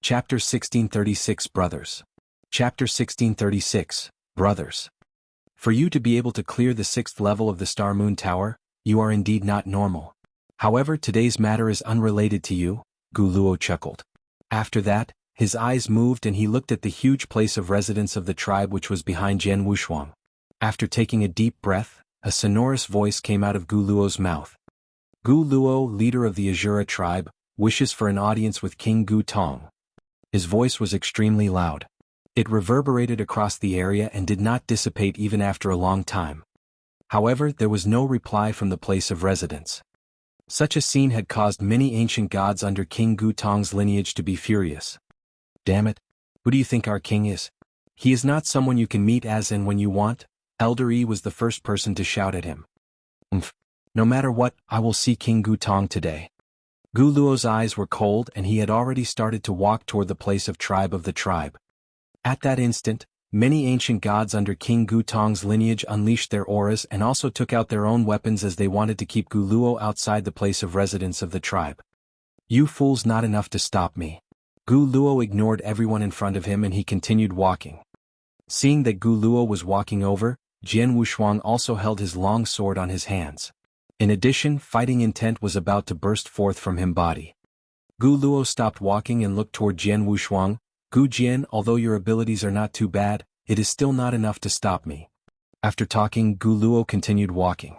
Chapter 1636 Brothers. Chapter 1636, Brothers. For you to be able to clear the 6th level of the Star Moon Tower, you are indeed not normal. However, today's matter is unrelated to you, Gu Luo chuckled. After that, his eyes moved and he looked at the huge place of residence of the tribe which was behind Jianghu. After taking a deep breath, a sonorous voice came out of Gu Luo's mouth. Gu Luo, leader of the Azura tribe, wishes for an audience with King Gu Tong. His voice was extremely loud. It reverberated across the area and did not dissipate even after a long time. However, there was no reply from the place of residence. Such a scene had caused many ancient gods under King Gu Tong's lineage to be furious. Damn it! Who do you think our king is? He is not someone you can meet as and when you want. Elder Yi was the first person to shout at him. No matter what, I will see King Gu Tong today. Gu Luo's eyes were cold and he had already started to walk toward the place of the tribe. At that instant, many ancient gods under King Gu Tong's lineage unleashed their auras and also took out their own weapons as they wanted to keep Gu Luo outside the place of residence of the tribe. You fools, not enough to stop me. Gu Luo ignored everyone in front of him and he continued walking. Seeing that Gu Luo was walking over, Jianghu also held his long sword on his hands. In addition, fighting intent was about to burst forth from him body. Gu Luo stopped walking and looked toward Jianghu. Gu Jian, although your abilities are not too bad, it is still not enough to stop me. After talking, Gu Luo continued walking.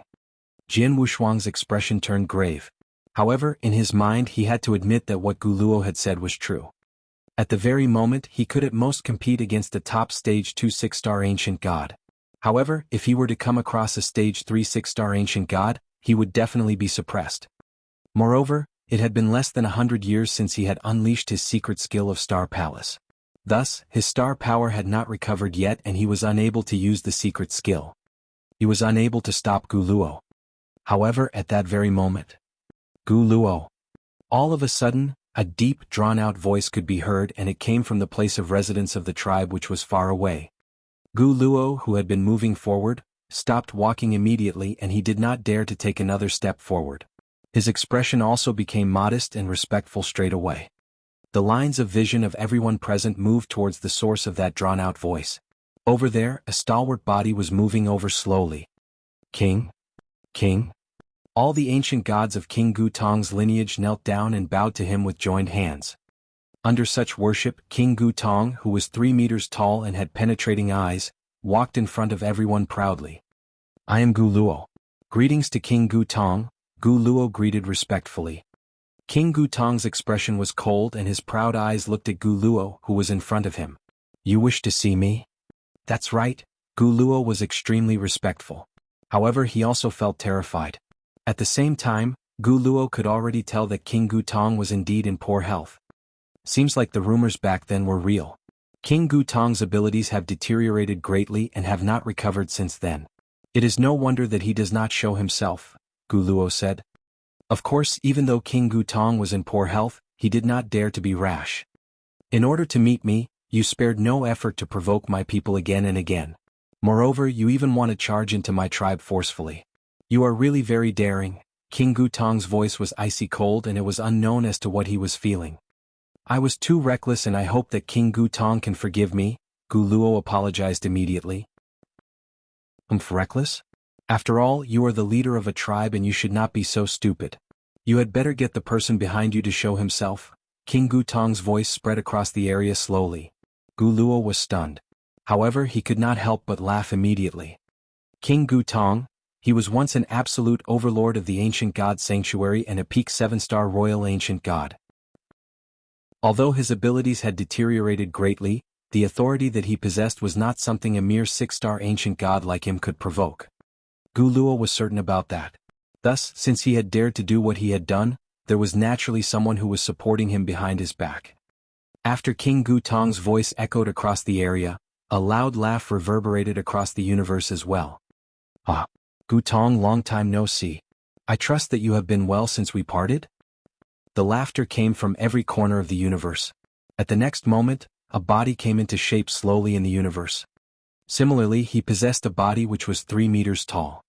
Jianghu's expression turned grave. However, in his mind he had to admit that what Gu Luo had said was true. At the very moment he could at most compete against a top stage 2 6-star ancient god. However, if he were to come across a stage 3 6-star ancient god, he would definitely be suppressed. Moreover, it had been less than 100 years since he had unleashed his secret skill of Star Palace. Thus, his star power had not recovered yet and he was unable to use the secret skill. He was unable to stop Gu Luo. However, at that very moment, Gu Luo. All of a sudden, a deep, drawn-out voice could be heard and it came from the place of residence of the tribe which was far away. Gu Luo, who had been moving forward, stopped walking immediately and he did not dare to take another step forward. His expression also became modest and respectful straight away. The lines of vision of everyone present moved towards the source of that drawn-out voice. Over there, a stalwart body was moving over slowly. King? King? All the ancient gods of King Gu Tong's lineage knelt down and bowed to him with joined hands. Under such worship, King Gu Tong, who was 3 meters tall and had penetrating eyes, walked in front of everyone proudly. I am Gu Luo. Greetings to King Gu Tong, Gu Luo greeted respectfully. King Gu Tong's expression was cold and his proud eyes looked at Gu Luo, who was in front of him. You wish to see me? That's right, Gu Luo was extremely respectful. However, he also felt terrified. At the same time, Gu Luo could already tell that King Gu Tong was indeed in poor health. Seems like the rumors back then were real. King Gu Tong's abilities have deteriorated greatly and have not recovered since then. It is no wonder that he does not show himself, Gu Luo said. Of course, even though King Gu Tong was in poor health, he did not dare to be rash. In order to meet me, you spared no effort to provoke my people again and again. Moreover, you even want to charge into my tribe forcefully. You are really very daring. King Gu Tong's voice was icy cold and it was unknown as to what he was feeling. I was too reckless and I hope that King Gu Tong can forgive me, Gu Luo apologized immediately. Reckless? After all, you are the leader of a tribe and you should not be so stupid. You had better get the person behind you to show himself. King Gu Tong's voice spread across the area slowly. Gu Luo was stunned. However, he could not help but laugh immediately. King Gu Tong? He was once an absolute overlord of the ancient god sanctuary and a peak 7-star royal ancient god. Although his abilities had deteriorated greatly, the authority that he possessed was not something a mere 6-star ancient god like him could provoke. Gu Luo was certain about that. Thus, since he had dared to do what he had done, there was naturally someone who was supporting him behind his back. After King Gu Tong's voice echoed across the area, a loud laugh reverberated across the universe as well. Ah, Gu Tong, long time no see. I trust that you have been well since we parted? The laughter came from every corner of the universe. At the next moment, a body came into shape slowly in the universe. Similarly, he possessed a body which was 3 meters tall.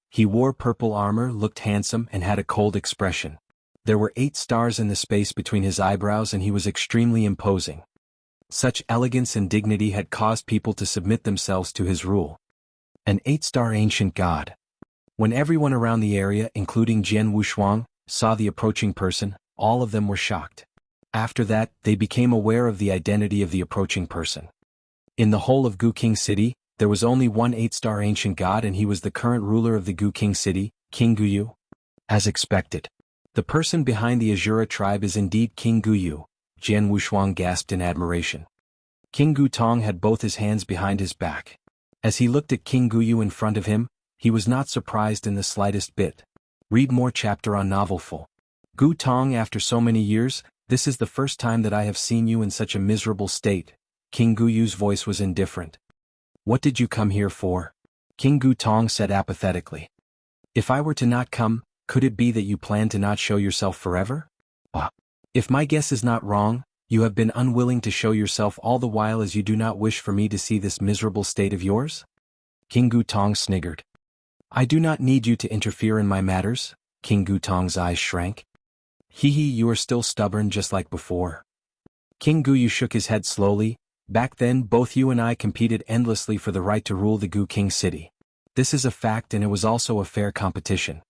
He wore purple armor, looked handsome and had a cold expression. There were 8 stars in the space between his eyebrows and he was extremely imposing. Such elegance and dignity had caused people to submit themselves to his rule. An 8-star ancient god. When everyone around the area, including Jian Wushuang, saw the approaching person, all of them were shocked. After that, they became aware of the identity of the approaching person. In the whole of Gu King City, there was only one 8-star ancient god and he was the current ruler of the Gu King City, King Guyu. As expected. The person behind the Azura tribe is indeed King Guyu, Jian Wushuang gasped in admiration. King Gu Tong had both his hands behind his back. As he looked at King Guyu in front of him, he was not surprised in the slightest bit. Read more chapter on novel full. Gu Tong, after so many years, this is the first time that I have seen you in such a miserable state. King Guyu's voice was indifferent. What did you come here for? King Gu Tong said apathetically. If I were to not come, could it be that you plan to not show yourself forever? If my guess is not wrong, you have been unwilling to show yourself all the while as you do not wish for me to see this miserable state of yours? King Gu Tong sniggered. I do not need you to interfere in my matters. King Gu Tong's eyes shrank. You are still stubborn just like before. King Guyu shook his head slowly. Back then both you and I competed endlessly for the right to rule the Gu King City. This is a fact and it was also a fair competition.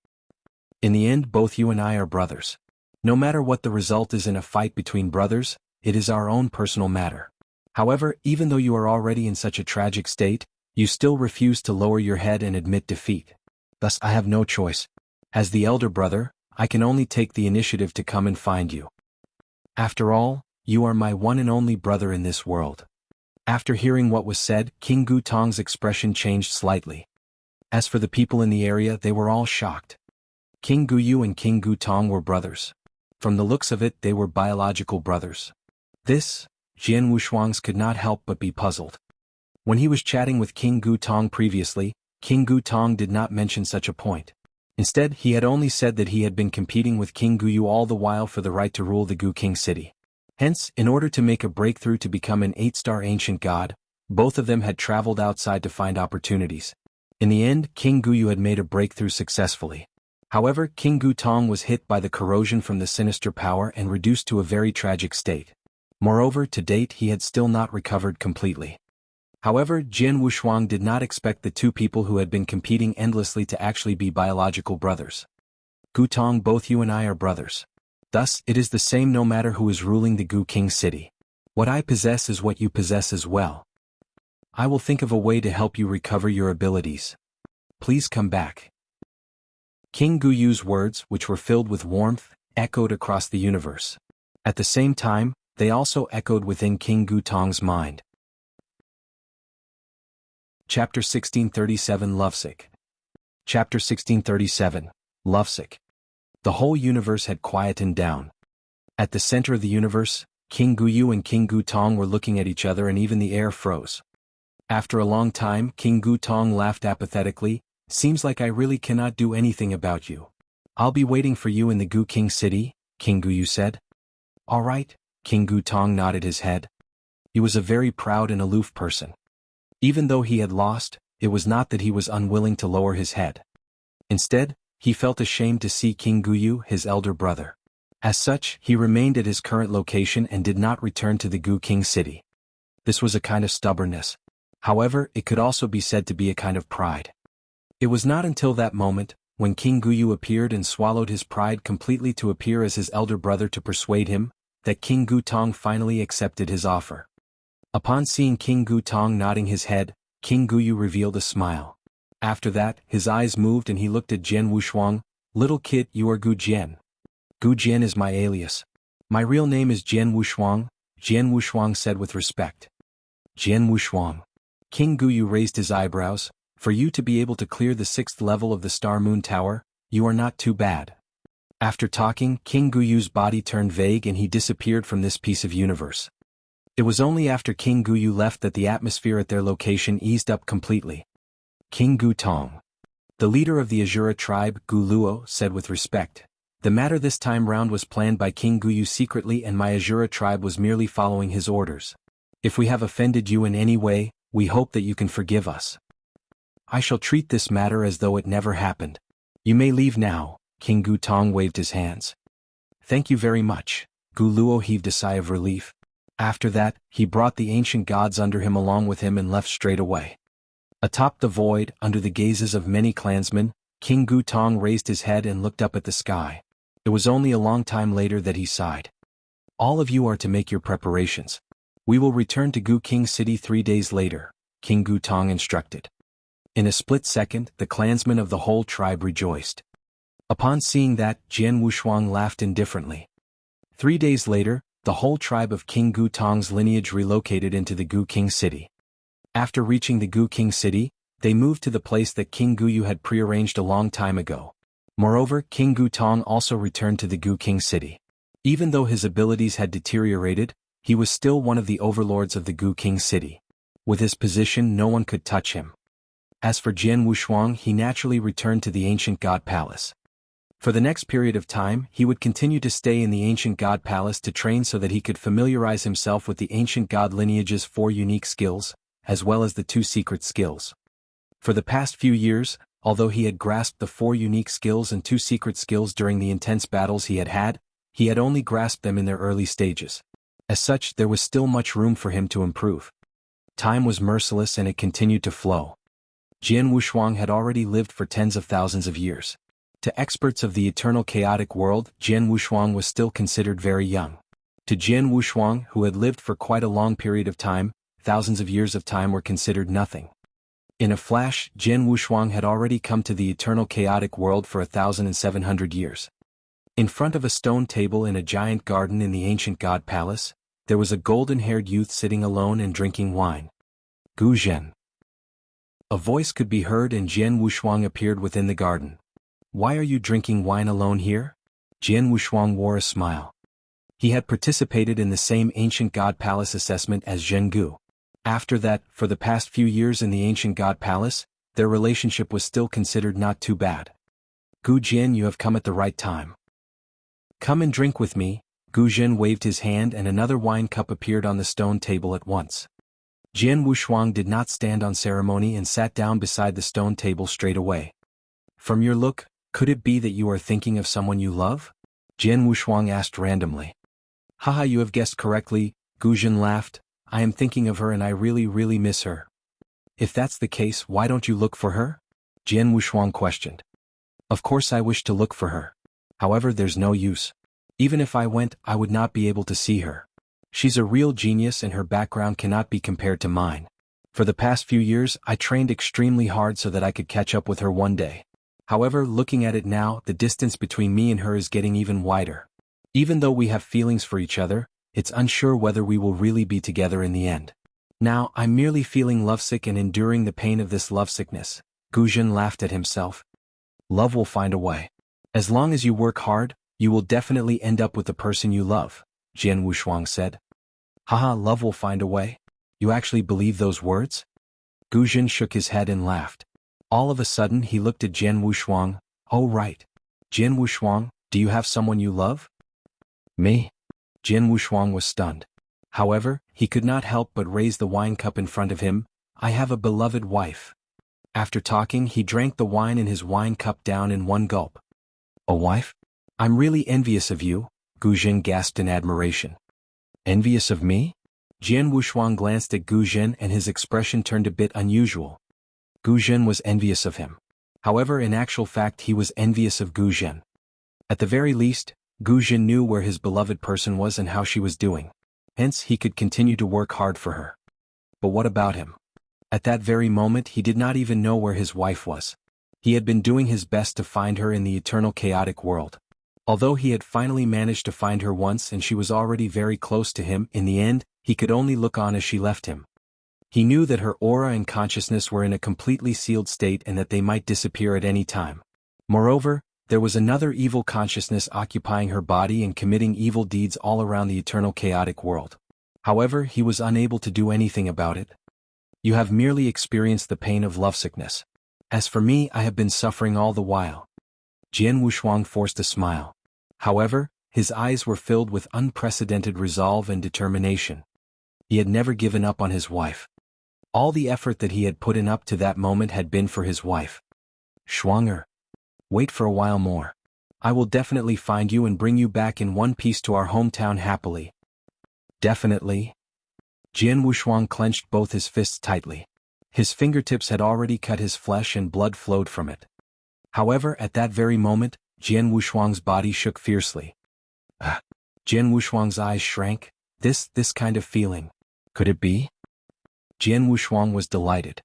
In the end both you and I are brothers. No matter what the result is in a fight between brothers, it is our own personal matter. However, even though you are already in such a tragic state, you still refuse to lower your head and admit defeat. Thus I have no choice. As the elder brother, I can only take the initiative to come and find you. After all, you are my one and only brother in this world. After hearing what was said, King Gu Tong's expression changed slightly. As for the people in the area, they were all shocked. King Guyu and King Gu Tong were brothers. From the looks of it, they were biological brothers. This, Jian Wushuang's could not help but be puzzled. When he was chatting with King Gu Tong previously, King Gu Tong did not mention such a point. Instead, he had only said that he had been competing with King Guyu all the while for the right to rule the Gu King City. Hence, in order to make a breakthrough to become an 8-star ancient god, both of them had traveled outside to find opportunities. In the end, King Guyu had made a breakthrough successfully. However, King Gu Tong was hit by the corrosion from the sinister power and reduced to a very tragic state. Moreover, to date he had still not recovered completely. However, Jian Wushuang did not expect the two people who had been competing endlessly to actually be biological brothers. Gu Tong, both you and I are brothers. Thus, it is the same no matter who is ruling the Gu King City. What I possess is what you possess as well. I will think of a way to help you recover your abilities. Please come back. King Guyu's words, which were filled with warmth, echoed across the universe. At the same time, they also echoed within King Gu Tong's mind. Chapter 1637 Lovesick. Chapter 1637 Lovesick. The whole universe had quietened down. At the center of the universe, King Guyu and King Gu Tong were looking at each other and even the air froze. After a long time, King Gu Tong laughed apathetically. Seems like I really cannot do anything about you. I'll be waiting for you in the Gu King City, King Guyu said. All right, King Gu Tong nodded his head. He was a very proud and aloof person. Even though he had lost, it was not that he was unwilling to lower his head. Instead, he felt ashamed to see King Guyu, his elder brother. As such, he remained at his current location and did not return to the Gu King City. This was a kind of stubbornness. However, it could also be said to be a kind of pride. It was not until that moment, when King Guyu appeared and swallowed his pride completely to appear as his elder brother to persuade him, that King Gu Tong finally accepted his offer. Upon seeing King Gu Tong nodding his head, King Guyu revealed a smile. After that, his eyes moved and he looked at Jian Wushuang. Little kid, you are Gu Jian. Gu Jian is my alias. My real name is Jian Wushuang, Jian Wushuang said with respect. Jian Wushuang. King Guyu raised his eyebrows. For you to be able to clear the 6th level of the Star Moon Tower, you are not too bad. After talking, King Guyu's body turned vague and he disappeared from this piece of universe. It was only after King Guyu left that the atmosphere at their location eased up completely. King Gu Tong. The leader of the Azura tribe, Gu Luo, said with respect. The matter this time round was planned by King Guyu secretly and my Azura tribe was merely following his orders. If we have offended you in any way, we hope that you can forgive us. I shall treat this matter as though it never happened. You may leave now, King Gu Tong waved his hands. Thank you very much. Gu Luo heaved a sigh of relief. After that, he brought the ancient gods under him along with him and left straight away. Atop the void, under the gazes of many clansmen, King Gu Tong raised his head and looked up at the sky. It was only a long time later that he sighed. All of you are to make your preparations. We will return to Gu King City 3 days later, King Gu Tong instructed. In a split second, the clansmen of the whole tribe rejoiced. Upon seeing that, Jian Wushuang laughed indifferently. 3 days later, the whole tribe of King Gu Tong's lineage relocated into the Gu King City. After reaching the Gu King City, they moved to the place that King Gu Yu had prearranged a long time ago. Moreover, King Gu Tong also returned to the Gu King City. Even though his abilities had deteriorated, he was still one of the overlords of the Gu King City. With his position, no one could touch him. As for Jian Wushuang, he naturally returned to the ancient god palace. For the next period of time, he would continue to stay in the ancient god palace to train so that he could familiarize himself with the ancient god lineage's 4 unique skills, as well as the 2 secret skills. For the past few years, although he had grasped the 4 unique skills and 2 secret skills during the intense battles he had only grasped them in their early stages. As such, there was still much room for him to improve. Time was merciless and it continued to flow. Jian Wushuang had already lived for tens of thousands of years. To experts of the eternal chaotic world, Jian Wushuang was still considered very young. To Jian Wushuang, who had lived for quite a long period of time, thousands of years of time were considered nothing. In a flash, Jian Wushuang had already come to the eternal chaotic world for 1,700 years. In front of a stone table in a giant garden in the ancient god palace, there was a golden-haired youth sitting alone and drinking wine. Gu Zhen. A voice could be heard and Jian Wushuang appeared within the garden. Why are you drinking wine alone here? Jian Wushuang wore a smile. He had participated in the same ancient god palace assessment as Jianghu. After that, for the past few years in the ancient god palace, their relationship was still considered not too bad. Gu Jian, you have come at the right time. Come and drink with me. Gu Jian waved his hand and another wine cup appeared on the stone table at once. Jian Wushuang did not stand on ceremony and sat down beside the stone table straight away. From your look, could it be that you are thinking of someone you love? Jian Wushuang asked randomly. Haha, you have guessed correctly, Gu Jian laughed. I am thinking of her and I really miss her. If that's the case, why don't you look for her? Jian Wushuang questioned. Of course I wish to look for her. However, there's no use. Even if I went, I would not be able to see her. She's a real genius and her background cannot be compared to mine. For the past few years, I trained extremely hard so that I could catch up with her one day. However, looking at it now, the distance between me and her is getting even wider. Even though we have feelings for each other, it's unsure whether we will really be together in the end. Now, I'm merely feeling lovesick and enduring the pain of this lovesickness. Gu Jian laughed at himself. Love will find a way. As long as you work hard, you will definitely end up with the person you love, Jian Wushuang said. Haha, love will find a way? You actually believe those words? Gu Jian shook his head and laughed. All of a sudden he looked at Jian Wushuang. Oh right. Jian Wushuang, do you have someone you love? Me? Jian Wushuang was stunned. However, he could not help but raise the wine cup in front of him. I have a beloved wife. After talking, he drank the wine in his wine cup down in one gulp. A wife? I'm really envious of you, Gu Jian gasped in admiration. Envious of me? Jian Wushuang glanced at Gu Jian and his expression turned a bit unusual. Gu Jian was envious of him. However, in actual fact he was envious of Gu Jian. At the very least, Gu Jian knew where his beloved person was and how she was doing. Hence, he could continue to work hard for her. But what about him? At that very moment he did not even know where his wife was. He had been doing his best to find her in the eternal chaotic world. Although he had finally managed to find her once and she was already very close to him, in the end, he could only look on as she left him. He knew that her aura and consciousness were in a completely sealed state and that they might disappear at any time. Moreover, there was another evil consciousness occupying her body and committing evil deeds all around the eternal chaotic world. However, he was unable to do anything about it. You have merely experienced the pain of lovesickness. As for me, I have been suffering all the while. Jian Wushuang forced a smile. However, his eyes were filled with unprecedented resolve and determination. He had never given up on his wife. All the effort that he had put in up to that moment had been for his wife. Schwanger. Wait for a while more. I will definitely find you and bring you back in one piece to our hometown happily. Definitely. Jian Wushuang clenched both his fists tightly. His fingertips had already cut his flesh and blood flowed from it. However, at that very moment, Jian Wushuang's body shook fiercely. Jian Wushuang's eyes shrank. This kind of feeling. Could it be? Jian Wushuang was delighted.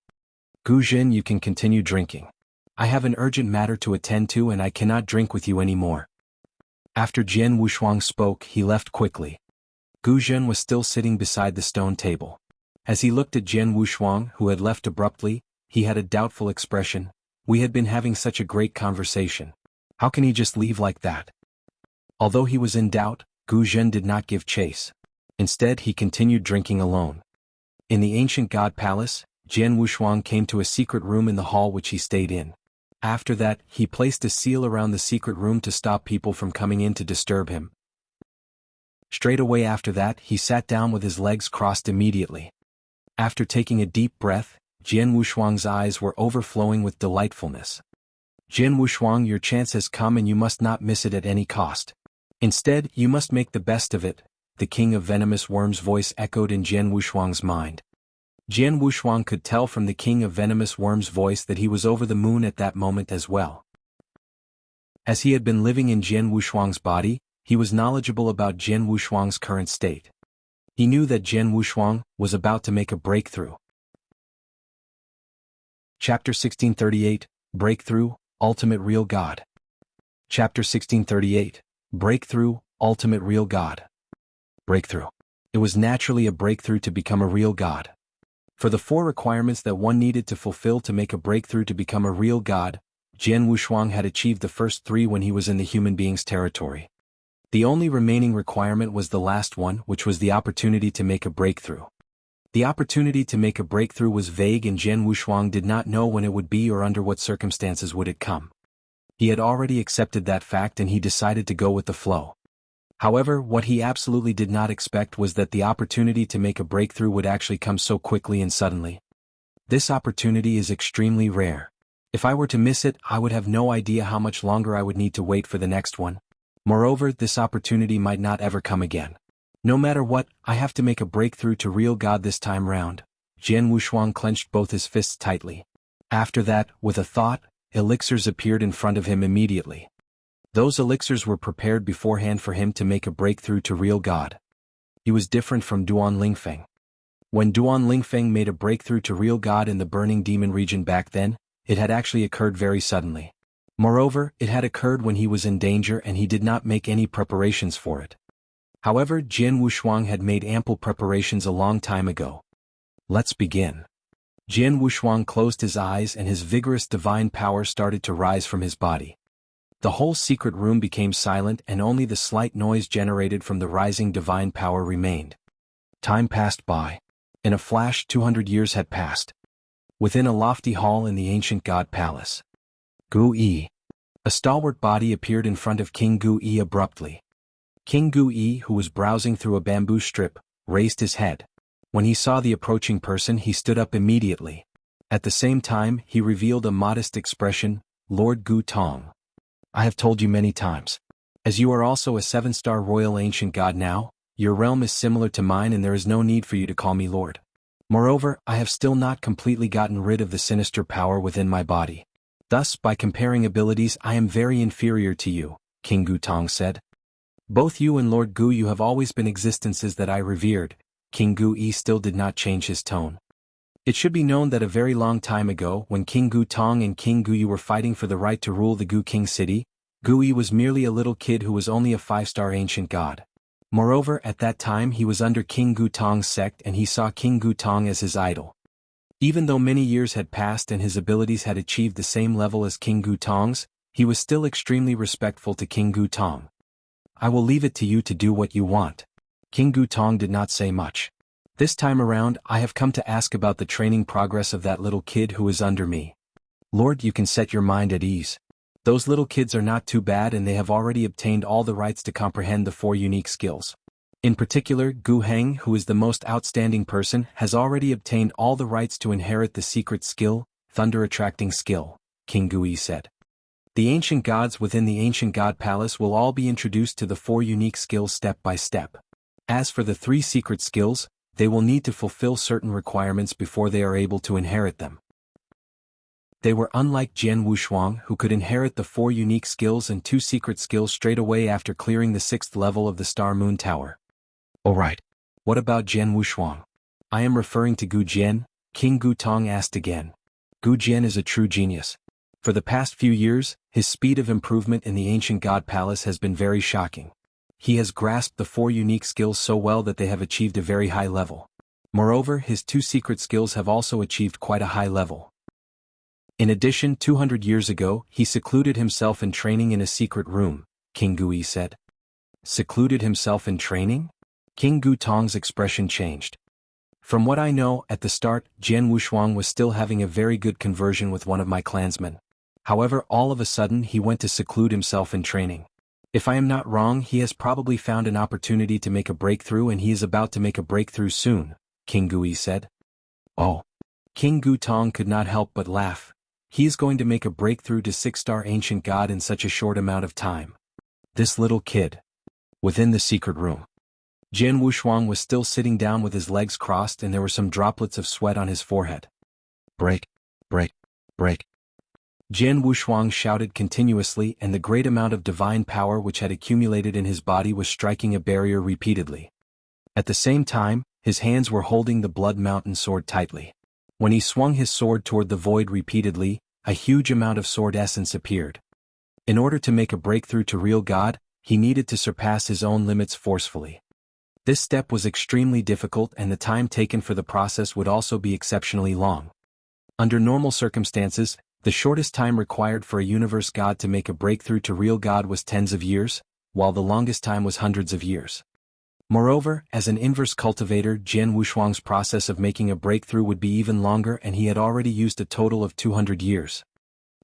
Gu Jin, you can continue drinking. I have an urgent matter to attend to and I cannot drink with you anymore. After Jian Wushuang spoke, he left quickly. Gu Jin was still sitting beside the stone table. As he looked at Jian Wushuang, who had left abruptly, he had a doubtful expression. We had been having such a great conversation. How can he just leave like that? Although he was in doubt, Gu Jin did not give chase. Instead, he continued drinking alone. In the ancient god palace, Jian Wushuang came to a secret room in the hall which he stayed in. After that, he placed a seal around the secret room to stop people from coming in to disturb him. Straight away after that, he sat down with his legs crossed immediately. After taking a deep breath, Jian Wushuang's eyes were overflowing with delightfulness. Jian Wushuang, your chance has come and you must not miss it at any cost. Instead, you must make the best of it, the king of venomous worms' voice echoed in Jian Wushuang's mind. Jian Wushuang could tell from the king of venomous worms' voice that he was over the moon at that moment as well. As he had been living in Jian Wushuang's body, he was knowledgeable about Jian Wushuang's current state. He knew that Jian Wushuang was about to make a breakthrough. Chapter 1638, Breakthrough, Ultimate Real God. Chapter 1638, Breakthrough, Ultimate Real God. Breakthrough. It was naturally a breakthrough to become a real god. For the 4 requirements that one needed to fulfill to make a breakthrough to become a real god, Jian Wushuang had achieved the first 3 when he was in the human being's territory. The only remaining requirement was the last one, which was the opportunity to make a breakthrough. The opportunity to make a breakthrough was vague and Jian Wushuang did not know when it would be or under what circumstances would it come. He had already accepted that fact and he decided to go with the flow. However, what he absolutely did not expect was that the opportunity to make a breakthrough would actually come so quickly and suddenly. This opportunity is extremely rare. If I were to miss it, I would have no idea how much longer I would need to wait for the next one. Moreover, this opportunity might not ever come again. No matter what, I have to make a breakthrough to real God this time round. Jian Wushuang clenched both his fists tightly. After that, with a thought, elixirs appeared in front of him immediately. Those elixirs were prepared beforehand for him to make a breakthrough to real God. He was different from Duan Lingfeng. When Duan Lingfeng made a breakthrough to real God in the Burning Demon region back then, it had actually occurred very suddenly. Moreover, it had occurred when he was in danger and he did not make any preparations for it. However, Jian Wushuang had made ample preparations a long time ago. Let's begin. Jian Wushuang closed his eyes and his vigorous divine power started to rise from his body. The whole secret room became silent and only the slight noise generated from the rising divine power remained. Time passed by. In a flash 200 years had passed. Within a lofty hall in the ancient god palace. Gu Yi. A stalwart body appeared in front of King Gu Yi abruptly. King Gu Yi, who was browsing through a bamboo strip, raised his head. When he saw the approaching person, he stood up immediately. At the same time, he revealed a modest expression, Lord Gu Tong. I have told you many times. As you are also a 7-star royal ancient god now, your realm is similar to mine and there is no need for you to call me Lord. Moreover, I have still not completely gotten rid of the sinister power within my body. Thus, by comparing abilities, I am very inferior to you, King Gu Tong said. Both you and Lord Gu, you have always been existences that I revered. King Gu Yi still did not change his tone. It should be known that a very long time ago, when King Gu Tong and King Gu Yi were fighting for the right to rule the Gu King city, Gu Yi was merely a little kid who was only a 5-star ancient god. Moreover, at that time he was under King Gu Tong's sect and he saw King Gu Tong as his idol. Even though many years had passed and his abilities had achieved the same level as King Gu Tong's, he was still extremely respectful to King Gu Tong. I will leave it to you to do what you want. King Gu Tong did not say much. This time around, I have come to ask about the training progress of that little kid who is under me. Lord, you can set your mind at ease. Those little kids are not too bad and they have already obtained all the rights to comprehend the 4 unique skills. In particular, Gu Heng, who is the most outstanding person, has already obtained all the rights to inherit the secret skill, Thunder Attracting Skill, King Gu Yi said. The ancient gods within the ancient god palace will all be introduced to the 4 unique skills step by step. As for the 3 secret skills, they will need to fulfill certain requirements before they are able to inherit them. They were unlike Jian Wushuang, who could inherit the 4 unique skills and 2 secret skills straight away after clearing the 6th level of the Star Moon Tower. Alright. What about Jian Wushuang? I am referring to Gu Jian, King Gu Tong asked again. Gu Jian is a true genius. For the past few years, his speed of improvement in the ancient god palace has been very shocking. He has grasped the 4 unique skills so well that they have achieved a very high level. Moreover, his 2 secret skills have also achieved quite a high level. In addition, 200 years ago, he secluded himself in training in a secret room, King Gui said. Secluded himself in training? King Gu Tong's expression changed. From what I know, at the start, Jian Wushuang was still having a very good conversion with one of my clansmen. However, all of a sudden he went to seclude himself in training. If I am not wrong, he has probably found an opportunity to make a breakthrough and he is about to make a breakthrough soon, King Gui said. Oh. King Gu Tong could not help but laugh. He is going to make a breakthrough to 6-star ancient god in such a short amount of time. This little kid. Within the secret room. Jian Wushuang was still sitting down with his legs crossed and there were some droplets of sweat on his forehead. Break, break, break. Jian Wushuang shouted continuously and the great amount of divine power which had accumulated in his body was striking a barrier repeatedly. At the same time, his hands were holding the Blood Mountain sword tightly. When he swung his sword toward the void repeatedly, a huge amount of sword essence appeared. In order to make a breakthrough to real God, he needed to surpass his own limits forcefully. This step was extremely difficult and the time taken for the process would also be exceptionally long. Under normal circumstances, the shortest time required for a universe god to make a breakthrough to real God was tens of years, while the longest time was hundreds of years. Moreover, as an inverse cultivator, Jian Wushuang's process of making a breakthrough would be even longer and he had already used a total of 200 years.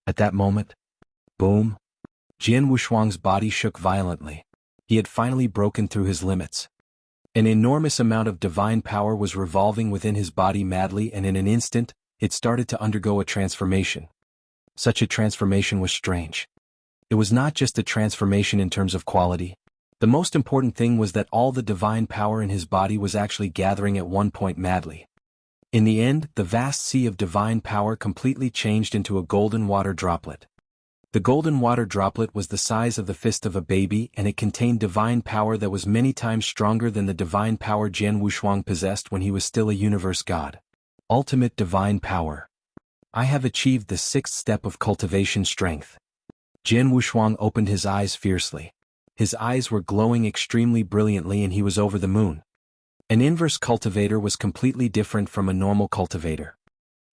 At that moment, boom! Jian Wushuang's body shook violently. He had finally broken through his limits. An enormous amount of divine power was revolving within his body madly and in an instant, it started to undergo a transformation. Such a transformation was strange. It was not just a transformation in terms of quality. The most important thing was that all the divine power in his body was actually gathering at one point madly. In the end, the vast sea of divine power completely changed into a golden water droplet. The golden water droplet was the size of the fist of a baby and it contained divine power that was many times stronger than the divine power Jian Wushuang possessed when he was still a universe god. Ultimate divine power. I have achieved the 6th step of cultivation strength. Jian Wushuang opened his eyes fiercely. His eyes were glowing extremely brilliantly and he was over the moon. An inverse cultivator was completely different from a normal cultivator.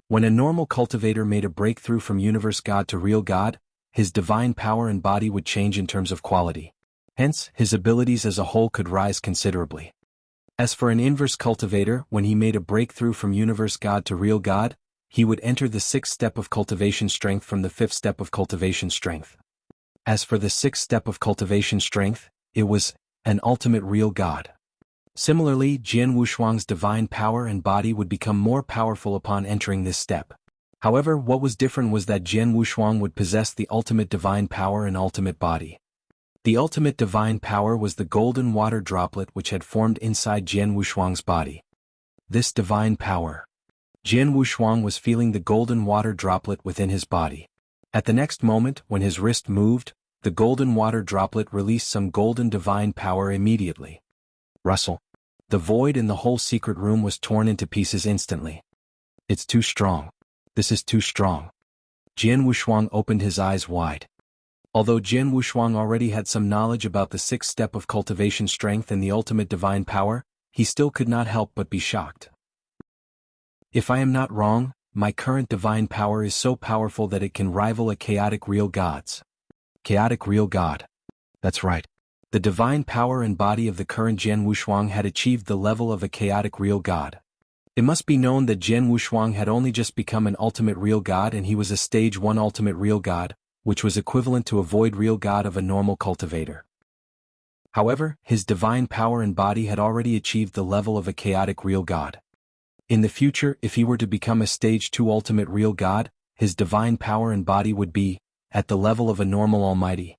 When a normal cultivator made a breakthrough from universe god to real god, his divine power and body would change in terms of quality. Hence, his abilities as a whole could rise considerably. As for an inverse cultivator, when he made a breakthrough from universe god to real god, he would enter the 6th step of cultivation strength from the 5th step of cultivation strength. As for the 6th step of cultivation strength, it was an ultimate real god. Similarly, Jian Wushuang's divine power and body would become more powerful upon entering this step. However, what was different was that Jian Wushuang would possess the ultimate divine power and ultimate body. The ultimate divine power was the golden water droplet which had formed inside Jian Wushuang's body. This divine power. Jian Wushuang was feeling the golden water droplet within his body. At the next moment, when his wrist moved, the golden water droplet released some golden divine power immediately. Rustle. The void in the whole secret room was torn into pieces instantly. It's too strong. This is too strong. Jian Wushuang opened his eyes wide. Although Jian Wushuang already had some knowledge about the 6th step of cultivation strength and the ultimate divine power, he still could not help but be shocked. If I am not wrong, my current divine power is so powerful that it can rival a chaotic real god's. Chaotic real god. That's right. The divine power and body of the current Jian Wushuang had achieved the level of a chaotic real god. It must be known that Jian Wushuang had only just become an ultimate real god and he was a stage 1 ultimate real god, which was equivalent to a void real god of a normal cultivator. However, his divine power and body had already achieved the level of a chaotic real god. In the future, if he were to become a stage 2 ultimate real god, his divine power and body would be at the level of a normal almighty.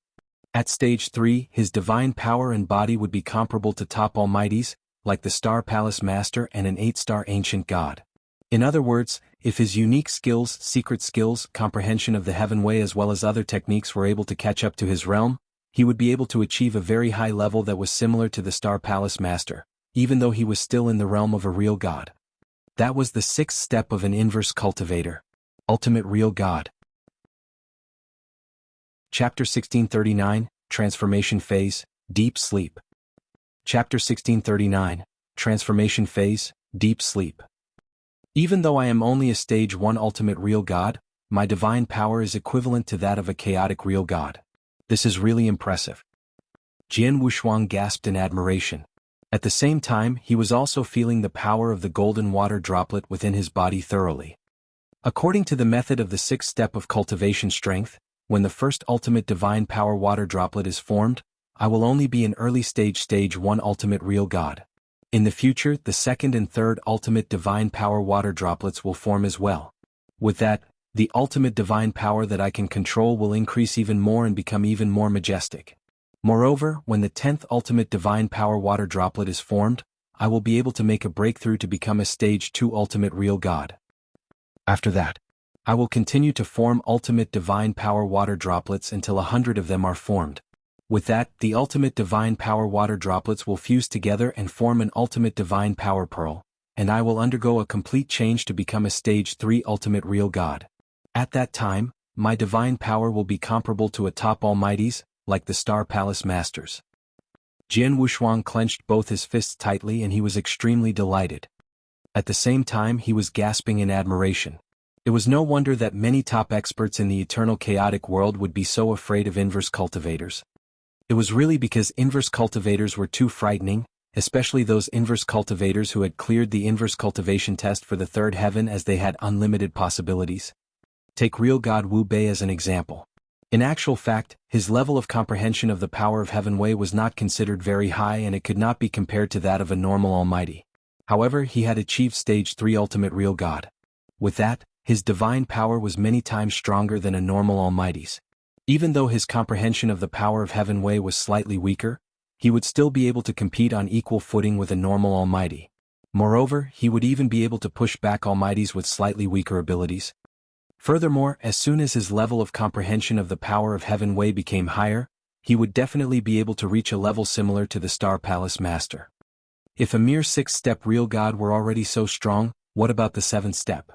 At stage 3, his divine power and body would be comparable to top almighties, like the Star Palace Master and an 8-star ancient god. In other words, if his unique skills, secret skills, comprehension of the heaven way as well as other techniques were able to catch up to his realm, he would be able to achieve a very high level that was similar to the Star Palace Master, even though he was still in the realm of a real god. That was the 6th step of an inverse cultivator. Ultimate real god. Chapter 1639, Transformation Phase, Deep Sleep. Chapter 1639, Transformation Phase, Deep Sleep. Even though I am only a stage 1 ultimate real god, my divine power is equivalent to that of a chaotic real god. This is really impressive. Jian Wushuang gasped in admiration. At the same time, he was also feeling the power of the golden water droplet within his body thoroughly. According to the method of the 6th step of cultivation strength, when the first ultimate divine power water droplet is formed, I will only be an early stage 1 ultimate real god. In the future, the 2nd and 3rd ultimate divine power water droplets will form as well. With that, the ultimate divine power that I can control will increase even more and become even more majestic. Moreover, when the 10th ultimate divine power water droplet is formed, I will be able to make a breakthrough to become a stage 2 ultimate real god. After that, I will continue to form ultimate divine power water droplets until 100 of them are formed. With that, the ultimate divine power water droplets will fuse together and form an ultimate divine power pearl, and I will undergo a complete change to become a stage 3 ultimate real god. At that time, my divine power will be comparable to a top almighty's, like the Star Palace Masters. Jian Wushuang clenched both his fists tightly and he was extremely delighted. At the same time he was gasping in admiration. It was no wonder that many top experts in the eternal chaotic world would be so afraid of inverse cultivators. It was really because inverse cultivators were too frightening, especially those inverse cultivators who had cleared the inverse cultivation test for the 3rd heaven as they had unlimited possibilities. Take real god Wu Bei as an example. In actual fact, his level of comprehension of the power of Heaven Wei was not considered very high and it could not be compared to that of a normal almighty. However, he had achieved stage 3 ultimate real god. With that, his divine power was many times stronger than a normal almighty's. Even though his comprehension of the power of Heaven Wei was slightly weaker, he would still be able to compete on equal footing with a normal almighty. Moreover, he would even be able to push back almighties with slightly weaker abilities. Furthermore, as soon as his level of comprehension of the power of Heaven Wei became higher, he would definitely be able to reach a level similar to the Star Palace Master. If a mere 6th step real god were already so strong, what about the 7th step?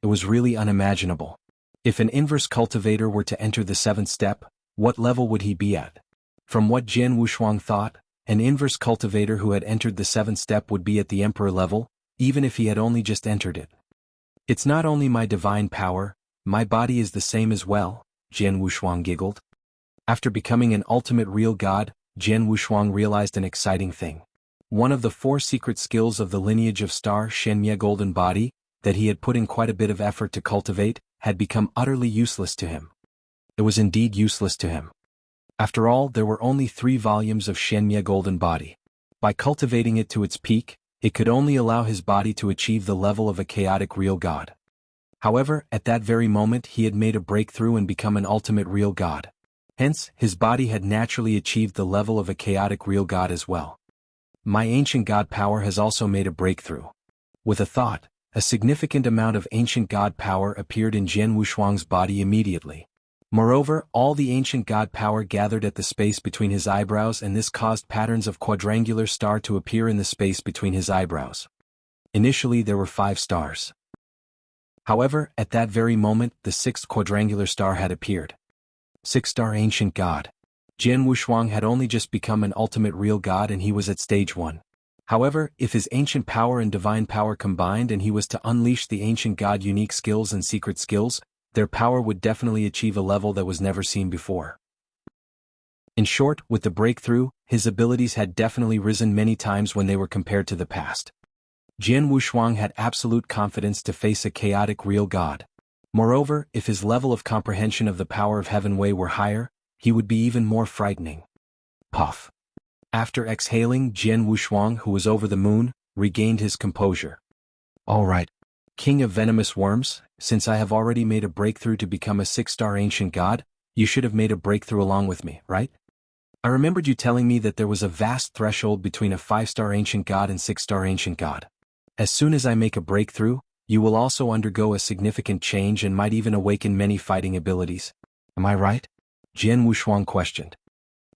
It was really unimaginable. If an inverse cultivator were to enter the 7th step, what level would he be at? From what Jian Wushuang thought, an inverse cultivator who had entered the 7th step would be at the Emperor level, even if he had only just entered it. It's not only my divine power, my body is the same as well, Jian Wushuang giggled. After becoming an ultimate real god, Jian Wushuang realized an exciting thing. One of the 4 secret skills of the lineage of Star Shenmue Golden Body, that he had put in quite a bit of effort to cultivate, had become utterly useless to him. It was indeed useless to him. After all, there were only 3 volumes of Shenmue Golden Body. By cultivating it to its peak, it could only allow his body to achieve the level of a chaotic real god. However, at that very moment he had made a breakthrough and become an ultimate real god. Hence, his body had naturally achieved the level of a chaotic real god as well. My ancient god power has also made a breakthrough. With a thought, a significant amount of ancient god power appeared in Jian Wushuang's body immediately. Moreover, all the ancient god power gathered at the space between his eyebrows and this caused patterns of quadrangular star to appear in the space between his eyebrows. Initially there were 5 stars. However, at that very moment, the 6th quadrangular star had appeared. 6-star ancient god. Jian Wushuang had only just become an ultimate real god and he was at stage 1. However, if his ancient power and divine power combined and he was to unleash the ancient god unique skills and secret skills, their power would definitely achieve a level that was never seen before. In short, with the breakthrough, his abilities had definitely risen many times when they were compared to the past. Jian Wushuang had absolute confidence to face a chaotic real god. Moreover, if his level of comprehension of the power of Heaven Wei were higher, he would be even more frightening. Puff. After exhaling, Jian Wushuang, who was over the moon, regained his composure. All right, King of Venomous Worms, since I have already made a breakthrough to become a 6-star ancient god, You should have made a breakthrough along with me, right? I remembered you telling me that there was a vast threshold between a 5-star ancient god and 6-star ancient god. As soon as I make a breakthrough, you will also undergo a significant change and might even awaken many fighting abilities. Am I right? Jian Wushuang questioned.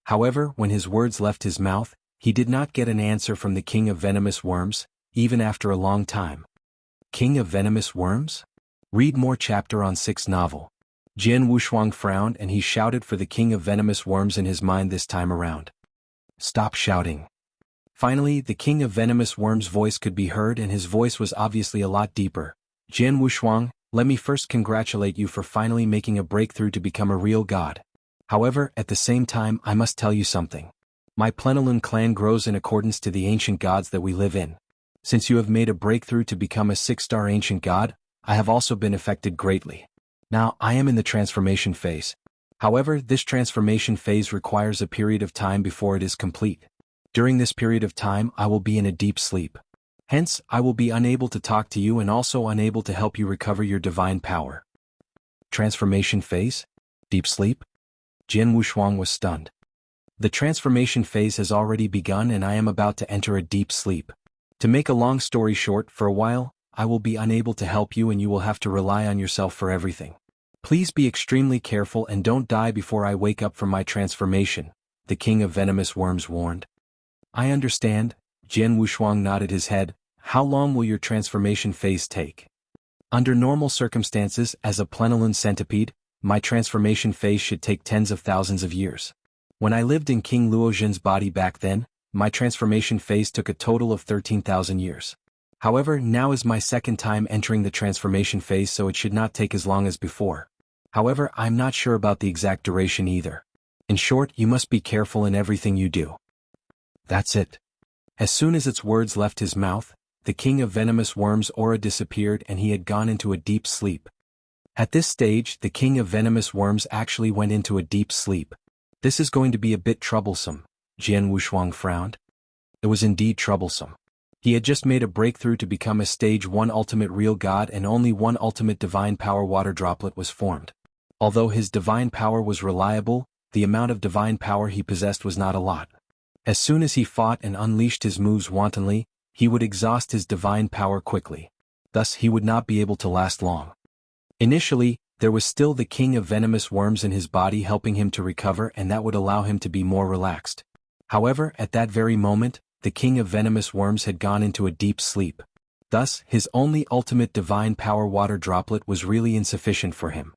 However, when his words left his mouth, he did not get an answer from the King of Venomous Worms, even after a long time. King of Venomous Worms? Read more chapter on 6th novel. Jian Wushuang frowned and he shouted for the King of Venomous Worms in his mind this time around. Stop shouting. Finally, the King of Venomous Worms' voice could be heard and his voice was obviously a lot deeper. Jian Wushuang, let me first congratulate you for finally making a breakthrough to become a real god. However, at the same time I must tell you something. My Plenilun clan grows in accordance to the ancient gods that we live in. Since you have made a breakthrough to become a 6-star ancient god, I have also been affected greatly. Now, I am in the transformation phase. However, this transformation phase requires a period of time before it is complete. During this period of time I will be in a deep sleep. Hence, I will be unable to talk to you and also unable to help you recover your divine power. Transformation phase? Deep sleep? Jian Wushuang was stunned. The transformation phase has already begun and I am about to enter a deep sleep. To make a long story short, for a while, I will be unable to help you and you will have to rely on yourself for everything. Please be extremely careful and don't die before I wake up from my transformation, the King of Venomous Worms warned. I understand, Jian Wushuang nodded his head. How long will your transformation phase take? Under normal circumstances, as a Plenilun centipede, my transformation phase should take tens of thousands of years. When I lived in King Luozhen's body back then, my transformation phase took a total of 13,000 years. However, now is my second time entering the transformation phase, so it should not take as long as before. However, I'm not sure about the exact duration either. In short, you must be careful in everything you do. That's it. As soon as its words left his mouth, the King of Venomous Worms' aura disappeared and he had gone into a deep sleep. At this stage, the King of Venomous Worms actually went into a deep sleep. This is going to be a bit troublesome, Jian Wushuang frowned. It was indeed troublesome. He had just made a breakthrough to become a stage 1 ultimate real god and only one ultimate divine power water droplet was formed. Although his divine power was reliable, the amount of divine power he possessed was not a lot. As soon as he fought and unleashed his moves wantonly, he would exhaust his divine power quickly. Thus he would not be able to last long. Initially, there was still the King of Venomous Worms in his body helping him to recover and that would allow him to be more relaxed. However, at that very moment, the King of Venomous Worms had gone into a deep sleep. Thus, his only ultimate divine power water droplet was really insufficient for him.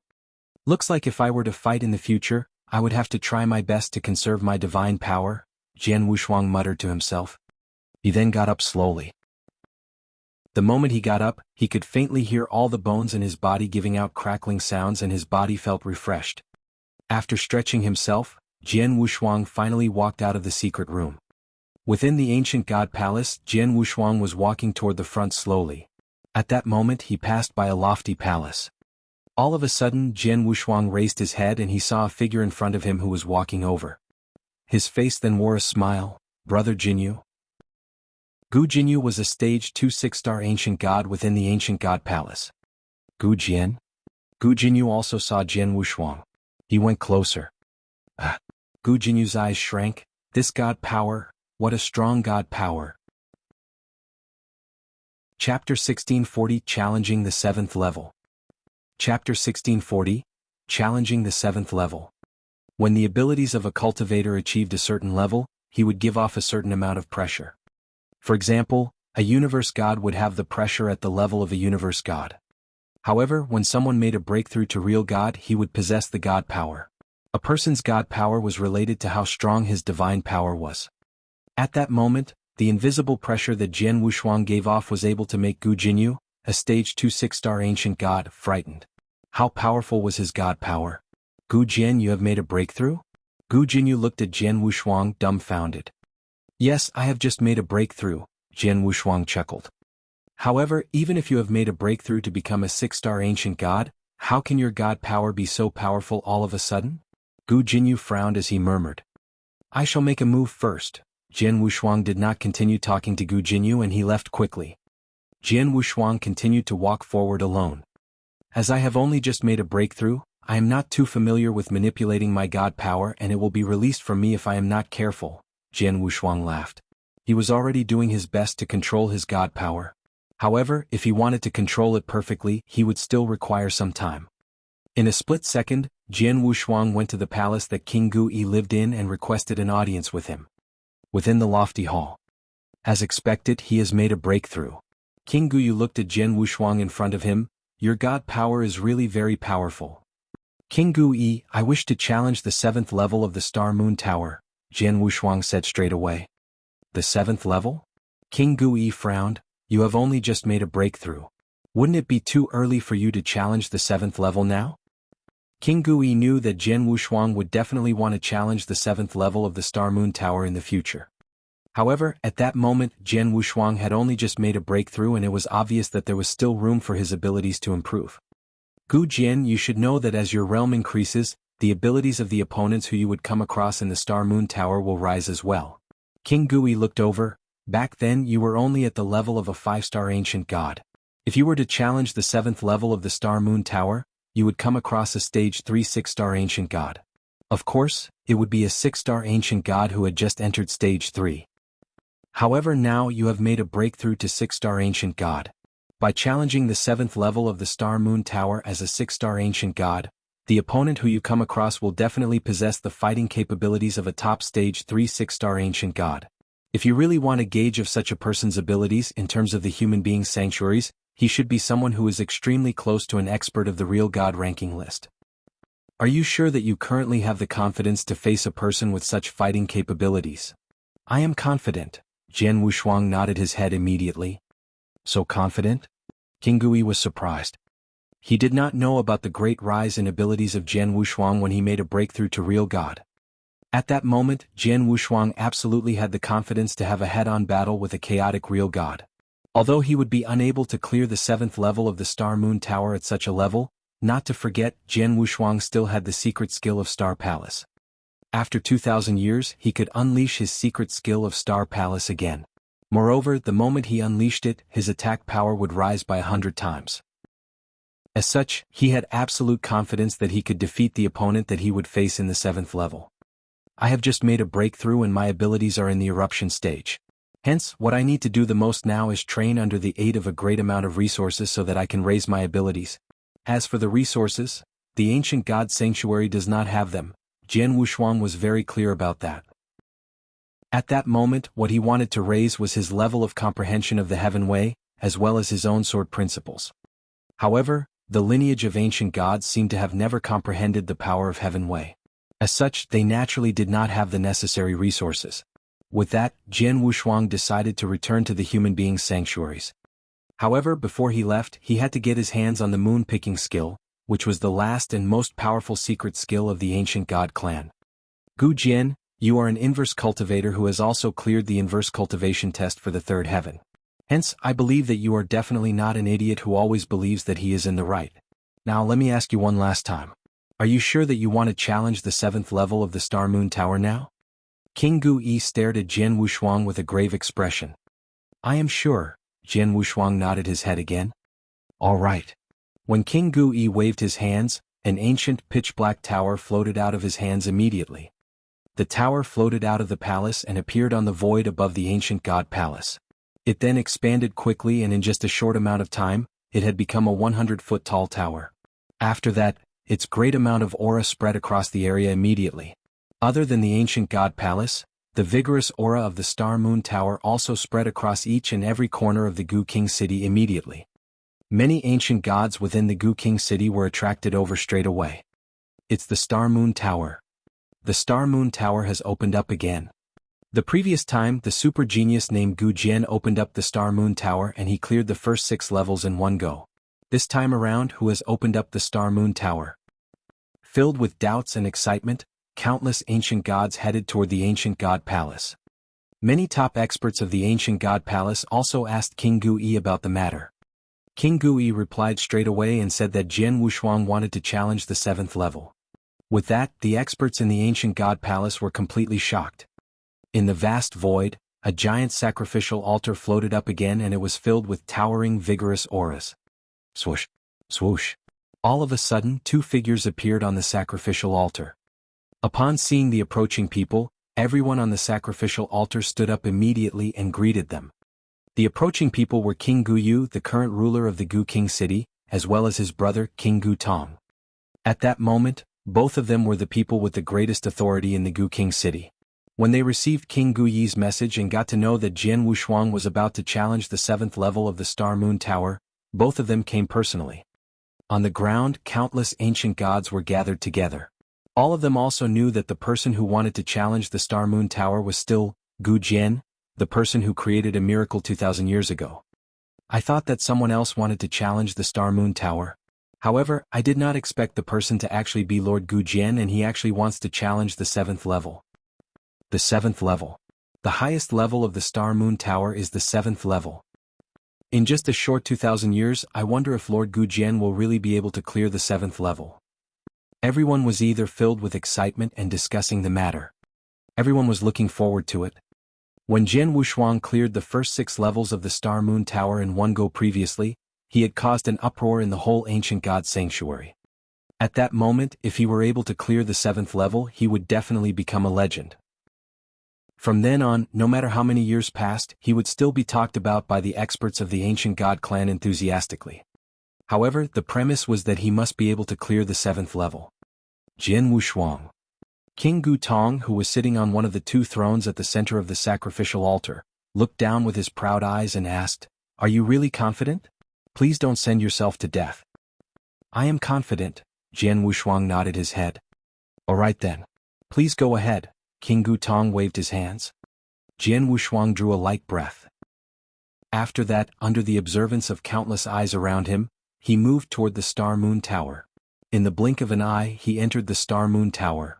Looks like if I were to fight in the future, I would have to try my best to conserve my divine power, Jian Wushuang muttered to himself. He then got up slowly. The moment he got up, he could faintly hear all the bones in his body giving out crackling sounds and his body felt refreshed. After stretching himself, Jian Wushuang finally walked out of the secret room. Within the ancient god palace, Jian Wushuang was walking toward the front slowly. At that moment he passed by a lofty palace. All of a sudden Jian Wushuang raised his head and he saw a figure in front of him who was walking over. His face then wore a smile. Brother Jinyu? Gu Jinyu was a stage 2 6-star ancient god within the ancient god palace. Gu Jian? Gu Jinyu also saw Jian Wushuang. He went closer. Gu Jinyu's eyes shrank. This god power, what a strong god power. Chapter 1640 Challenging the 7th Level. Chapter 1640 Challenging the 7th Level. When the abilities of a cultivator achieved a certain level, he would give off a certain amount of pressure. For example, a universe god would have the pressure at the level of a universe god. However, when someone made a breakthrough to real god, he would possess the god power. A person's god power was related to how strong his divine power was. At that moment, the invisible pressure that Jian Wushuang gave off was able to make Gu Jinyu, a stage 2 6-star ancient god, frightened. How powerful was his god power? Gu Jian, you have made a breakthrough? Gu Jinyu looked at Jian Wushuang dumbfounded. Yes, I have just made a breakthrough, Jian Wushuang chuckled. However, even if you have made a breakthrough to become a 6-star ancient god, how can your god power be so powerful all of a sudden? Gu Jinyu frowned as he murmured. I shall make a move first. Jian Wushuang did not continue talking to Gu Jinyu and he left quickly. Jian Wushuang continued to walk forward alone. As I have only just made a breakthrough, I am not too familiar with manipulating my god power and it will be released from me if I am not careful, Jian Wushuang laughed. He was already doing his best to control his god power. However, if he wanted to control it perfectly, he would still require some time. In a split second, Jian Wushuang went to the palace that King Gu Yi lived in and requested an audience with him. Within the lofty hall. As expected, he has made a breakthrough. King Gu Yi looked at Jian Wushuang in front of him. Your god power is really very powerful. King Gu Yi, I wish to challenge the 7th level of the Star Moon Tower, Jian Wushuang said straight away. The 7th level? King Gu Yi frowned. You have only just made a breakthrough. Wouldn't it be too early for you to challenge the 7th level now? King Gu Yi knew that Jian Wushuang would definitely want to challenge the 7th level of the Star Moon Tower in the future. However, at that moment, Jian Wushuang had only just made a breakthrough and it was obvious that there was still room for his abilities to improve. Gu Jian, you should know that as your realm increases, the abilities of the opponents who you would come across in the Star Moon Tower will rise as well. King Gu Yi looked over. Back then you were only at the level of a 5-star ancient god. If you were to challenge the 7th level of the Star Moon Tower, you would come across a stage 3 6-star ancient god. Of course, it would be a 6-star ancient god who had just entered stage 3. However, now you have made a breakthrough to 6-star ancient god. By challenging the 7th level of the Star Moon Tower as a 6-star ancient god, the opponent who you come across will definitely possess the fighting capabilities of a top stage 3 6-star ancient god. If you really want a gauge of such a person's abilities in terms of the human being sanctuaries, he should be someone who is extremely close to an expert of the real god ranking list. Are you sure that you currently have the confidence to face a person with such fighting capabilities? I am confident. Jian Wushuang nodded his head immediately. So confident? King Gu Yi was surprised. He did not know about the great rise in abilities of Jian Wushuang when he made a breakthrough to real god. At that moment, Jian Wushuang absolutely had the confidence to have a head-on battle with a chaotic real god. Although he would be unable to clear the 7th level of the Star Moon Tower at such a level, not to forget, Jian Wushuang still had the secret skill of Star Palace. After 2,000 years, he could unleash his secret skill of Star Palace again. Moreover, the moment he unleashed it, his attack power would rise by 100 times. As such, he had absolute confidence that he could defeat the opponent that he would face in the 7th level. I have just made a breakthrough and my abilities are in the eruption stage. Hence, what I need to do the most now is train under the aid of a great amount of resources so that I can raise my abilities. As for the resources, the ancient god sanctuary does not have them. Jian Wushuang was very clear about that. At that moment, what he wanted to raise was his level of comprehension of the Heaven Way, as well as his own sword principles. However, the lineage of ancient gods seemed to have never comprehended the power of Heaven Way. As such, they naturally did not have the necessary resources. With that, Jian Wushuang decided to return to the human being's sanctuaries. However, before he left, he had to get his hands on the moon-picking skill, which was the last and most powerful secret skill of the ancient god clan. Gu Jian, you are an inverse cultivator who has also cleared the inverse cultivation test for the 3rd heaven. Hence, I believe that you are definitely not an idiot who always believes that he is in the right. Now let me ask you one last time. Are you sure that you want to challenge the 7th level of the Star Moon Tower now? King Gu Yi stared at Jian Wushuang with a grave expression. I am sure. Jian Wushuang nodded his head again. All right. When King Gu Yi waved his hands, an ancient pitch-black tower floated out of his hands immediately. The tower floated out of the palace and appeared on the void above the ancient god palace. It then expanded quickly and in just a short amount of time, it had become a 100-foot tall tower. After that, its great amount of aura spread across the area immediately. Other than the ancient god palace, the vigorous aura of the Star Moon Tower also spread across each and every corner of the Gu King City immediately. Many ancient gods within the Gu King City were attracted over straight away. It's the Star Moon Tower. The Star Moon Tower has opened up again. The previous time, the super genius named Gu Jian opened up the Star Moon Tower and he cleared the first 6 levels in one go. This time around, who has opened up the Star Moon Tower? Filled with doubts and excitement, countless ancient gods headed toward the ancient god palace. Many top experts of the ancient god palace also asked King Gu Yi about the matter. King Gu Yi replied straight away and said that Jian Wushuang wanted to challenge the 7th level. With that, the experts in the ancient god palace were completely shocked. In the vast void, a giant sacrificial altar floated up again and it was filled with towering vigorous auras. Swoosh, swoosh. All of a sudden, two figures appeared on the sacrificial altar. Upon seeing the approaching people, everyone on the sacrificial altar stood up immediately and greeted them. The approaching people were King Guyu, the current ruler of the Gu King city, as well as his brother, King Gu Tong. At that moment, both of them were the people with the greatest authority in the Gu King city. When they received King Gu Yi's message and got to know that Jian Wushuang was about to challenge the 7th level of the Star Moon Tower, both of them came personally. On the ground, countless ancient gods were gathered together. All of them also knew that the person who wanted to challenge the Star Moon Tower was still Gu Jian, the person who created a miracle 2,000 years ago. I thought that someone else wanted to challenge the Star Moon Tower. However, I did not expect the person to actually be Lord Gu Jian, and he actually wants to challenge the 7th level. The 7th level. The highest level of the Star Moon Tower is the 7th level. In just a short 2,000 years, I wonder if Lord Gu Jian will really be able to clear the 7th level. Everyone was either filled with excitement and discussing the matter. Everyone was looking forward to it. When Jian Wushuang cleared the first 6 levels of the Star Moon Tower in one go previously, he had caused an uproar in the whole ancient god sanctuary. At that moment, if he were able to clear the 7th level, he would definitely become a legend. From then on, no matter how many years passed, he would still be talked about by the experts of the ancient god clan enthusiastically. However, the premise was that he must be able to clear the 7th level. Jian Wushuang. King Gu Tong, who was sitting on one of the 2 thrones at the center of the sacrificial altar, looked down with his proud eyes and asked, "Are you really confident? Please don't send yourself to death." "I am confident," Jian Wushuang nodded his head. "All right then. Please go ahead." King Gu Tong waved his hands. Jian Wushuang drew a light breath. After that, under the observance of countless eyes around him, he moved toward the Star Moon Tower. In the blink of an eye, he entered the Star Moon Tower.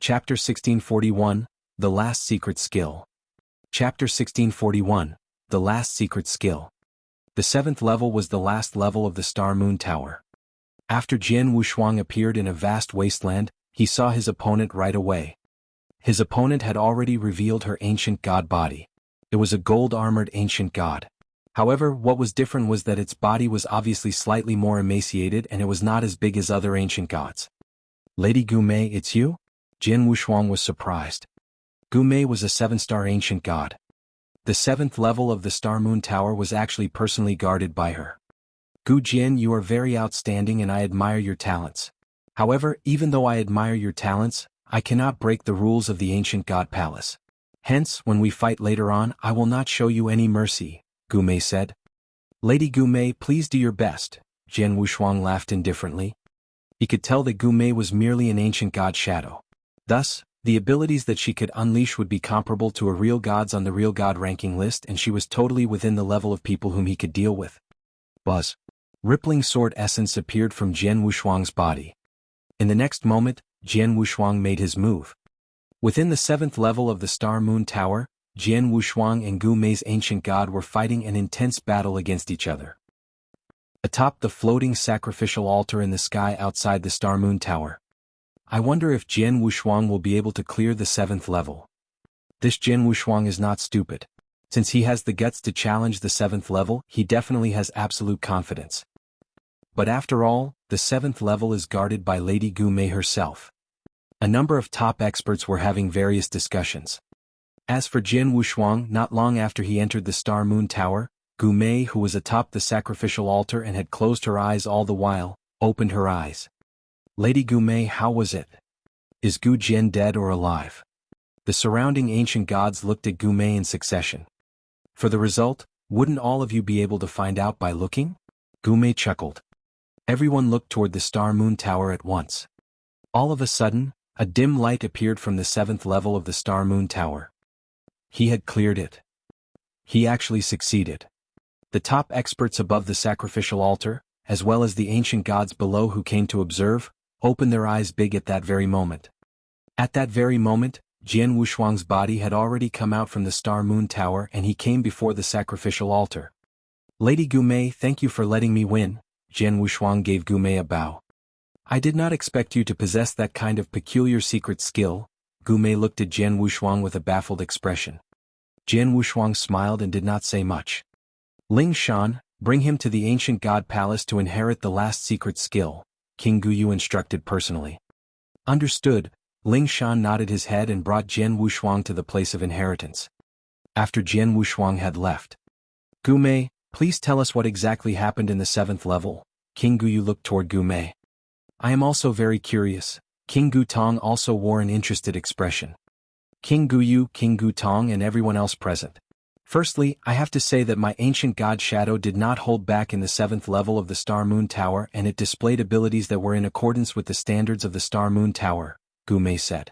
Chapter 1641, The Last Secret Skill. Chapter 1641, The Last Secret Skill. The 7th level was the last level of the Star Moon Tower. After Jian Wushuang appeared in a vast wasteland, he saw his opponent right away. His opponent had already revealed her ancient god body. It was a gold-armored ancient god. However, what was different was that its body was obviously slightly more emaciated and it was not as big as other ancient gods. "Lady Gu Mei, it's you?" Jian Wushuang was surprised. Gu Mei was a 7-star ancient god. The 7th level of the Star Moon Tower was actually personally guarded by her. "Gu Jian, you are very outstanding and I admire your talents. However, even though I admire your talents, I cannot break the rules of the ancient god palace. Hence, when we fight later on, I will not show you any mercy," Gu Mei said. "Lady Gu Mei, please do your best," Jian Wushuang laughed indifferently. He could tell that Gu Mei was merely an ancient god shadow. Thus, the abilities that she could unleash would be comparable to a real gods on the real god ranking list, and she was totally within the level of people whom he could deal with. Buzz. Rippling sword essence appeared from Jian Wushuang's body. In the next moment, Jian Wushuang made his move. Within the 7th level of the Star Moon Tower, Jian Wushuang and Gu Mei's ancient god were fighting an intense battle against each other. Atop the floating sacrificial altar in the sky outside the Star Moon Tower. I wonder if Jian Wushuang will be able to clear the 7th level. This Jian Wushuang is not stupid. Since he has the guts to challenge the 7th level, he definitely has absolute confidence. But after all, the 7th level is guarded by Lady Gu Mei herself. A number of top experts were having various discussions. As for Jian Wushuang, not long after he entered the Star Moon Tower, Gu Mei, who was atop the sacrificial altar and had closed her eyes all the while, opened her eyes. "Lady Gu Mei, how was it? Is Gu Jian dead or alive?" The surrounding ancient gods looked at Gu Mei in succession. "For the result, wouldn't all of you be able to find out by looking?" Gu Mei chuckled. Everyone looked toward the Star Moon Tower at once. All of a sudden, a dim light appeared from the 7th level of the Star Moon Tower. He had cleared it. He actually succeeded. The top experts above the sacrificial altar, as well as the ancient gods below who came to observe, opened their eyes big at that very moment. At that very moment, Jian Wushuang's body had already come out from the Star Moon Tower and he came before the sacrificial altar. "Lady Gu Mei, thank you for letting me win," Jian Wushuang gave Gu Mei a bow. "I did not expect you to possess that kind of peculiar secret skill." Gu Mei looked at Jian Wushuang with a baffled expression. Jian Wushuang smiled and did not say much. "Ling Shan, Bring him to the ancient god palace to inherit the last secret skill, King Guyu instructed personally. Understood, Ling Shan nodded his head and brought Jian Wushuang to the place of inheritance. After Jian Wushuang had left, Gu Mei, please tell us what exactly happened in the 7th level. King Guyu looked toward Gu Mei. I am also very curious. King Gu Tong also wore an interested expression. King Guyu, King Gu Tong and everyone else present. Firstly, I have to say that my ancient god shadow did not hold back in the 7th level of the Star Moon Tower and it displayed abilities that were in accordance with the standards of the Star Moon Tower, Gu Mei said.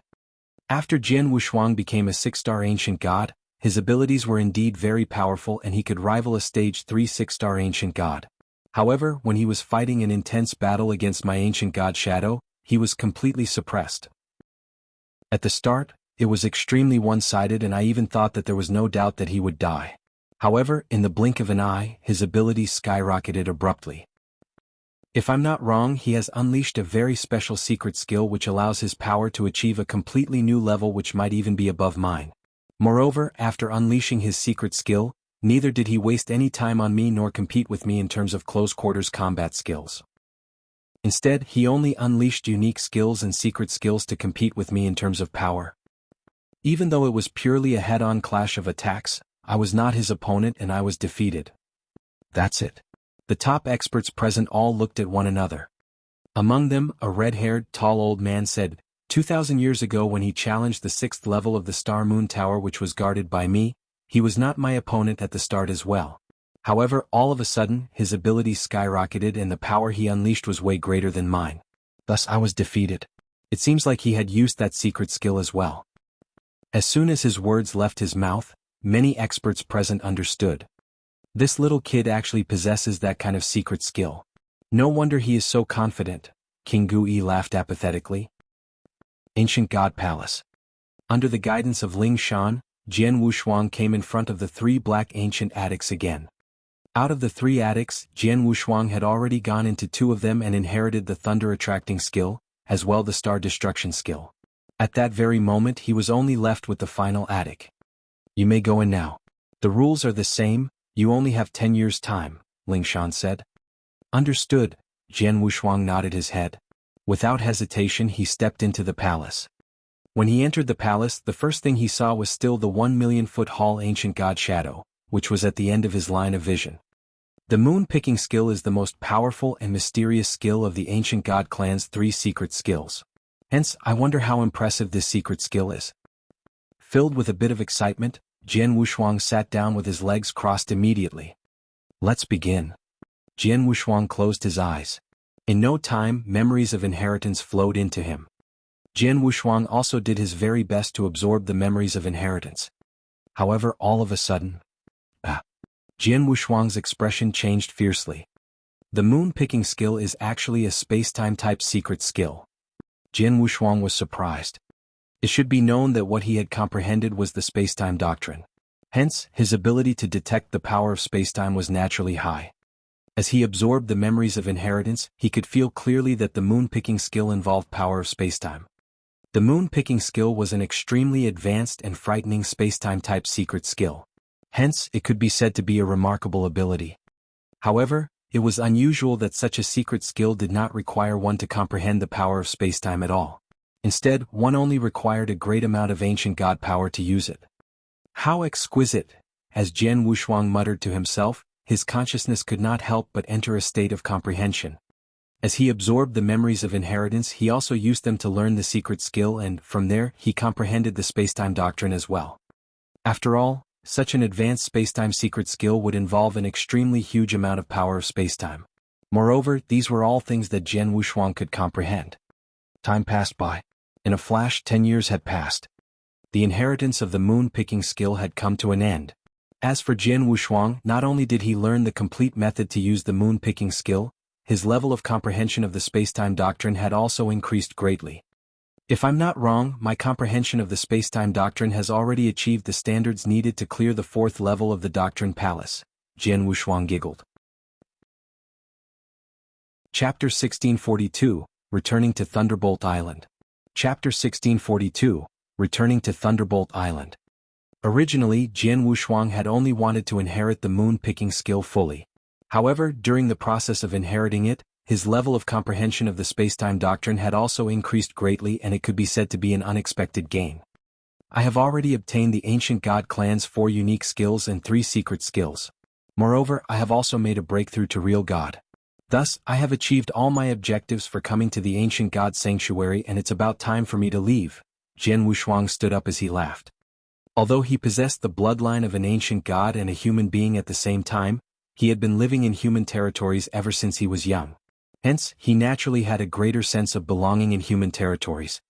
After Jian Wushuang became a 6-star ancient god, his abilities were indeed very powerful and he could rival a stage 3 6-star ancient god. However, when he was fighting an intense battle against my ancient god shadow, he was completely suppressed. At the start, it was extremely one-sided and I even thought that there was no doubt that he would die. However, in the blink of an eye, his abilities skyrocketed abruptly. If I'm not wrong, he has unleashed a very special secret skill which allows his power to achieve a completely new level which might even be above mine. Moreover, after unleashing his secret skill, neither did he waste any time on me nor compete with me in terms of close-quarters combat skills. Instead, he only unleashed unique skills and secret skills to compete with me in terms of power. Even though it was purely a head-on clash of attacks, I was not his opponent and I was defeated. That's it. The top experts present all looked at one another. Among them, a red-haired, tall old man said, 2,000 years ago when he challenged the 6th level of the Star Moon Tower which was guarded by me, he was not my opponent at the start as well. However, all of a sudden, his abilities skyrocketed and the power he unleashed was way greater than mine. Thus I was defeated. It seems like he had used that secret skill as well. As soon as his words left his mouth, many experts present understood. This little kid actually possesses that kind of secret skill. No wonder he is so confident, King Gui laughed apathetically. Ancient God Palace. Under the guidance of Ling Shan, Jian Wushuang came in front of the 3 black ancient attics again. Out of the 3 attics, Jian Wushuang had already gone into 2 of them and inherited the thunder attracting skill, as well the star destruction skill. At that very moment he was only left with the final attic. You may go in now. The rules are the same, you only have 10 years' time, Ling Shan said. Understood, Jian Wushuang nodded his head. Without hesitation he stepped into the palace. When he entered the palace, the first thing he saw was still the 1,000,000-foot tall ancient god shadow, which was at the end of his line of vision. The moon-picking skill is the most powerful and mysterious skill of the ancient god clan's 3 secret skills. Hence, I wonder how impressive this secret skill is. Filled with a bit of excitement, Jian Wushuang sat down with his legs crossed immediately. Let's begin. Jian Wushuang closed his eyes. In no time, memories of inheritance flowed into him. Jian Wushuang also did his very best to absorb the memories of inheritance. However, all of a sudden, Jian Wushuang's expression changed fiercely. The moon-picking skill is actually a space-time type secret skill. Jian Wushuang was surprised. It should be known that what he had comprehended was the space-time doctrine. Hence, his ability to detect the power of space-time was naturally high. As he absorbed the memories of inheritance, he could feel clearly that the moon-picking skill involved power of spacetime. The moon-picking skill was an extremely advanced and frightening spacetime type secret skill. Hence, it could be said to be a remarkable ability. However, it was unusual that such a secret skill did not require one to comprehend the power of spacetime at all. Instead, one only required a great amount of ancient god power to use it. How exquisite! As Jian Wushuang muttered to himself, his consciousness could not help but enter a state of comprehension. As he absorbed the memories of inheritance, he also used them to learn the secret skill and, from there, he comprehended the spacetime doctrine as well. After all, such an advanced spacetime secret skill would involve an extremely huge amount of power of spacetime. Moreover, these were all things that Jian Wushuang could comprehend. Time passed by. In a flash, 10 years had passed. The inheritance of the moon-picking skill had come to an end. As for Jian Wushuang, not only did he learn the complete method to use the moon-picking skill, his level of comprehension of the spacetime doctrine had also increased greatly. If I'm not wrong, my comprehension of the spacetime doctrine has already achieved the standards needed to clear the 4th level of the Doctrine Palace, Jian Wushuang giggled. Chapter 1642, Returning to Thunderbolt Island. Chapter 1642, Returning to Thunderbolt Island. Originally, Jian Wushuang had only wanted to inherit the moon-picking skill fully. However, during the process of inheriting it, his level of comprehension of the spacetime doctrine had also increased greatly, and it could be said to be an unexpected gain. I have already obtained the Ancient God Clan's 4 unique skills and 3 secret skills. Moreover, I have also made a breakthrough to real God. Thus, I have achieved all my objectives for coming to the Ancient God Sanctuary, and it's about time for me to leave. Jian Wushuang stood up as he laughed. Although he possessed the bloodline of an ancient god and a human being at the same time, he had been living in human territories ever since he was young. Hence, he naturally had a greater sense of belonging in human territories.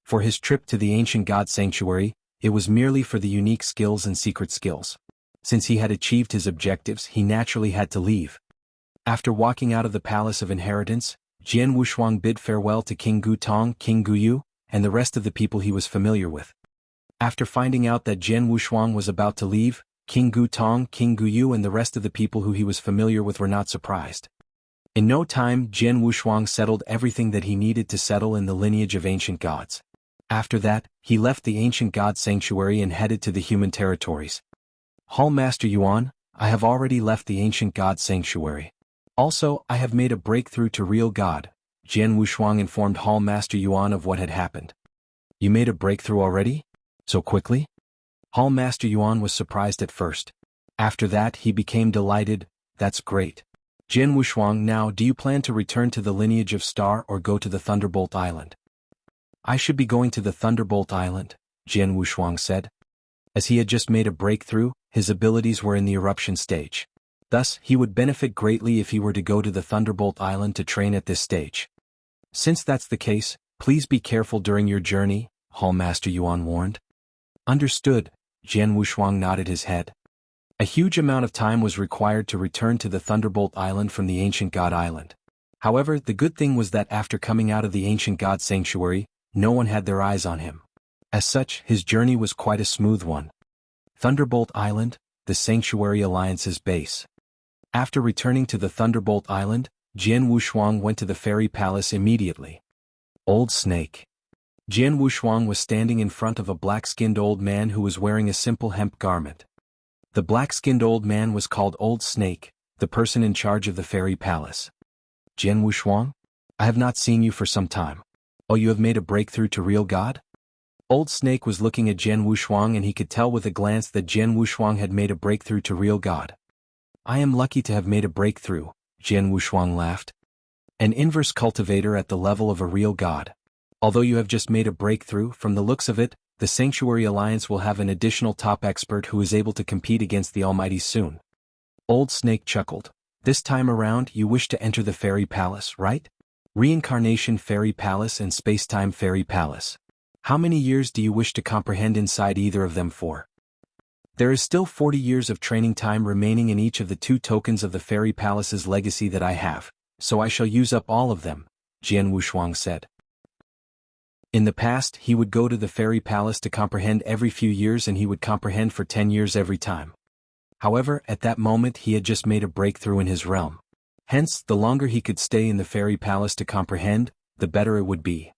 For his trip to the Ancient God Sanctuary, it was merely for the unique skills and secret skills. Since he had achieved his objectives, he naturally had to leave. After walking out of the Palace of Inheritance, Jian Wushuang bid farewell to King Gutong, King Guyu, and the rest of the people he was familiar with. After finding out that Jian Wushuang was about to leave, King Gutong, King Guyu and the rest of the people who he was familiar with were not surprised. In no time, Jian Wushuang settled everything that he needed to settle in the lineage of ancient gods. After that, he left the Ancient God Sanctuary and headed to the human territories. Hall Master Yuan, I have already left the Ancient God Sanctuary. Also, I have made a breakthrough to real God. Jian Wushuang informed Hall Master Yuan of what had happened. You made a breakthrough already? So quickly? Hall Master Yuan was surprised at first. After that, he became delighted. That's great. Jian Wushuang, now do you plan to return to the lineage of Star or go to the Thunderbolt Island? I should be going to the Thunderbolt Island, Jian Wushuang said. As he had just made a breakthrough, his abilities were in the eruption stage. Thus, he would benefit greatly if he were to go to the Thunderbolt Island to train at this stage. Since that's the case, please be careful during your journey, Hall Master Yuan warned. Understood, Jian Wushuang nodded his head. A huge amount of time was required to return to the Thunderbolt Island from the Ancient God Island. However, the good thing was that after coming out of the Ancient God Sanctuary, no one had their eyes on him. As such, his journey was quite a smooth one. Thunderbolt Island, the Sanctuary Alliance's base. After returning to the Thunderbolt Island, Jian Wushuang went to the Fairy Palace immediately. Old Snake. Jian Wushuang was standing in front of a black-skinned old man who was wearing a simple hemp garment. The black-skinned old man was called Old Snake, the person in charge of the Fairy Palace. Jian Wushuang? I have not seen you for some time. Oh, you have made a breakthrough to real God? Old Snake was looking at Jian Wushuang and he could tell with a glance that Jian Wushuang had made a breakthrough to real God. I am lucky to have made a breakthrough, Jian Wushuang laughed. An inverse cultivator at the level of a real god. Although you have just made a breakthrough, from the looks of it, the Sanctuary Alliance will have an additional top expert who is able to compete against the Almighty soon. Old Snake chuckled. This time around, you wish to enter the Fairy Palace, right? Reincarnation Fairy Palace and Spacetime Fairy Palace. How many years do you wish to comprehend inside either of them for? There is still 40 years of training time remaining in each of the 2 tokens of the Fairy Palace's legacy that I have, so I shall use up all of them, Jian Wushuang said. In the past, he would go to the Fairy Palace to comprehend every few years and he would comprehend for 10 years every time. However, at that moment he had just made a breakthrough in his realm. Hence, the longer he could stay in the Fairy Palace to comprehend, the better it would be.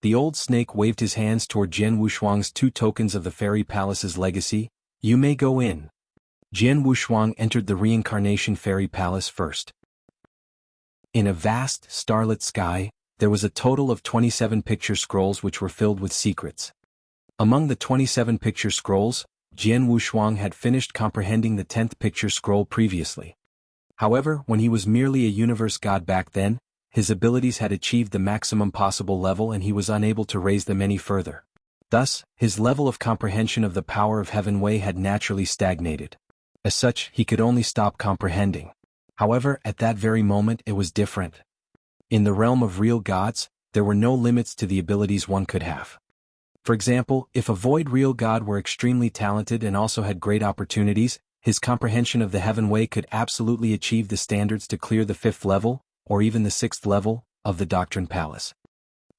The old snake waved his hands toward Jian Wushuang's 2 tokens of the Fairy Palace's legacy. You may go in. Jian Wushuang entered the Reincarnation Fairy Palace first. In a vast, starlit sky, there was a total of 27 picture scrolls which were filled with secrets. Among the 27 picture scrolls, Jian Wushuang had finished comprehending the 10th picture scroll previously. However, when he was merely a universe god back then, his abilities had achieved the maximum possible level and he was unable to raise them any further. Thus, his level of comprehension of the power of Heaven Wei had naturally stagnated. As such, he could only stop comprehending. However, at that very moment it was different. In the realm of real gods, there were no limits to the abilities one could have. For example, if a void real god were extremely talented and also had great opportunities, his comprehension of the Heaven Wei could absolutely achieve the standards to clear the 5th level, or even the 6th level, of the Doctrine Palace.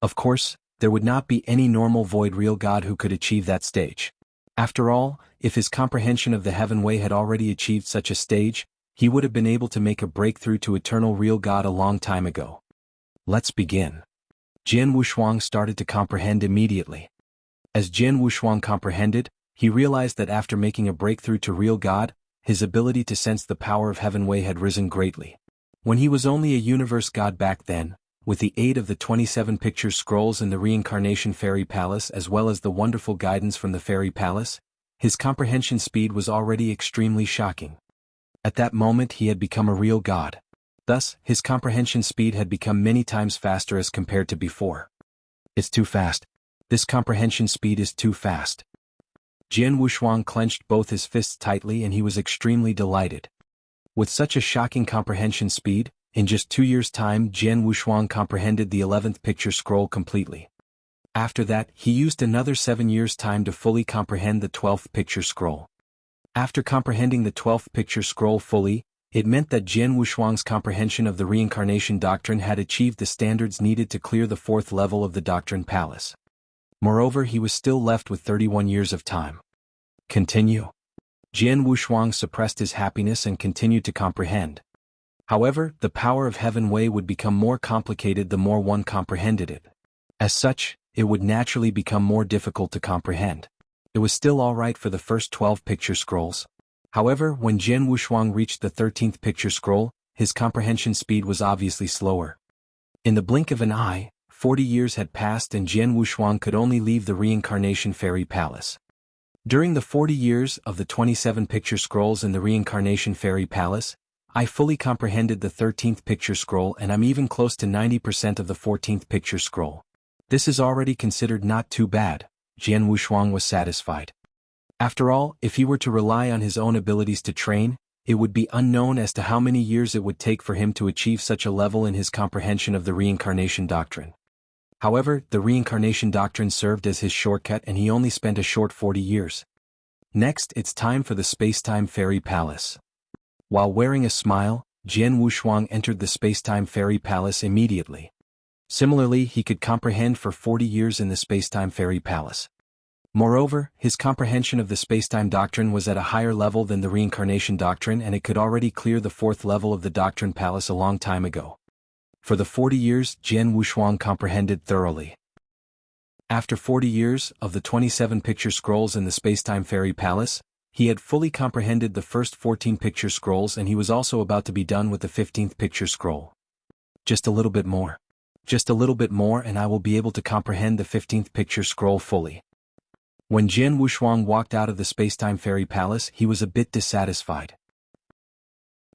Of course, there would not be any normal void real god who could achieve that stage. After all, if his comprehension of the Heaven Wei had already achieved such a stage, he would have been able to make a breakthrough to eternal real god a long time ago. Let's begin. Jian Wushuang started to comprehend immediately. As Jian Wushuang comprehended, he realized that after making a breakthrough to real God, his ability to sense the power of Heavenway had risen greatly. When he was only a universe god back then, with the aid of the 27 picture scrolls in the Reincarnation Fairy Palace as well as the wonderful guidance from the Fairy Palace, his comprehension speed was already extremely shocking. At that moment he had become a real god. Thus, his comprehension speed had become many times faster as compared to before. It's too fast. This comprehension speed is too fast. Jian Wushuang clenched both his fists tightly and he was extremely delighted. With such a shocking comprehension speed, in just 2 years' time Jian Wushuang comprehended the 11th picture scroll completely. After that, he used another 7 years' time to fully comprehend the 12th picture scroll. After comprehending the 12th picture scroll fully, it meant that Jian Wushuang's comprehension of the reincarnation doctrine had achieved the standards needed to clear the 4th level of the Doctrine Palace. Moreover, he was still left with 31 years of time. Continue. Jian Wushuang suppressed his happiness and continued to comprehend. However, the power of Heavenway would become more complicated the more one comprehended it. As such, it would naturally become more difficult to comprehend. It was still alright for the first 12 picture scrolls. However, when Jian Wushuang reached the 13th picture scroll, his comprehension speed was obviously slower. In the blink of an eye, 40 years had passed and Jian Wushuang could only leave the Reincarnation Fairy Palace. During the 40 years of the 27 picture scrolls in the Reincarnation Fairy Palace, I fully comprehended the 13th picture scroll and I'm even close to 90% of the 14th picture scroll. This is already considered not too bad. Jian Wushuang was satisfied. After all, if he were to rely on his own abilities to train, it would be unknown as to how many years it would take for him to achieve such a level in his comprehension of the reincarnation doctrine. However, the reincarnation doctrine served as his shortcut and he only spent a short 40 years. Next, it's time for the Spacetime Fairy Palace. While wearing a smile, Jian Wushuang entered the Spacetime Fairy Palace immediately. Similarly, he could comprehend for 40 years in the Spacetime Fairy Palace. Moreover, his comprehension of the spacetime doctrine was at a higher level than the reincarnation doctrine and it could already clear the 4th level of the Doctrine Palace a long time ago. For the 40 years, Jian Wushuang comprehended thoroughly. After 40 years of the 27 picture scrolls in the Spacetime Fairy Palace, he had fully comprehended the first 14 picture scrolls and he was also about to be done with the 15th picture scroll. Just a little bit more. Just a little bit more and I will be able to comprehend the 15th picture scroll fully. When Jian Wushuang walked out of the Spacetime Fairy Palace, he was a bit dissatisfied.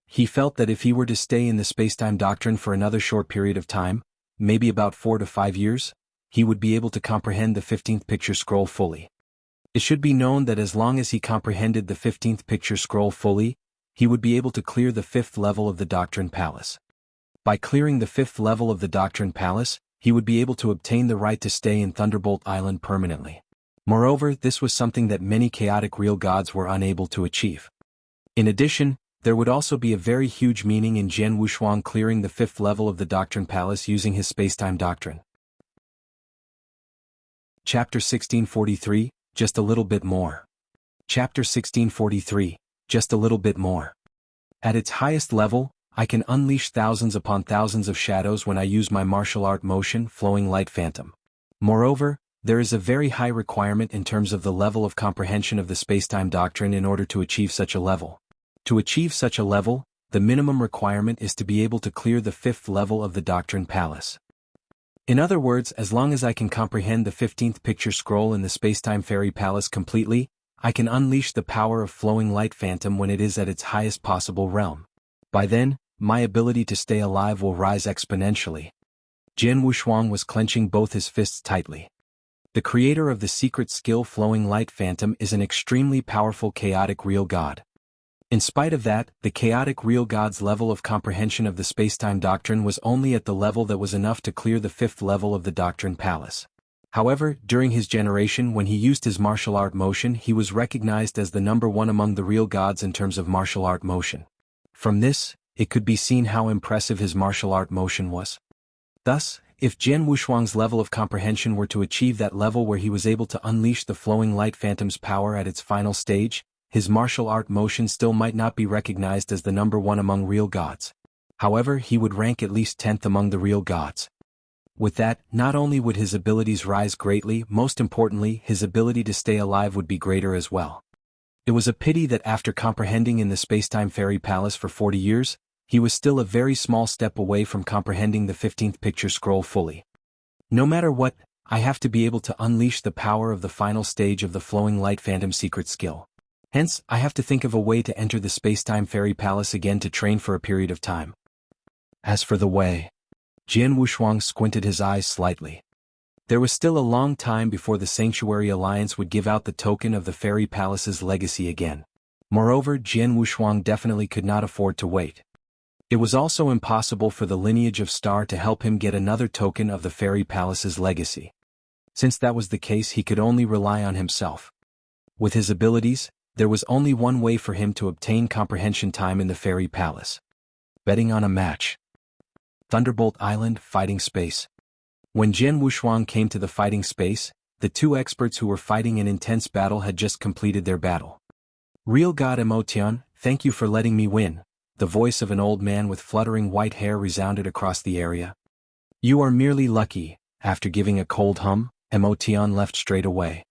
He felt that if he were to stay in the spacetime doctrine for another short period of time, maybe about 4 to 5 years, he would be able to comprehend the 15th picture scroll fully. It should be known that as long as he comprehended the 15th picture scroll fully, he would be able to clear the 5th level of the Doctrine Palace. By clearing the 5th level of the Doctrine Palace, he would be able to obtain the right to stay in Thunderbolt Island permanently. Moreover, this was something that many chaotic real gods were unable to achieve. In addition, there would also be a very huge meaning in Jian Wushuang clearing the 5th level of the Doctrine Palace using his spacetime doctrine. Chapter 1643, Just a Little Bit More. Chapter 1643, Just a Little Bit More. At its highest level, I can unleash thousands upon thousands of shadows when I use my martial art motion, Flowing Light Phantom. Moreover, there is a very high requirement in terms of the level of comprehension of the spacetime doctrine in order to achieve such a level. To achieve such a level, the minimum requirement is to be able to clear the 5th level of the Doctrine Palace. In other words, as long as I can comprehend the 15th picture scroll in the Spacetime Fairy Palace completely, I can unleash the power of Flowing Light Phantom when it is at its highest possible realm. By then, my ability to stay alive will rise exponentially. Jian Wushuang was clenching both his fists tightly. The creator of the secret skill Flowing Light Phantom is an extremely powerful chaotic real god. In spite of that, the chaotic real god's level of comprehension of the spacetime doctrine was only at the level that was enough to clear the 5th level of the Doctrine Palace. However, during his generation when he used his martial art motion he was recognized as the #1 among the real gods in terms of martial art motion. From this, it could be seen how impressive his martial art motion was. Thus, if Jian Wushuang's level of comprehension were to achieve that level where he was able to unleash the Flowing Light Phantom's power at its final stage, his martial art motion still might not be recognized as the #1 among real gods. However, he would rank at least 10th among the real gods. With that, not only would his abilities rise greatly, most importantly, his ability to stay alive would be greater as well. It was a pity that after comprehending in the Spacetime Fairy Palace for 40 years, he was still a very small step away from comprehending the 15th picture scroll fully. No matter what, I have to be able to unleash the power of the final stage of the Flowing Light Phantom secret skill. Hence, I have to think of a way to enter the Spacetime Fairy Palace again to train for a period of time. As for the way, Jian Wushuang squinted his eyes slightly. There was still a long time before the Sanctuary Alliance would give out the token of the Fairy Palace's legacy again. Moreover, Jian Wushuang definitely could not afford to wait. It was also impossible for the lineage of Star to help him get another token of the Fairy Palace's legacy. Since that was the case, he could only rely on himself. With his abilities, there was only one way for him to obtain comprehension time in the Fairy Palace. Betting on a match. Thunderbolt Island Fighting Space. When Jian Wushuang came to the fighting space, the two experts who were fighting an intense battle had just completed their battle. Real God Emotion, thank you for letting me win, the voice of an old man with fluttering white hair resounded across the area. You are merely lucky. After giving a cold hum, Emotion left straight away.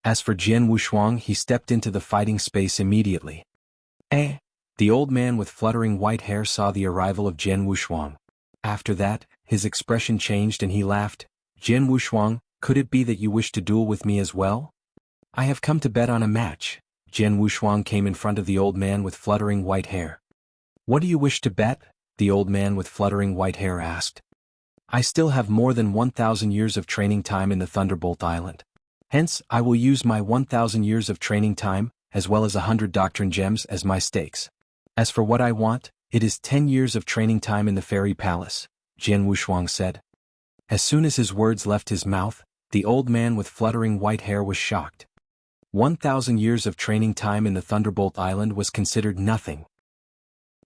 As for Jian Wushuang, he stepped into the fighting space immediately. The old man with fluttering white hair saw the arrival of Jian Wushuang. After that, his expression changed and he laughed. Jian Wushuang, could it be that you wish to duel with me as well? I have come to bet on a match. Jian Wushuang came in front of the old man with fluttering white hair. What do you wish to bet? The old man with fluttering white hair asked. I still have more than 1,000 years of training time in the Thunderbolt Island. Hence, I will use my 1,000 years of training time, as well as 100 doctrine gems as my stakes. As for what I want, it is 10 years of training time in the Fairy Palace, Jian Wushuang said. As soon as his words left his mouth, the old man with fluttering white hair was shocked. 1,000 years of training time in the Thunderbolt Island was considered nothing.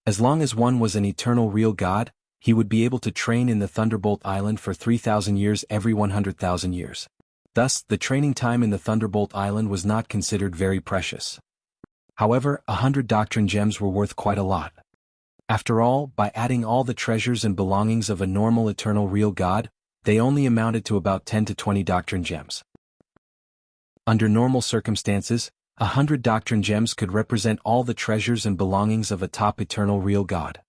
As long as one was an eternal real god, he would be able to train in the Thunderbolt Island for 3,000 years every 100,000 years. Thus, the training time in the Thunderbolt Island was not considered very precious. However, 100 doctrine gems were worth quite a lot. After all, by adding all the treasures and belongings of a normal eternal real god, they only amounted to about 10 to 20 doctrine gems. Under normal circumstances, 100 doctrine gems could represent all the treasures and belongings of a top eternal real god.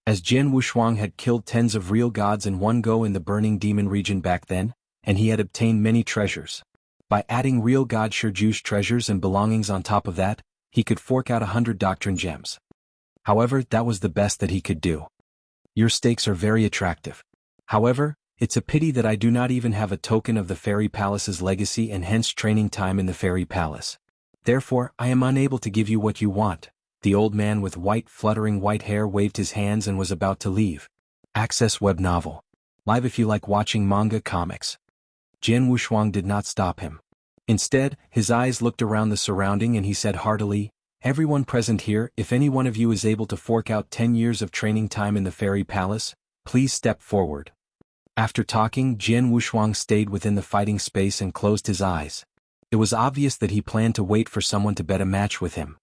As Jian Wushuang had killed tens of real gods in one go in the Burning Demon region back then, and he had obtained many treasures. By adding real god Shiju's treasures and belongings on top of that, he could fork out 100 doctrine gems. However, that was the best that he could do. Your stakes are very attractive. However, it's a pity that I do not even have a token of the Fairy Palace's legacy and hence training time in the Fairy Palace. Therefore, I am unable to give you what you want. The old man with fluttering white hair waved his hands and was about to leave. Access web novel. Live if you like watching manga comics. Jian Wushuang did not stop him. Instead, his eyes looked around the surrounding and he said heartily, Everyone present here, if any one of you is able to fork out 10 years of training time in the Fairy Palace, please step forward. After talking, Jian Wushuang stayed within the fighting space and closed his eyes. It was obvious that he planned to wait for someone to bet a match with him.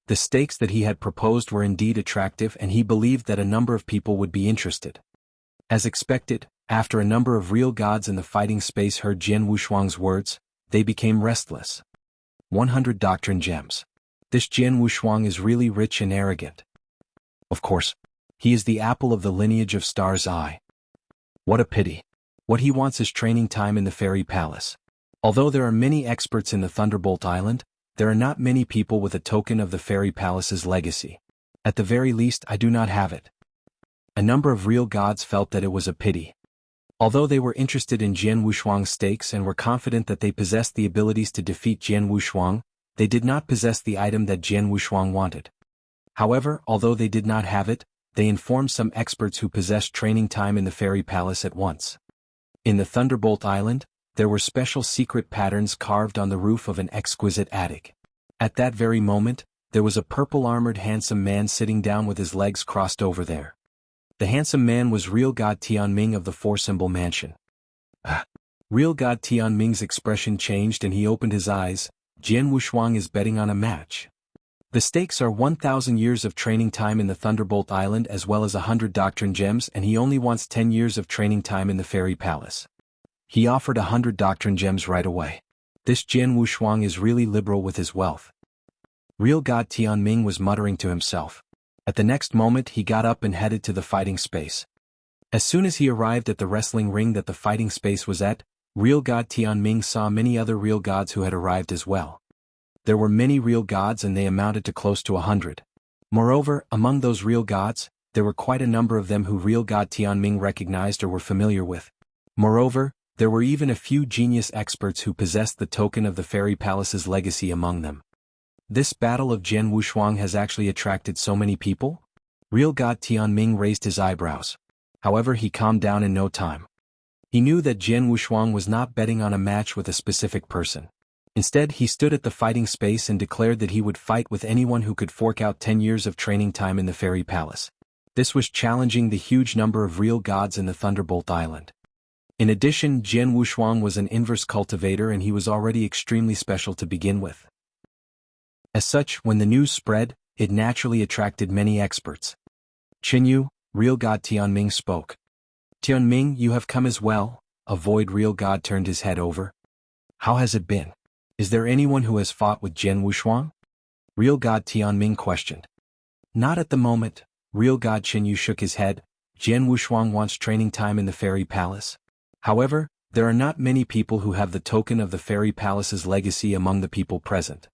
The stakes that he had proposed were indeed attractive and he believed that a number of people would be interested. As expected, after a number of real gods in the fighting space heard Jian Wushuang's words, they became restless. 100 doctrine gems. This Jian Wushuang is really rich and arrogant. Of course, he is the apple of the lineage of Star's Eye. What a pity. What he wants is training time in the Fairy Palace. Although there are many experts in the Thunderbolt Island, there are not many people with a token of the Fairy Palace's legacy. At the very least, I do not have it. A number of real gods felt that it was a pity. Although they were interested in Jian Wushuang's stakes and were confident that they possessed the abilities to defeat Jian Wushuang, they did not possess the item that Jian Wushuang wanted. However, although they did not have it, they informed some experts who possessed training time in the Fairy Palace at once. In the Thunderbolt Island, there were special secret patterns carved on the roof of an exquisite attic. At that very moment, there was a purple-armored handsome man sitting down with his legs crossed over there. The handsome man was real god Tianming of the Four-Symbol Mansion. Real god Tianming's expression changed and he opened his eyes. Jian Wushuang is betting on a match. The stakes are 1,000 years of training time in the Thunderbolt Island as well as 100 doctrine gems and he only wants 10 years of training time in the Fairy Palace. He offered 100 doctrine gems right away. This Jian Wushuang is really liberal with his wealth. Real God Tianming was muttering to himself. At the next moment he got up and headed to the fighting space. As soon as he arrived at the wrestling ring that the fighting space was at, Real God Tianming saw many other real gods who had arrived as well. There were many real gods and they amounted to close to 100. Moreover, among those real gods, there were quite a number of them who Real God Tianming recognized or were familiar with. Moreover, there were even a few genius experts who possessed the token of the Fairy Palace's legacy among them. This battle of Jian Wushuang has actually attracted so many people? Real God Tianming raised his eyebrows. However, he calmed down in no time. He knew that Jian Wushuang was not betting on a match with a specific person. Instead, he stood at the fighting space and declared that he would fight with anyone who could fork out 10 years of training time in the Fairy Palace. This was challenging the huge number of real gods in the Thunderbolt Island. In addition, Jian Wushuang was an inverse cultivator and he was already extremely special to begin with. As such, when the news spread, it naturally attracted many experts. Qinyu, Real God Tianming spoke. Tianming, you have come as well. A void real god turned his head over. How has it been? Is there anyone who has fought with Jian Wushuang? Real God Tianming questioned. Not at the moment. Real God Qinyu shook his head. Jian Wushuang wants training time in the Fairy Palace. However, there are not many people who have the token of the Fairy Palace's legacy among the people present.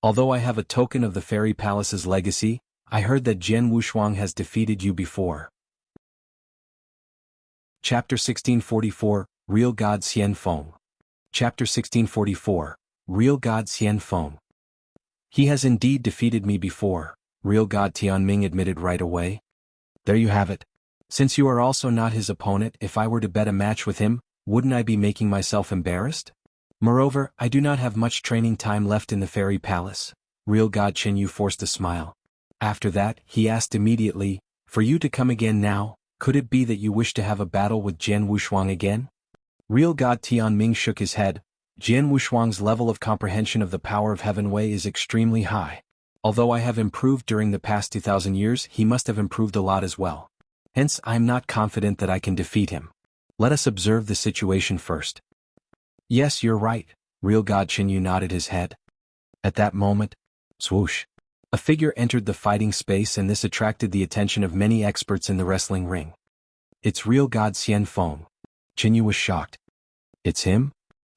Although I have a token of the Fairy Palace's legacy, I heard that Jian Wushuang has defeated you before. Chapter 1644, Real God Xian Feng. Chapter 1644, Real God Xian Feng. He has indeed defeated me before, Real God Tianming admitted right away. There you have it. Since you are also not his opponent, if I were to bet a match with him, wouldn't I be making myself embarrassed? Moreover, I do not have much training time left in the Fairy Palace. Real God Qinyu forced a smile. After that, he asked immediately, for you to come again now, could it be that you wish to have a battle with Jian Wushuang again? Real God Tianming shook his head. Jian Wushuang's level of comprehension of the power of Heaven Wei is extremely high. Although I have improved during the past 2,000 years, he must have improved a lot as well. Hence, I am not confident that I can defeat him. Let us observe the situation first. Yes, you're right, Real God Qinyu nodded his head. At that moment, swoosh, a figure entered the fighting space and this attracted the attention of many experts in the wrestling ring. It's Real God Xian Feng. Qinyu was shocked. It's him?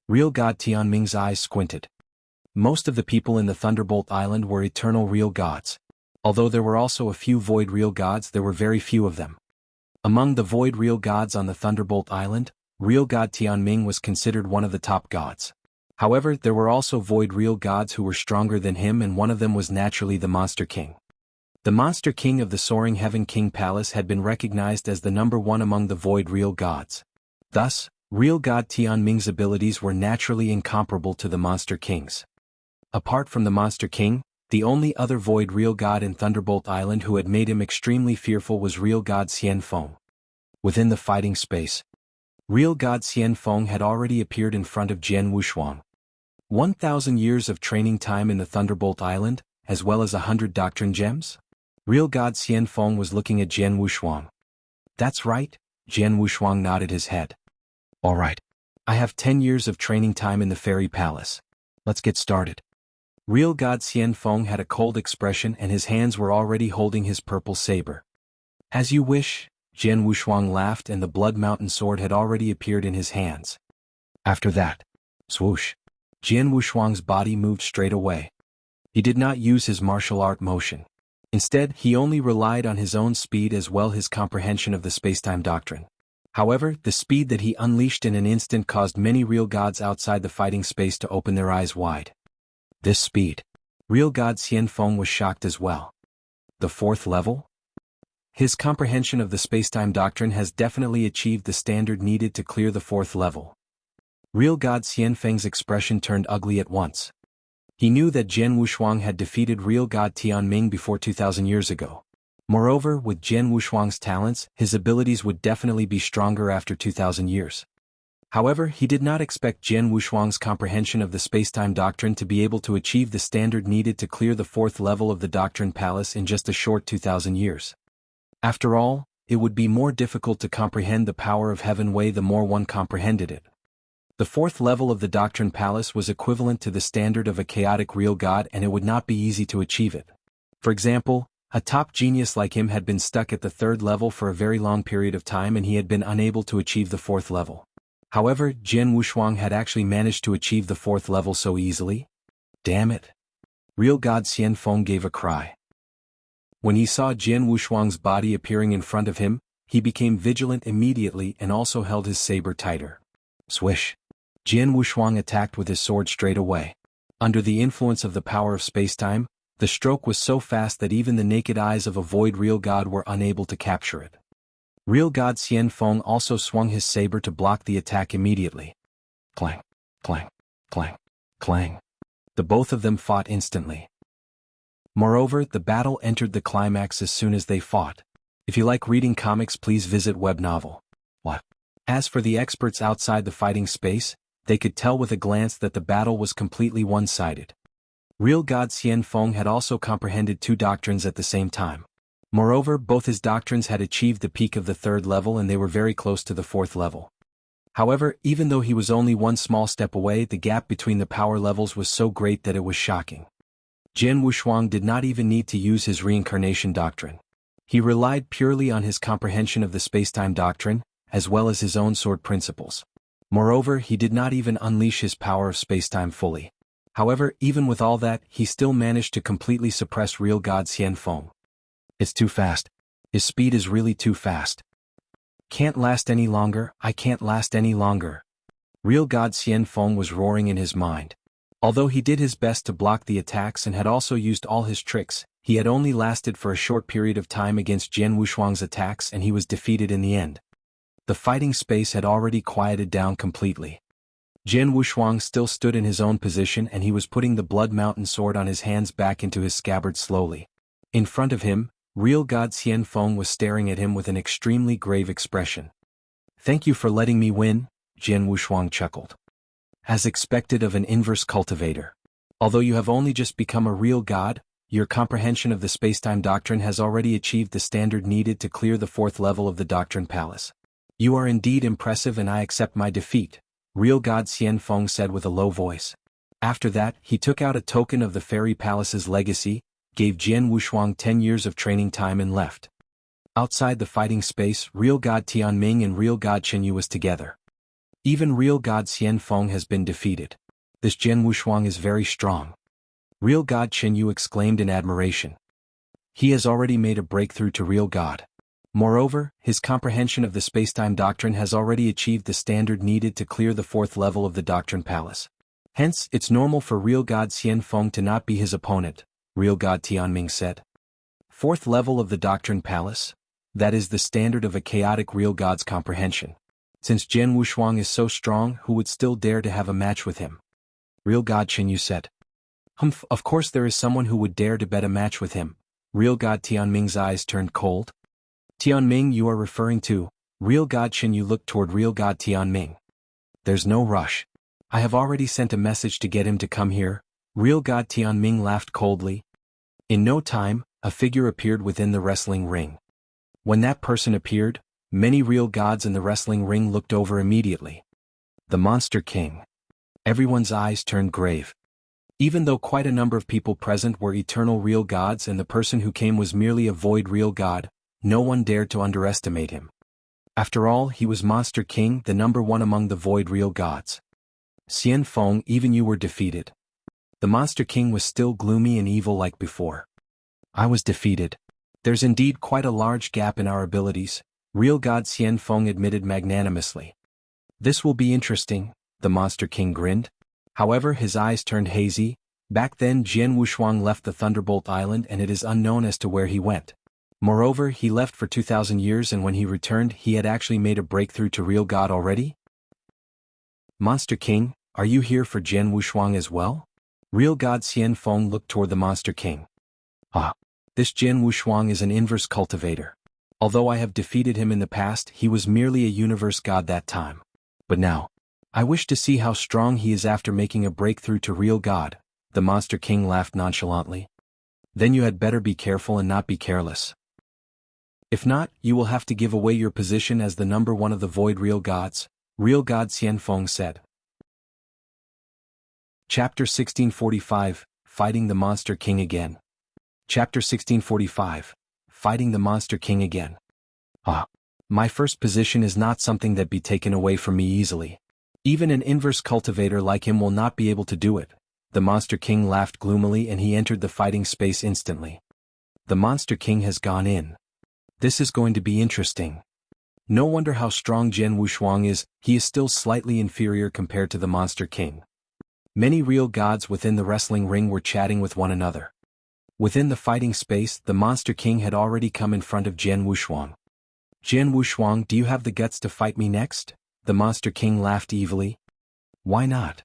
Real God Tianming's eyes squinted. Most of the people in the Thunderbolt Island were eternal real gods. Although there were also a few void real gods, there were very few of them. Among the void real gods on the Thunderbolt Island, Real God Tianming was considered one of the top gods. However, there were also void real gods who were stronger than him and one of them was naturally the Monster King. The Monster King of the Soaring Heaven King Palace had been recognized as the #1 among the void real gods. Thus, Real God Tianming's abilities were naturally incomparable to the Monster King's. Apart from the Monster King, the only other void real god in Thunderbolt Island who had made him extremely fearful was Real God Xian Feng. Within the fighting space, Real God Xian Feng had already appeared in front of Jian Wushuang. 1,000 years of training time in the Thunderbolt Island, as well as 100 doctrine gems? Real God Xian Feng was looking at Jian Wushuang. That's right, Jian Wushuang nodded his head. All right. I have 10 years of training time in the Fairy Palace. Let's get started. Real God Xian Feng had a cold expression and his hands were already holding his purple saber. As you wish, Jian Wushuang laughed and the Blood Mountain sword had already appeared in his hands. After that, swoosh, Jian Wushuang's body moved straight away. He did not use his martial art motion. Instead, he only relied on his own speed as well as his comprehension of the spacetime doctrine. However, the speed that he unleashed in an instant caused many real gods outside the fighting space to open their eyes wide. This speed. Real God Xian Feng was shocked as well. The 4th level? His comprehension of the spacetime doctrine has definitely achieved the standard needed to clear the 4th level. Real God Xian Feng's expression turned ugly at once. He knew that Jian Wushuang had defeated Real God Tianming before 2,000 years ago. Moreover, with Jian Wushuang's talents, his abilities would definitely be stronger after 2,000 years. However, he did not expect Jian Wushuang's comprehension of the spacetime doctrine to be able to achieve the standard needed to clear the 4th level of the Doctrine Palace in just a short 2,000 years. After all, it would be more difficult to comprehend the power of Heaven Wei the more one comprehended it. The fourth level of the Doctrine Palace was equivalent to the standard of a chaotic real god, and it would not be easy to achieve it. For example, a top genius like him had been stuck at the third level for a very long period of time and he had been unable to achieve the fourth level. However, Jian Wushuang had actually managed to achieve the fourth level so easily. Damn it. Real god Xian Feng gave a cry. When he saw Jian Wushuang's body appearing in front of him, he became vigilant immediately and also held his saber tighter. Swish. Jian Wushuang attacked with his sword straight away. Under the influence of the power of spacetime, the stroke was so fast that even the naked eyes of a void real god were unable to capture it. Real god Xian Feng also swung his saber to block the attack immediately. Clang, clang, clang, clang. The both of them fought instantly. Moreover, the battle entered the climax as soon as they fought. If you like reading comics, please visit web novel. What? As for the experts outside the fighting space, they could tell with a glance that the battle was completely one-sided. Real god Xian Feng had also comprehended two doctrines at the same time. Moreover, both his doctrines had achieved the peak of the third level and they were very close to the fourth level. However, even though he was only one small step away, the gap between the power levels was so great that it was shocking. Jian Wushuang did not even need to use his reincarnation doctrine. He relied purely on his comprehension of the spacetime doctrine, as well as his own sword principles. Moreover, he did not even unleash his power of spacetime fully. However, even with all that, he still managed to completely suppress real god Xian Feng. It's too fast. His speed is really too fast. Can't last any longer, I can't last any longer. Real god Xian Feng was roaring in his mind. Although he did his best to block the attacks and had also used all his tricks, he had only lasted for a short period of time against Jian Wushuang's attacks and he was defeated in the end. The fighting space had already quieted down completely. Jian Wushuang still stood in his own position and he was putting the Blood Mountain sword on his hands back into his scabbard slowly. In front of him, real god Xian Feng was staring at him with an extremely grave expression. Thank you for letting me win, Jian Wushuang chuckled. As expected of an inverse cultivator. Although you have only just become a real god, your comprehension of the spacetime doctrine has already achieved the standard needed to clear the fourth level of the Doctrine Palace. You are indeed impressive and I accept my defeat, real god Xian Feng said with a low voice. After that, he took out a token of the Fairy Palace's legacy, gave Jian Wushuang 10 years of training time and left. Outside the fighting space, real god Tianming and real god Chenyu was together. Even real god Xian Feng has been defeated. This Jian Wushuang is very strong. Real god Chenyu exclaimed in admiration. He has already made a breakthrough to real god. Moreover, his comprehension of the spacetime doctrine has already achieved the standard needed to clear the fourth level of the Doctrine Palace. Hence, it's normal for real god Xian Feng to not be his opponent, real god Tianming said. Fourth level of the Doctrine Palace? That is the standard of a chaotic real god's comprehension. Since Jian Wushuang is so strong, who would still dare to have a match with him? Real god Chenyu said. Humph, of course there is someone who would dare to bet a match with him. Real god Tianming's eyes turned cold. Tianming, you are referring to, real god Chenyu looked toward real god Tianming. There's no rush. I have already sent a message to get him to come here, real god Tianming laughed coldly. In no time, a figure appeared within the wrestling ring. When that person appeared, many real gods in the wrestling ring looked over immediately. The Monster King. Everyone's eyes turned grave. Even though quite a number of people present were eternal real gods and the person who came was merely a void real god, no one dared to underestimate him. After all, he was Monster King, the number one among the void real gods. Xian Feng, even you were defeated. The Monster King was still gloomy and evil like before. I was defeated. There's indeed quite a large gap in our abilities, real god Xian Feng admitted magnanimously. This will be interesting, the Monster King grinned. However, his eyes turned hazy. Back then Jian Wushuang left the Thunderbolt Island and it is unknown as to where he went. Moreover, he left for 2,000 years and when he returned he had actually made a breakthrough to real god already? Monster King, are you here for Jian Wushuang as well? Real god Xian Feng looked toward the Monster King. Ah, this Jian Wushuang is an inverse cultivator. Although I have defeated him in the past, he was merely a universe god that time. But now, I wish to see how strong he is after making a breakthrough to real god, the Monster King laughed nonchalantly. Then you had better be careful and not be careless. If not, you will have to give away your position as the number one of the void real gods, real god Xian Feng said. Chapter 1645, Fighting the Monster King Again. Chapter 1645, Fighting the Monster King Again. My first position is not something that be taken away from me easily. Even an inverse cultivator like him will not be able to do it. The Monster King laughed gloomily and he entered the fighting space instantly. The Monster King has gone in. This is going to be interesting. No wonder how strong Jianghu Shuang is, he is still slightly inferior compared to the Monster King. Many real gods within the wrestling ring were chatting with one another. Within the fighting space, the Monster King had already come in front of Jianghu Shuang. Jianghu Shuang, do you have the guts to fight me next? The Monster King laughed evilly. Why not?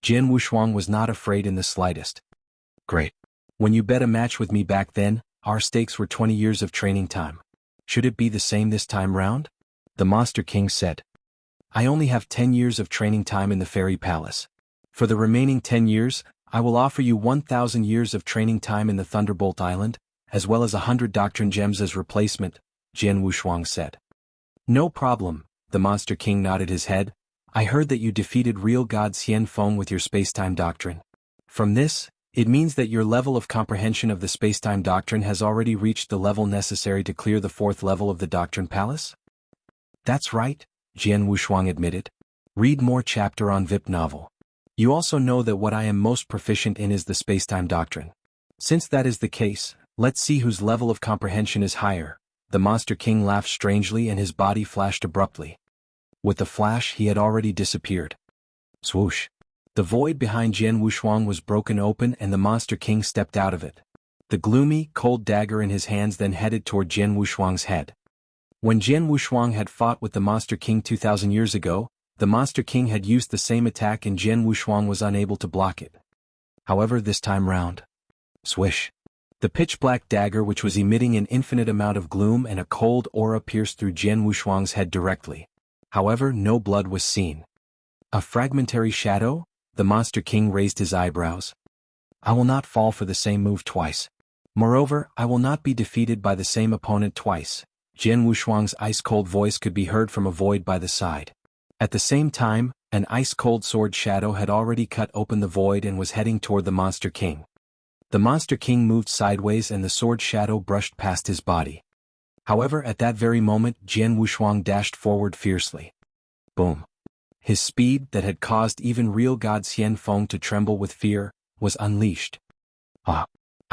Jianghu Shuang was not afraid in the slightest. Great. When you bet a match with me back then, our stakes were 20 years of training time. Should it be the same this time round? The Monster King said. I only have 10 years of training time in the Fairy Palace. For the remaining 10 years, I will offer you 1,000 years of training time in the Thunderbolt Island, as well as 100 Doctrine Gems as replacement, Jianghu Shuang said. No problem, the Monster King nodded his head. I heard that you defeated real god Xian Feng with your spacetime doctrine. From this, it means that your level of comprehension of the spacetime doctrine has already reached the level necessary to clear the 4th level of the Doctrine Palace? That's right, Jianghu Shuang admitted. Read more chapter on VIP novel. You also know that what I am most proficient in is the spacetime doctrine. Since that is the case, let's see whose level of comprehension is higher. The Monster King laughed strangely and his body flashed abruptly. With the flash he had already disappeared. Swoosh. The void behind Jianghu Shuang was broken open and the Monster King stepped out of it. The gloomy, cold dagger in his hands then headed toward Jianghu Shuang's head. When Jianghu Shuang had fought with the Monster King 2,000 years ago, the Monster King had used the same attack and Jianghu Shuang was unable to block it. However, this time round. Swish. The pitch-black dagger which was emitting an infinite amount of gloom and a cold aura pierced through Jianghu Shuang's head directly. However, no blood was seen. A fragmentary shadow? The Monster King raised his eyebrows. I will not fall for the same move twice. Moreover, I will not be defeated by the same opponent twice. Jianghu Shuang's ice-cold voice could be heard from a void by the side. At the same time, an ice-cold sword shadow had already cut open the void and was heading toward the Monster King. The Monster King moved sideways and the sword shadow brushed past his body. However, at that very moment, Jianghu Shuang dashed forward fiercely. Boom. His speed, that had caused even real god Xian Feng to tremble with fear, was unleashed. I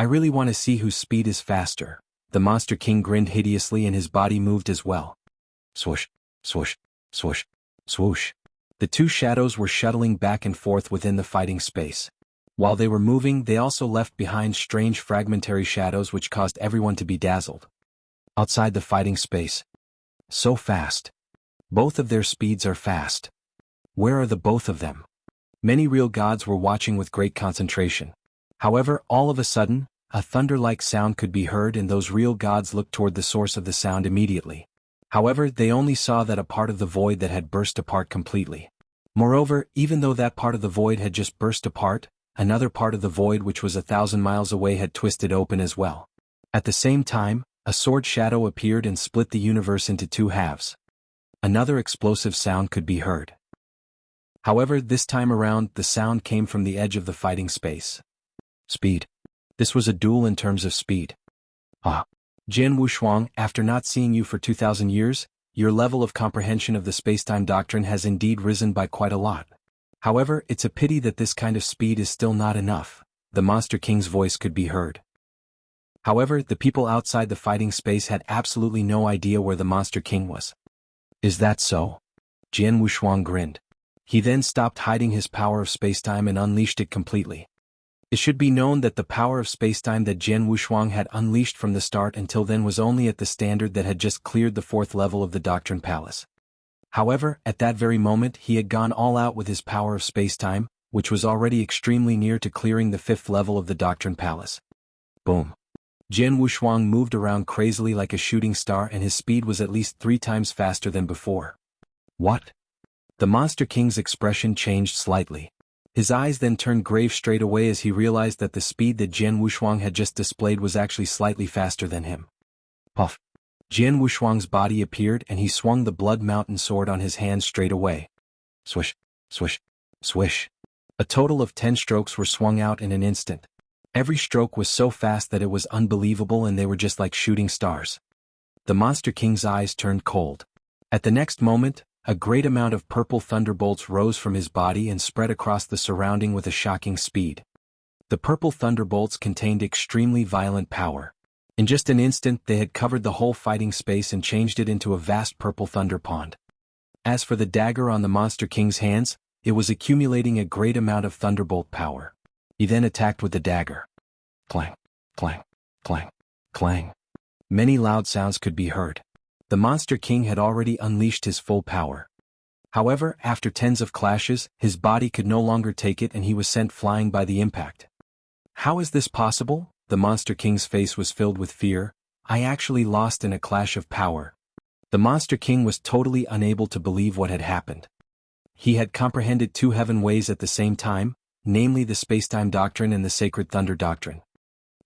really want to see whose speed is faster. The Monster King grinned hideously and his body moved as well. Swoosh, swoosh, swoosh, swoosh. The two shadows were shuttling back and forth within the fighting space. While they were moving, they also left behind strange fragmentary shadows which caused everyone to be dazzled. Outside the fighting space. So fast. Both of their speeds are fast. Where are the both of them? Many real gods were watching with great concentration. However, all of a sudden, a thunder-like sound could be heard and those real gods looked toward the source of the sound immediately. However, they only saw that a part of the void that had burst apart completely. Moreover, even though that part of the void had just burst apart, another part of the void which was 1,000 miles away had twisted open as well. At the same time, a sword shadow appeared and split the universe into two halves. Another explosive sound could be heard. However, this time around, the sound came from the edge of the fighting space. Speed. This was a duel in terms of speed. Jianghu Shuang, after not seeing you for 2,000 years, your level of comprehension of the spacetime doctrine has indeed risen by quite a lot. However, it's a pity that this kind of speed is still not enough. The Monster King's voice could be heard. However, the people outside the fighting space had absolutely no idea where the Monster King was. Is that so? Jianghu Shuang grinned. He then stopped hiding his power of spacetime and unleashed it completely. It should be known that the power of spacetime that Jianghu Shuang had unleashed from the start until then was only at the standard that had just cleared the 4th level of the Doctrine Palace. However, at that very moment he had gone all out with his power of spacetime, which was already extremely near to clearing the 5th level of the Doctrine Palace. Boom. Jianghu Shuang moved around crazily like a shooting star and his speed was at least 3 times faster than before. What? The Monster King's expression changed slightly. His eyes then turned grave straight away as he realized that the speed that Jianghu Shuang had just displayed was actually slightly faster than him. Puff. Jianghu Shuang's body appeared and he swung the Blood Mountain sword on his hand straight away. Swish, swish, swish. A total of 10 strokes were swung out in an instant. Every stroke was so fast that it was unbelievable, and they were just like shooting stars. The Monster King's eyes turned cold. At the next moment, a great amount of purple thunderbolts rose from his body and spread across the surrounding with a shocking speed. The purple thunderbolts contained extremely violent power. In just an instant they had covered the whole fighting space and changed it into a vast purple thunder pond. As for the dagger on the Monster King's hands, it was accumulating a great amount of thunderbolt power. He then attacked with the dagger. Clang, clang, clang, clang. Many loud sounds could be heard. The Monster King had already unleashed his full power. However, after tens of clashes, his body could no longer take it and he was sent flying by the impact. How is this possible? The Monster King's face was filled with fear. I actually lost in a clash of power. The Monster King was totally unable to believe what had happened. He had comprehended two heaven ways at the same time, namely the Spacetime Doctrine and the Sacred Thunder Doctrine.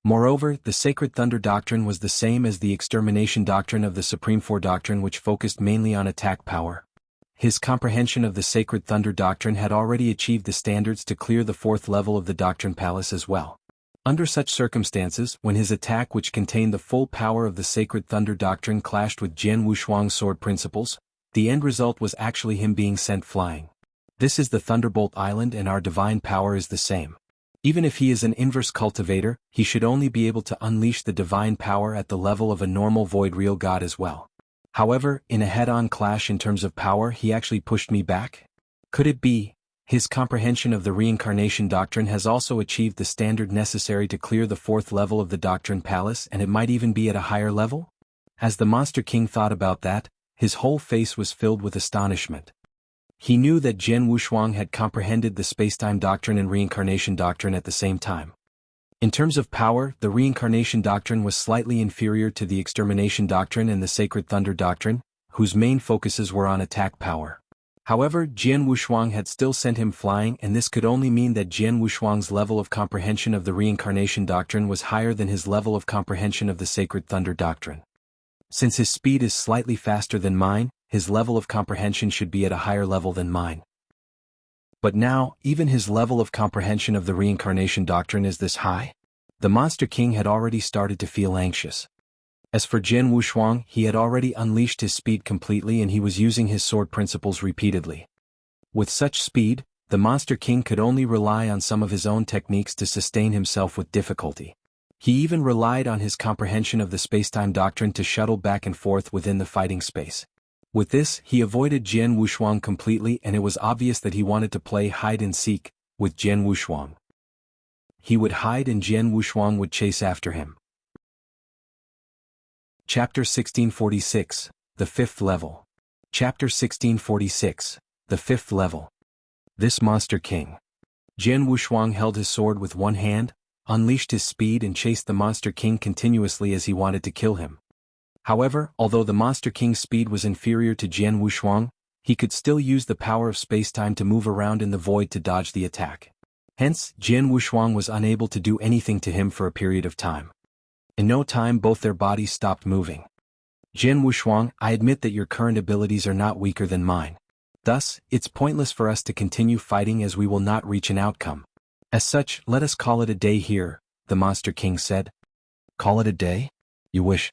Moreover, the Sacred Thunder Doctrine was the same as the Extermination Doctrine of the Supreme Four Doctrine, which focused mainly on attack power. His comprehension of the Sacred Thunder Doctrine had already achieved the standards to clear the fourth level of the Doctrine Palace as well. Under such circumstances, when his attack, which contained the full power of the Sacred Thunder Doctrine, clashed with Jianghu Shuang's sword principles, the end result was actually him being sent flying. This is the Thunderbolt Island, and our divine power is the same. Even if he is an inverse cultivator, he should only be able to unleash the divine power at the level of a normal void real god as well. However, in a head-on clash in terms of power, he actually pushed me back? Could it be? His comprehension of the Reincarnation Doctrine has also achieved the standard necessary to clear the fourth level of the Doctrine Palace, and it might even be at a higher level? As the Monster King thought about that, his whole face was filled with astonishment. He knew that Jianghu Shuang had comprehended the Spacetime Doctrine and Reincarnation Doctrine at the same time. In terms of power, the Reincarnation Doctrine was slightly inferior to the Extermination Doctrine and the Sacred Thunder Doctrine, whose main focuses were on attack power. However, Jianghu Shuang had still sent him flying, and this could only mean that Jianghu Shuang's level of comprehension of the Reincarnation Doctrine was higher than his level of comprehension of the Sacred Thunder Doctrine. Since his speed is slightly faster than mine, his level of comprehension should be at a higher level than mine. But now, even his level of comprehension of the Reincarnation Doctrine is this high? The Monster King had already started to feel anxious. As for Jianghu Shuang, he had already unleashed his speed completely and he was using his sword principles repeatedly. With such speed, the Monster King could only rely on some of his own techniques to sustain himself with difficulty. He even relied on his comprehension of the Spacetime Doctrine to shuttle back and forth within the fighting space. With this, he avoided Jianghu Shuang completely, and it was obvious that he wanted to play hide-and-seek with Jianghu Shuang. He would hide and Jianghu Shuang would chase after him. Chapter 1646, The Fifth Level. Chapter 1646, The Fifth Level. This Monster King. Jianghu Shuang held his sword with one hand, unleashed his speed and chased the Monster King continuously as he wanted to kill him. However, although the Monster King's speed was inferior to Jianghu Shuang, he could still use the power of spacetime to move around in the void to dodge the attack. Hence, Jianghu Shuang was unable to do anything to him for a period of time. In no time both their bodies stopped moving. Jianghu Shuang, I admit that your current abilities are not weaker than mine. Thus, it's pointless for us to continue fighting as we will not reach an outcome. As such, let us call it a day here, the Monster King said. Call it a day? You wish?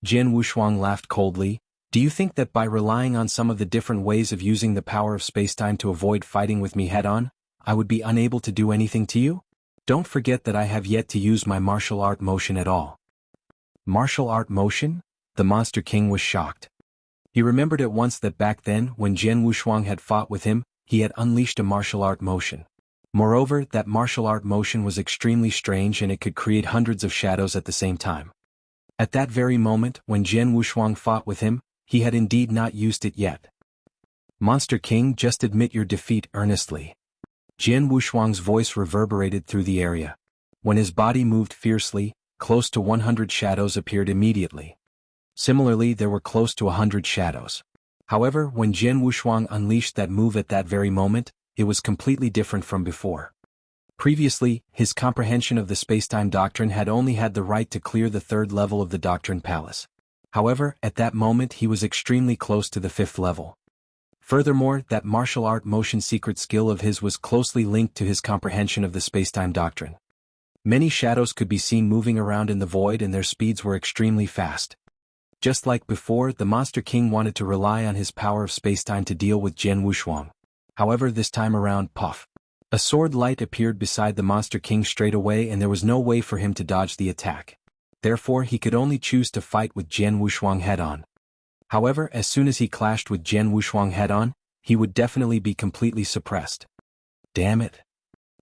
Jianghu Shuang laughed coldly. Do you think that by relying on some of the different ways of using the power of spacetime to avoid fighting with me head-on, I would be unable to do anything to you? Don't forget that I have yet to use my martial art motion at all. Martial art motion? The Monster King was shocked. He remembered at once that back then, when Jianghu Shuang had fought with him, he had unleashed a martial art motion. Moreover, that martial art motion was extremely strange and it could create hundreds of shadows at the same time. At that very moment, when Jianghu Shuang fought with him, he had indeed not used it yet. Monster King, just admit your defeat earnestly. Jianghu Shuang's voice reverberated through the area. When his body moved fiercely, close to 100 shadows appeared immediately. Similarly, there were close to 100 shadows. However, when Jianghu Shuang unleashed that move at that very moment, it was completely different from before. Previously, his comprehension of the Spacetime Doctrine had only had the right to clear the third level of the Doctrine Palace. However, at that moment he was extremely close to the fifth level. Furthermore, that martial art motion secret skill of his was closely linked to his comprehension of the spacetime doctrine. Many shadows could be seen moving around in the void and their speeds were extremely fast. Just like before, the Monster King wanted to rely on his power of spacetime to deal with Jian Wushuang. However, this time around, puff. A sword light appeared beside the Monster King straight away and there was no way for him to dodge the attack. Therefore, he could only choose to fight with Jian Wushuang head-on. However, as soon as he clashed with Jian Wushuang head-on, he would definitely be completely suppressed. Damn it.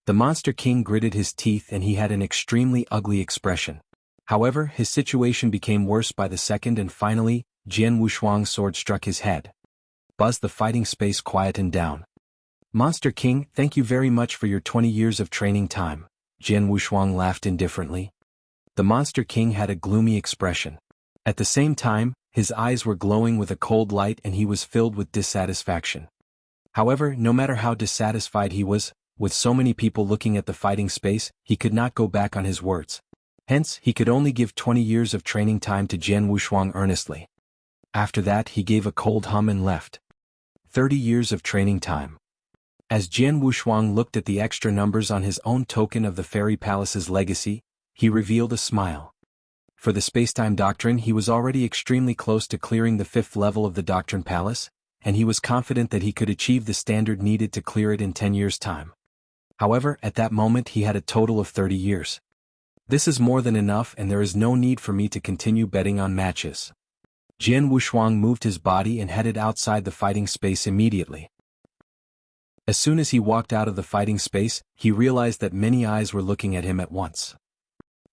The Monster King gritted his teeth and he had an extremely ugly expression. However, his situation became worse by the second and finally, Jian Wushuang's sword struck his head. Buzz, the fighting space quietened down. Monster King, thank you very much for your 20 years of training time. Jian Wushuang laughed indifferently. The Monster King had a gloomy expression. At the same time, his eyes were glowing with a cold light and he was filled with dissatisfaction. However, no matter how dissatisfied he was, with so many people looking at the fighting space, he could not go back on his words. Hence, he could only give 20 years of training time to Jian Wushuang earnestly. After that, he gave a cold hum and left. 30 years of training time. As Jian Wushuang looked at the extra numbers on his own token of the Fairy Palace's legacy, he revealed a smile. For the spacetime doctrine, he was already extremely close to clearing the 5th level of the Doctrine Palace, and he was confident that he could achieve the standard needed to clear it in 10 years' time. However, at that moment he had a total of 30 years. This is more than enough and there is no need for me to continue betting on matches. Jian Wushuang moved his body and headed outside the fighting space immediately. As soon as he walked out of the fighting space, he realized that many eyes were looking at him at once.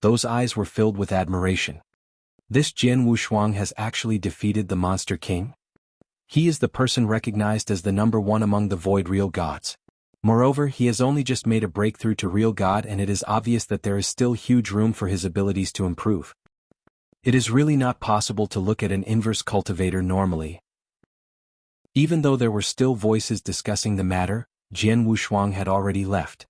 Those eyes were filled with admiration. This Jian Wushuang has actually defeated the Monster King? He is the person recognized as the #1 among the Void Real Gods. Moreover, he has only just made a breakthrough to Real God and it is obvious that there is still huge room for his abilities to improve. It is really not possible to look at an inverse cultivator normally. Even though there were still voices discussing the matter, Jian Wushuang had already left.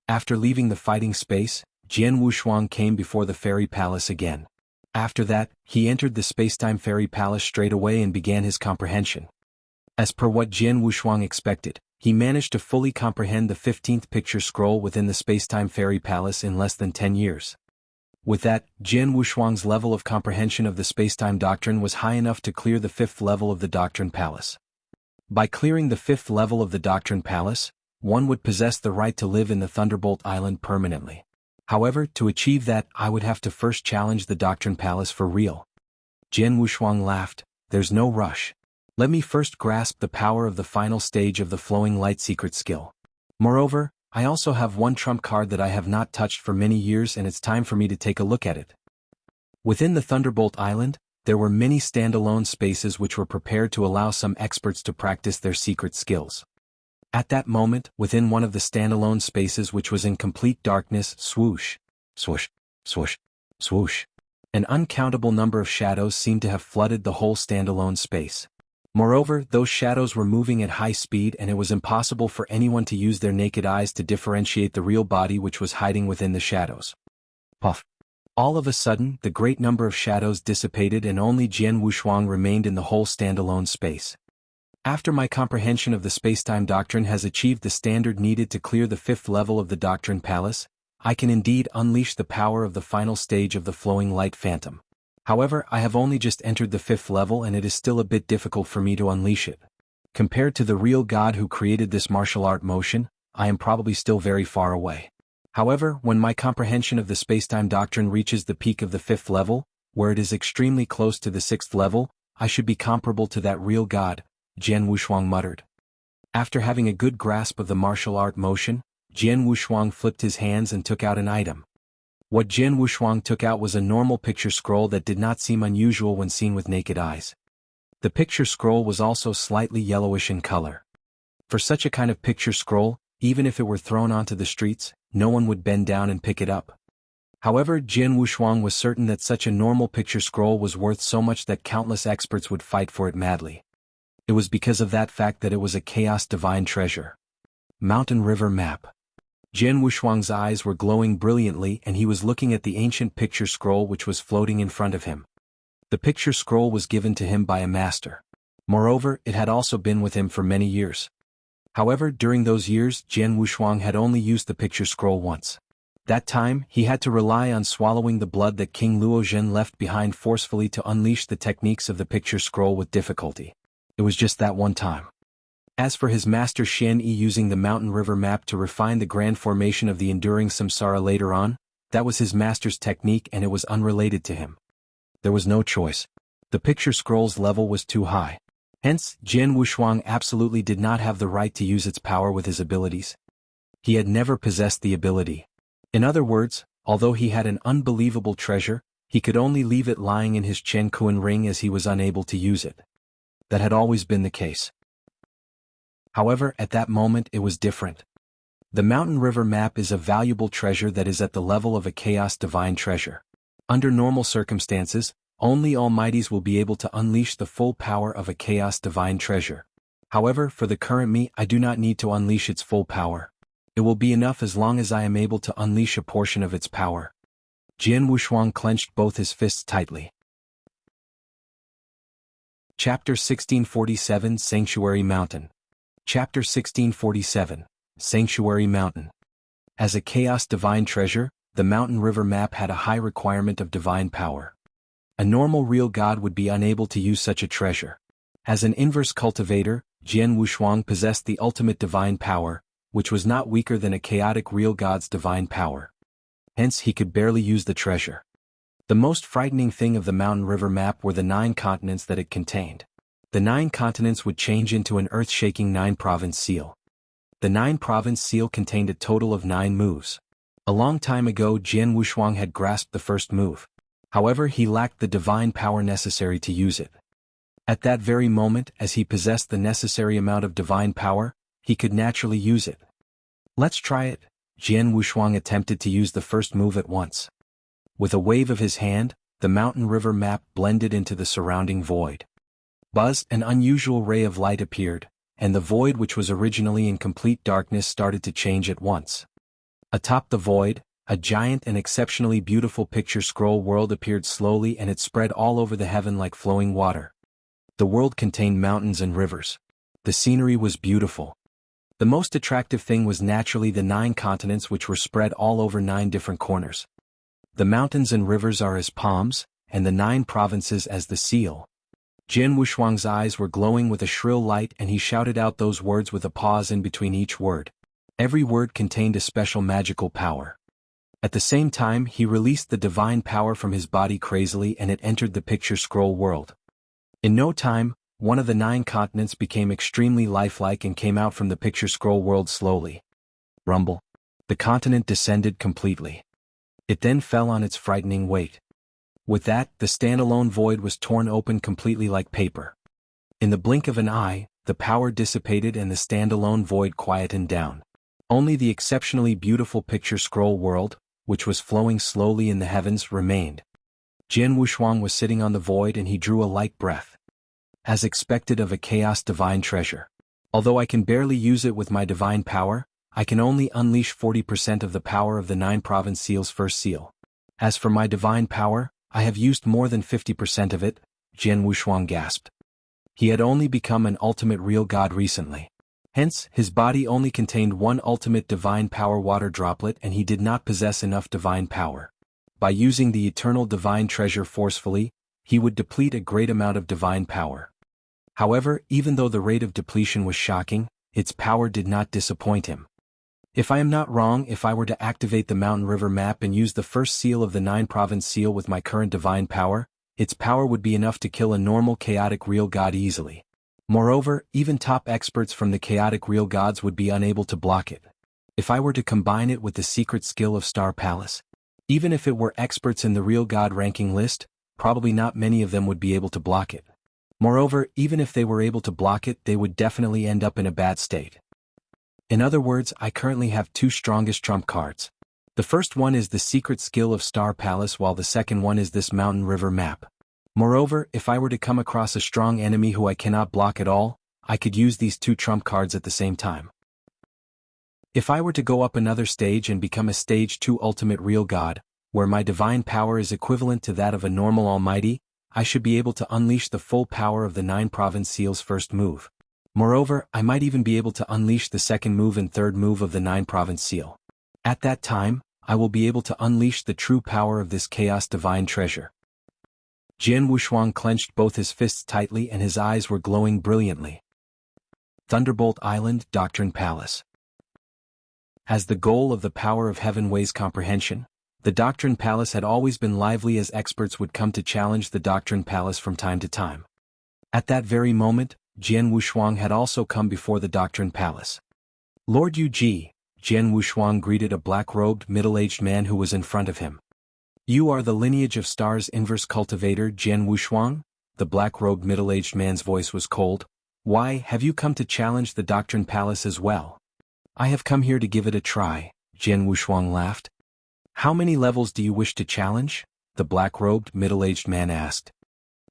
After leaving the fighting space, Jian Wushuang came before the Fairy Palace again. After that, he entered the Spacetime Fairy Palace straight away and began his comprehension. As per what Jian Wushuang expected, he managed to fully comprehend the 15th picture scroll within the Spacetime Fairy Palace in less than 10 years. With that, Jian Wushuang's level of comprehension of the Spacetime Doctrine was high enough to clear the 5th level of the Doctrine Palace. By clearing the 5th level of the Doctrine Palace, one would possess the right to live in the Thunderbolt Island permanently. However, to achieve that, I would have to first challenge the Doctrine Palace for real. Jian Wushuang laughed, there's no rush. Let me first grasp the power of the final stage of the Flowing Light secret skill. Moreover, I also have one trump card that I have not touched for many years and it's time for me to take a look at it. Within the Thunderbolt Island, there were many standalone spaces which were prepared to allow some experts to practice their secret skills. At that moment, within one of the standalone spaces which was in complete darkness, swoosh, swoosh, swoosh, swoosh. An uncountable number of shadows seemed to have flooded the whole standalone space. Moreover, those shadows were moving at high speed and it was impossible for anyone to use their naked eyes to differentiate the real body which was hiding within the shadows. Puff. All of a sudden, the great number of shadows dissipated and only Jian Wushuang remained in the whole standalone space. After my comprehension of the Spacetime Doctrine has achieved the standard needed to clear the 5th level of the Doctrine Palace, I can indeed unleash the power of the final stage of the Flowing Light Phantom. However, I have only just entered the 5th level and it is still a bit difficult for me to unleash it. Compared to the real God who created this martial art motion, I am probably still very far away. However, when my comprehension of the Spacetime Doctrine reaches the peak of the 5th level, where it is extremely close to the 6th level, I should be comparable to that real God, Jian Wushuang muttered. After having a good grasp of the martial art motion, Jian Wushuang flipped his hands and took out an item. What Jian Wushuang took out was a normal picture scroll that did not seem unusual when seen with naked eyes. The picture scroll was also slightly yellowish in color. For such a kind of picture scroll, even if it were thrown onto the streets, no one would bend down and pick it up. However, Jian Wushuang was certain that such a normal picture scroll was worth so much that countless experts would fight for it madly. It was because of that fact that it was a chaos divine treasure. Mountain River Map. Jian Wushuang's eyes were glowing brilliantly and he was looking at the ancient picture scroll which was floating in front of him. The picture scroll was given to him by a master. Moreover, it had also been with him for many years. However, during those years, Jian Wushuang had only used the picture scroll once. That time, he had to rely on swallowing the blood that King Luozhen left behind forcefully to unleash the techniques of the picture scroll with difficulty. It was just that one time. As for his master Xian Yi using the mountain river map to refine the grand formation of the enduring samsara later on, that was his master's technique and it was unrelated to him. There was no choice. The picture scroll's level was too high. Hence, Jian Wushuang absolutely did not have the right to use its power with his abilities. He had never possessed the ability. In other words, although he had an unbelievable treasure, he could only leave it lying in his Chen Kuan ring as he was unable to use it. That had always been the case. However, at that moment it was different. The mountain river map is a valuable treasure that is at the level of a chaos divine treasure. Under normal circumstances, only Almighties will be able to unleash the full power of a chaos divine treasure. However, for the current me, I do not need to unleash its full power. It will be enough as long as I am able to unleash a portion of its power. Jian Wushuang clenched both his fists tightly. Chapter 1647 Sanctuary Mountain. Chapter 1647 Sanctuary Mountain. As a chaos divine treasure, the mountain river map had a high requirement of divine power. A normal real god would be unable to use such a treasure. As an inverse cultivator, Jian Wushuang possessed the ultimate divine power, which was not weaker than a chaotic real god's divine power. Hence he could barely use the treasure. The most frightening thing of the mountain river map were the 9 continents that it contained. The 9 continents would change into an earth-shaking 9-province seal. The 9-province seal contained a total of 9 moves. A long time ago Jian Wushuang had grasped the first move. However, he lacked the divine power necessary to use it. At that very moment, as he possessed the necessary amount of divine power, he could naturally use it. Let's try it. Jian Wushuang attempted to use the first move at once. With a wave of his hand, the mountain river map blended into the surrounding void. Buzz, an unusual ray of light appeared, and the void which was originally in complete darkness started to change at once. Atop the void, a giant and exceptionally beautiful picture scroll world appeared slowly and it spread all over the heaven like flowing water. The world contained mountains and rivers. The scenery was beautiful. The most attractive thing was naturally the 9 continents which were spread all over 9 different corners. The mountains and rivers are as palms, and the 9 provinces as the seal. Jian Wushuang's eyes were glowing with a shrill light and he shouted out those words with a pause in between each word. Every word contained a special magical power. At the same time he released the divine power from his body crazily and it entered the picture scroll world. In no time, one of the 9 continents became extremely lifelike and came out from the picture scroll world slowly. Rumble. The continent descended completely. It then fell on its frightening weight. With that, the standalone void was torn open completely like paper. In the blink of an eye, the power dissipated and the standalone void quietened down. Only the exceptionally beautiful picture scroll world, which was flowing slowly in the heavens, remained. Jian Wushuang was sitting on the void and he drew a light breath. As expected of a chaos divine treasure. Although I can barely use it with my divine power, I can only unleash 40% of the power of the 9-province seal's first seal. As for my divine power, I have used more than 50% of it, Jian Wushuang gasped. He had only become an ultimate real god recently. Hence, his body only contained one ultimate divine power water droplet and he did not possess enough divine power. By using the eternal divine treasure forcefully, he would deplete a great amount of divine power. However, even though the rate of depletion was shocking, its power did not disappoint him. If I am not wrong, if I were to activate the mountain river map and use the first seal of the 9-province seal with my current divine power, its power would be enough to kill a normal chaotic real god easily. Moreover, even top experts from the chaotic real gods would be unable to block it. If I were to combine it with the secret skill of Star Palace, even if it were experts in the real god ranking list, probably not many of them would be able to block it. Moreover, even if they were able to block it, they would definitely end up in a bad state. In other words, I currently have 2 strongest trump cards. The first one is the secret skill of Star Palace while the second one is this mountain river map. Moreover, if I were to come across a strong enemy who I cannot block at all, I could use these 2 trump cards at the same time. If I were to go up another stage and become a stage 2 ultimate real god, where my divine power is equivalent to that of a normal almighty, I should be able to unleash the full power of the 9 Province Seal's first move. Moreover, I might even be able to unleash the second move and third move of the 9 Province Seal. At that time, I will be able to unleash the true power of this Chaos Divine Treasure. Jian Wushuang clenched both his fists tightly and his eyes were glowing brilliantly. Thunderbolt Island Doctrine Palace. As the goal of the power of heaven weighs comprehension, the Doctrine Palace had always been lively as experts would come to challenge the Doctrine Palace from time to time. At that very moment, Jian Wushuang had also come before the Doctrine Palace. Lord Yu Ji, Jian Wushuang greeted a black-robed middle-aged man who was in front of him. You are the lineage of Star's inverse cultivator Jian Wushuang? The black-robed middle-aged man's voice was cold. Why, have you come to challenge the Doctrine Palace as well? I have come here to give it a try, Jian Wushuang laughed. How many levels do you wish to challenge? The black-robed middle-aged man asked.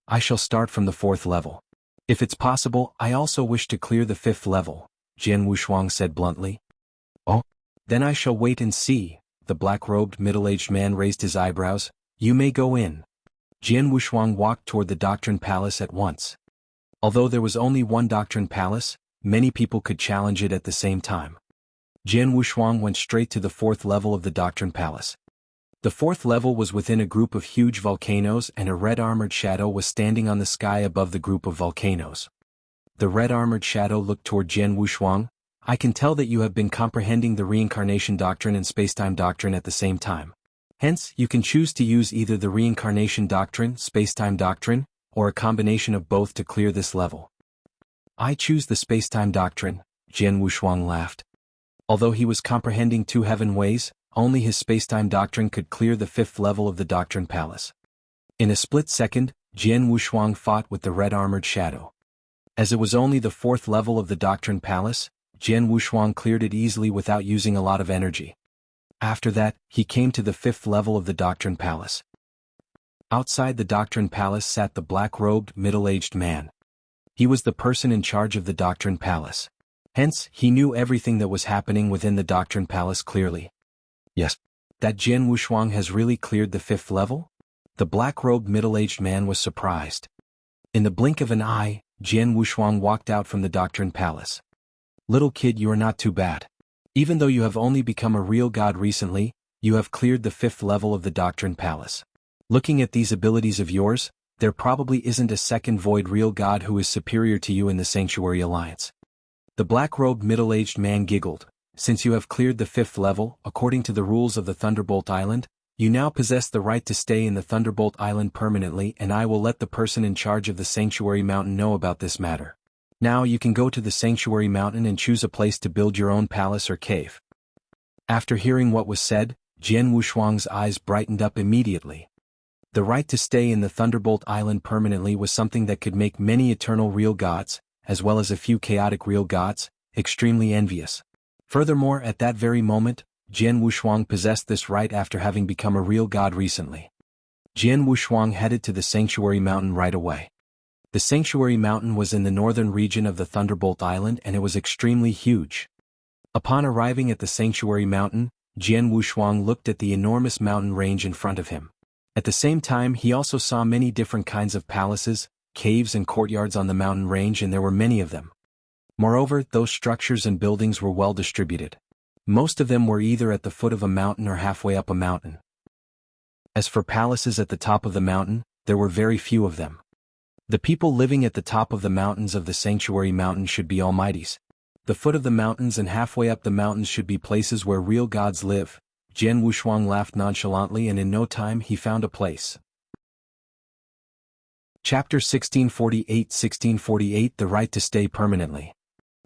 I shall start from the 4th level. If it's possible, I also wish to clear the 5th level, Jian Wushuang said bluntly. Oh? Then I shall wait and see. The black-robed middle-aged man raised his eyebrows. You may go in. Jian Wushuang walked toward the Doctrine Palace at once. Although there was only one Doctrine Palace, many people could challenge it at the same time. Jian Wushuang went straight to the 4th level of the Doctrine Palace. The 4th level was within a group of huge volcanoes and a red armored shadow was standing on the sky above the group of volcanoes. The red armored shadow looked toward Jian Wushuang. I can tell that you have been comprehending the Reincarnation Doctrine and Spacetime Doctrine at the same time. Hence, you can choose to use either the Reincarnation Doctrine, Spacetime Doctrine, or a combination of both to clear this level. I choose the Spacetime Doctrine, Jian Wushuang laughed. Although he was comprehending 2 heaven ways, only his Spacetime Doctrine could clear the 5th level of the Doctrine Palace. In a split second, Jian Wushuang fought with the red armored shadow. As it was only the 4th level of the Doctrine Palace, Jian Wushuang cleared it easily without using a lot of energy. After that, he came to the 5th level of the Doctrine Palace. Outside the Doctrine Palace sat the black-robed, middle-aged man. He was the person in charge of the Doctrine Palace. Hence, he knew everything that was happening within the Doctrine Palace clearly. Yes, that Jian Wushuang has really cleared the 5th level? The black-robed middle-aged man was surprised. In the blink of an eye, Jian Wushuang walked out from the Doctrine Palace. Little kid, you are not too bad. Even though you have only become a real god recently, you have cleared the 5th level of the Doctrine Palace. Looking at these abilities of yours, there probably isn't a second void real god who is superior to you in the Sanctuary Alliance. The black-robed middle-aged man giggled. Since you have cleared the 5th level, according to the rules of the Thunderbolt Island, you now possess the right to stay in the Thunderbolt Island permanently and I will let the person in charge of the Sanctuary Mountain know about this matter. Now you can go to the Sanctuary Mountain and choose a place to build your own palace or cave. After hearing what was said, Jian Wushuang's eyes brightened up immediately. The right to stay in the Thunderbolt Island permanently was something that could make many eternal real gods, as well as a few chaotic real gods, extremely envious. Furthermore, at that very moment, Jian Wushuang possessed this right after having become a real god recently. Jian Wushuang headed to the Sanctuary Mountain right away. The Sanctuary Mountain was in the northern region of the Thunderbolt Island and it was extremely huge. Upon arriving at the Sanctuary Mountain, Jian Wushuang looked at the enormous mountain range in front of him. At the same time, he also saw many different kinds of palaces, caves and courtyards on the mountain range and there were many of them. Moreover, those structures and buildings were well distributed. Most of them were either at the foot of a mountain or halfway up a mountain. As for palaces at the top of the mountain, there were very few of them. The people living at the top of the mountains of the Sanctuary Mountain should be almighties. The foot of the mountains and halfway up the mountains should be places where real gods live. Jian Wushuang laughed nonchalantly and in no time he found a place. Chapter 1648 The Right to Stay Permanently.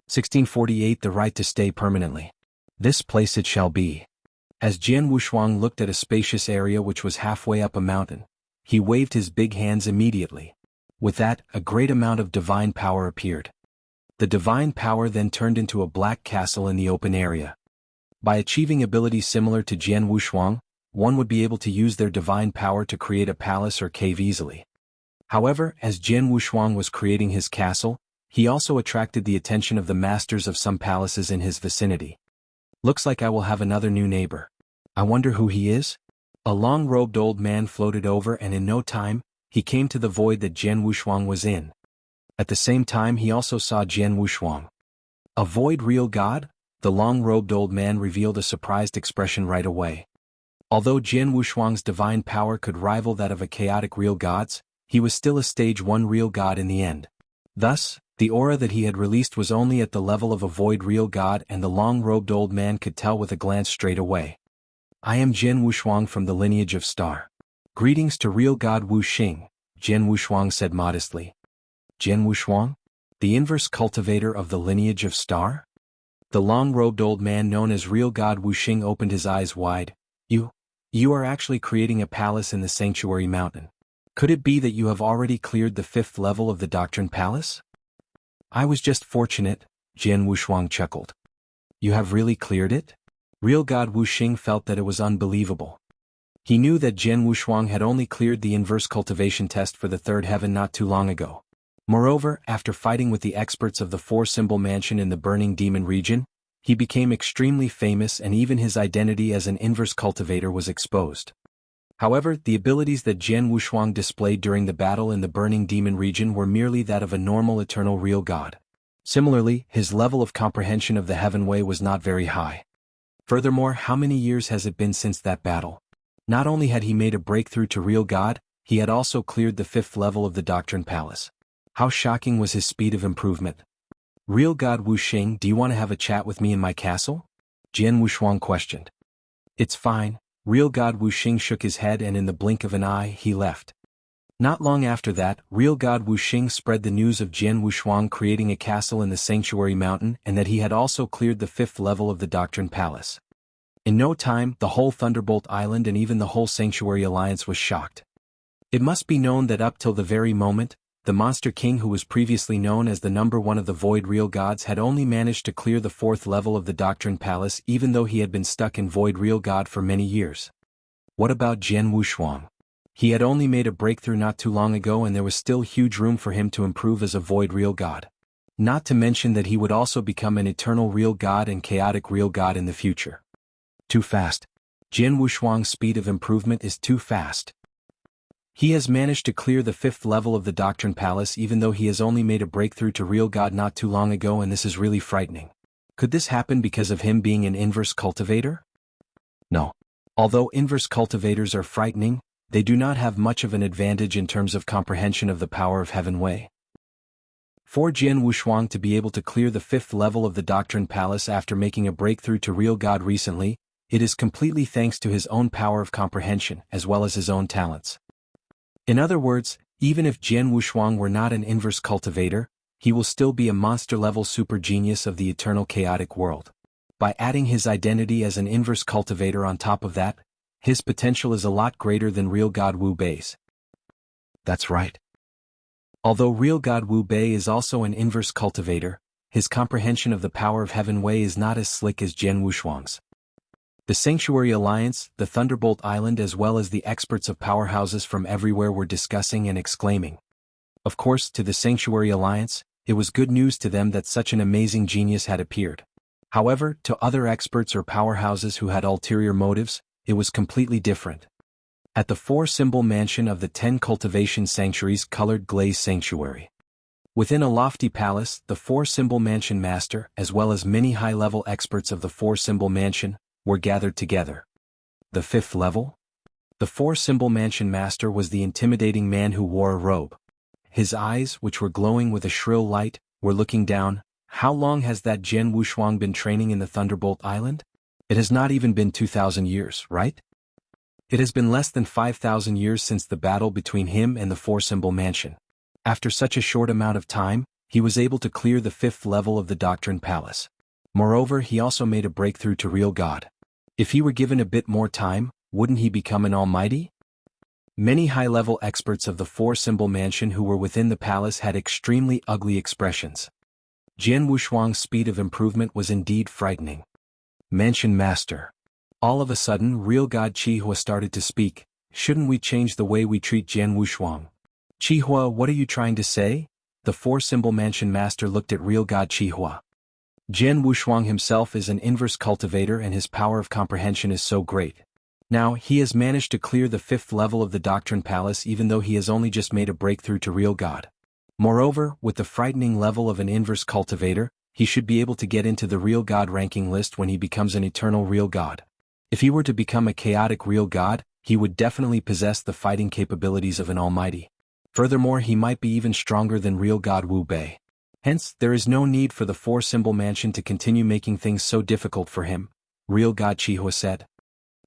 1648 The Right to Stay Permanently. This place it shall be. As Jian Wushuang looked at a spacious area which was halfway up a mountain, he waved his big hands immediately. With that, a great amount of divine power appeared. The divine power then turned into a black castle in the open area. By achieving abilities similar to Jian Wushuang, one would be able to use their divine power to create a palace or cave easily. However, as Jian Wushuang was creating his castle, he also attracted the attention of the masters of some palaces in his vicinity. Looks like I will have another new neighbor. I wonder who he is? A long-robed old man floated over and in no time, he came to the void that Jian Wushuang was in. At the same time he also saw Jian Wushuang. A void real god? The long-robed old man revealed a surprised expression right away. Although Jian Wushuang's divine power could rival that of a chaotic real god's, he was still a stage 1 real god in the end. Thus, the aura that he had released was only at the level of a void real god, and the long-robed old man could tell with a glance straight away. I am Jian Wushuang from the lineage of Star. Greetings to real god Wu Xing, Jian Wushuang said modestly. Jian Wushuang? The inverse cultivator of the lineage of Star? The long-robed old man known as real god Wu Xing opened his eyes wide. You are actually creating a palace in the Sanctuary Mountain. Could it be that you have already cleared the 5th level of the Doctrine Palace? I was just fortunate, Jian Wushuang chuckled. You have really cleared it? Real god Wu Xing felt that it was unbelievable. He knew that Jian Wushuang had only cleared the inverse cultivation test for the 3rd heaven not too long ago. Moreover, after fighting with the experts of the 4-symbol mansion in the Burning Demon region, he became extremely famous, and even his identity as an inverse cultivator was exposed. However, the abilities that Jian Wushuang displayed during the battle in the Burning Demon region were merely that of a normal eternal real god. Similarly, his level of comprehension of the Heaven Way was not very high. Furthermore, how many years has it been since that battle? Not only had he made a breakthrough to real god, he had also cleared the 5th level of the Doctrine Palace. How shocking was his speed of improvement. Real god Wu Xing, do you want to have a chat with me in my castle? Jian Wushuang questioned. It's fine. Real god Wu Xing shook his head, and in the blink of an eye he left. Not long after that, real god Wu Xing spread the news of Jian Wushuang creating a castle in the Sanctuary Mountain, and that he had also cleared the 5th level of the Doctrine Palace. In no time, the whole Thunderbolt Island and even the whole Sanctuary Alliance was shocked. It must be known that up till the very moment, the Monster King, who was previously known as the number 1 of the Void Real Gods, had only managed to clear the 4th level of the Doctrine Palace, even though he had been stuck in Void Real God for many years. What about Jian Wushuang? He had only made a breakthrough not too long ago, and there was still huge room for him to improve as a Void Real God. Not to mention that he would also become an Eternal Real God and Chaotic Real God in the future. Too fast. Jian Wushuang's speed of improvement is too fast. He has managed to clear the 5th level of the Doctrine Palace even though he has only made a breakthrough to real God not too long ago, and this is really frightening. Could this happen because of him being an inverse cultivator? No. Although inverse cultivators are frightening, they do not have much of an advantage in terms of comprehension of the power of Heaven Way. For Jian Wushuang to be able to clear the 5th level of the Doctrine Palace after making a breakthrough to real God recently, it is completely thanks to his own power of comprehension as well as his own talents. In other words, even if Jian Wushuang were not an inverse cultivator, he will still be a monster-level super genius of the eternal chaotic world. By adding his identity as an inverse cultivator on top of that, his potential is a lot greater than real God Wu Bei's. That's right. Although real God Wu Bei is also an inverse cultivator, his comprehension of the power of Heaven Way is not as slick as Jian Wushuang's. The Sanctuary Alliance, the Thunderbolt Island, as well as the experts of powerhouses from everywhere were discussing and exclaiming. Of course, to the Sanctuary Alliance, it was good news to them that such an amazing genius had appeared. However, to other experts or powerhouses who had ulterior motives, it was completely different. At the 4-symbol mansion of the 10 cultivation sanctuaries colored glaze sanctuary. Within a lofty palace, the 4-symbol mansion master, as well as many high-level experts of the 4-symbol mansion, were gathered together. The 5th level? The 4-symbol mansion master was the intimidating man who wore a robe. His eyes, which were glowing with a shrill light, were looking down. How long has that Jian Wushuang been training in the Thunderbolt Island? It has not even been 2,000 years, right? It has been less than 5,000 years since the battle between him and the 4-symbol mansion. After such a short amount of time, he was able to clear the 5th level of the Doctrine Palace. Moreover, he also made a breakthrough to real God. If he were given a bit more time, wouldn't he become an almighty? Many high-level experts of the 4-symbol mansion who were within the palace had extremely ugly expressions. Jian Wushuang's speed of improvement was indeed frightening. Mansion Master. All of a sudden, real God Qihua started to speak. Shouldn't we change the way we treat Jian Wushuang? Qihua, what are you trying to say? The 4-symbol mansion master looked at real God Qihua. Jian Wushuang himself is an inverse cultivator, and his power of comprehension is so great. Now, he has managed to clear the 5th level of the Doctrine Palace even though he has only just made a breakthrough to real God. Moreover, with the frightening level of an inverse cultivator, he should be able to get into the real God ranking list when he becomes an eternal real God. If he were to become a chaotic real God, he would definitely possess the fighting capabilities of an almighty. Furthermore, he might be even stronger than real God Wu Bei. Hence, there is no need for the 4-symbol mansion to continue making things so difficult for him, real God Chihua said.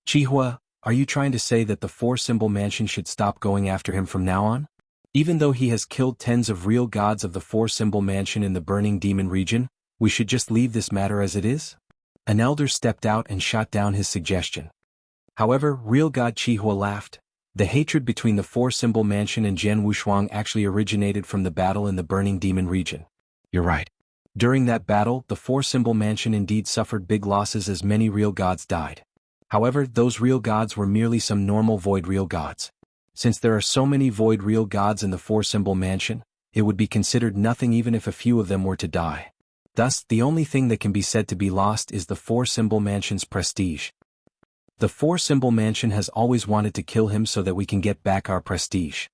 Chihua, are you trying to say that the 4-symbol mansion should stop going after him from now on? Even though he has killed tens of real gods of the 4-symbol mansion in the burning demon region, we should just leave this matter as it is? An elder stepped out and shot down his suggestion. However, real God Chihua laughed. The hatred between the 4-symbol mansion and Jian Wushuang actually originated from the battle in the burning demon region. You're right. During that battle, the 4-symbol mansion indeed suffered big losses as many real gods died. However, those real gods were merely some normal void real gods. Since there are so many void real gods in the 4-symbol mansion, it would be considered nothing even if a few of them were to die. Thus, the only thing that can be said to be lost is the 4-symbol mansion's prestige. The 4-symbol mansion has always wanted to kill him so that we can get back our prestige.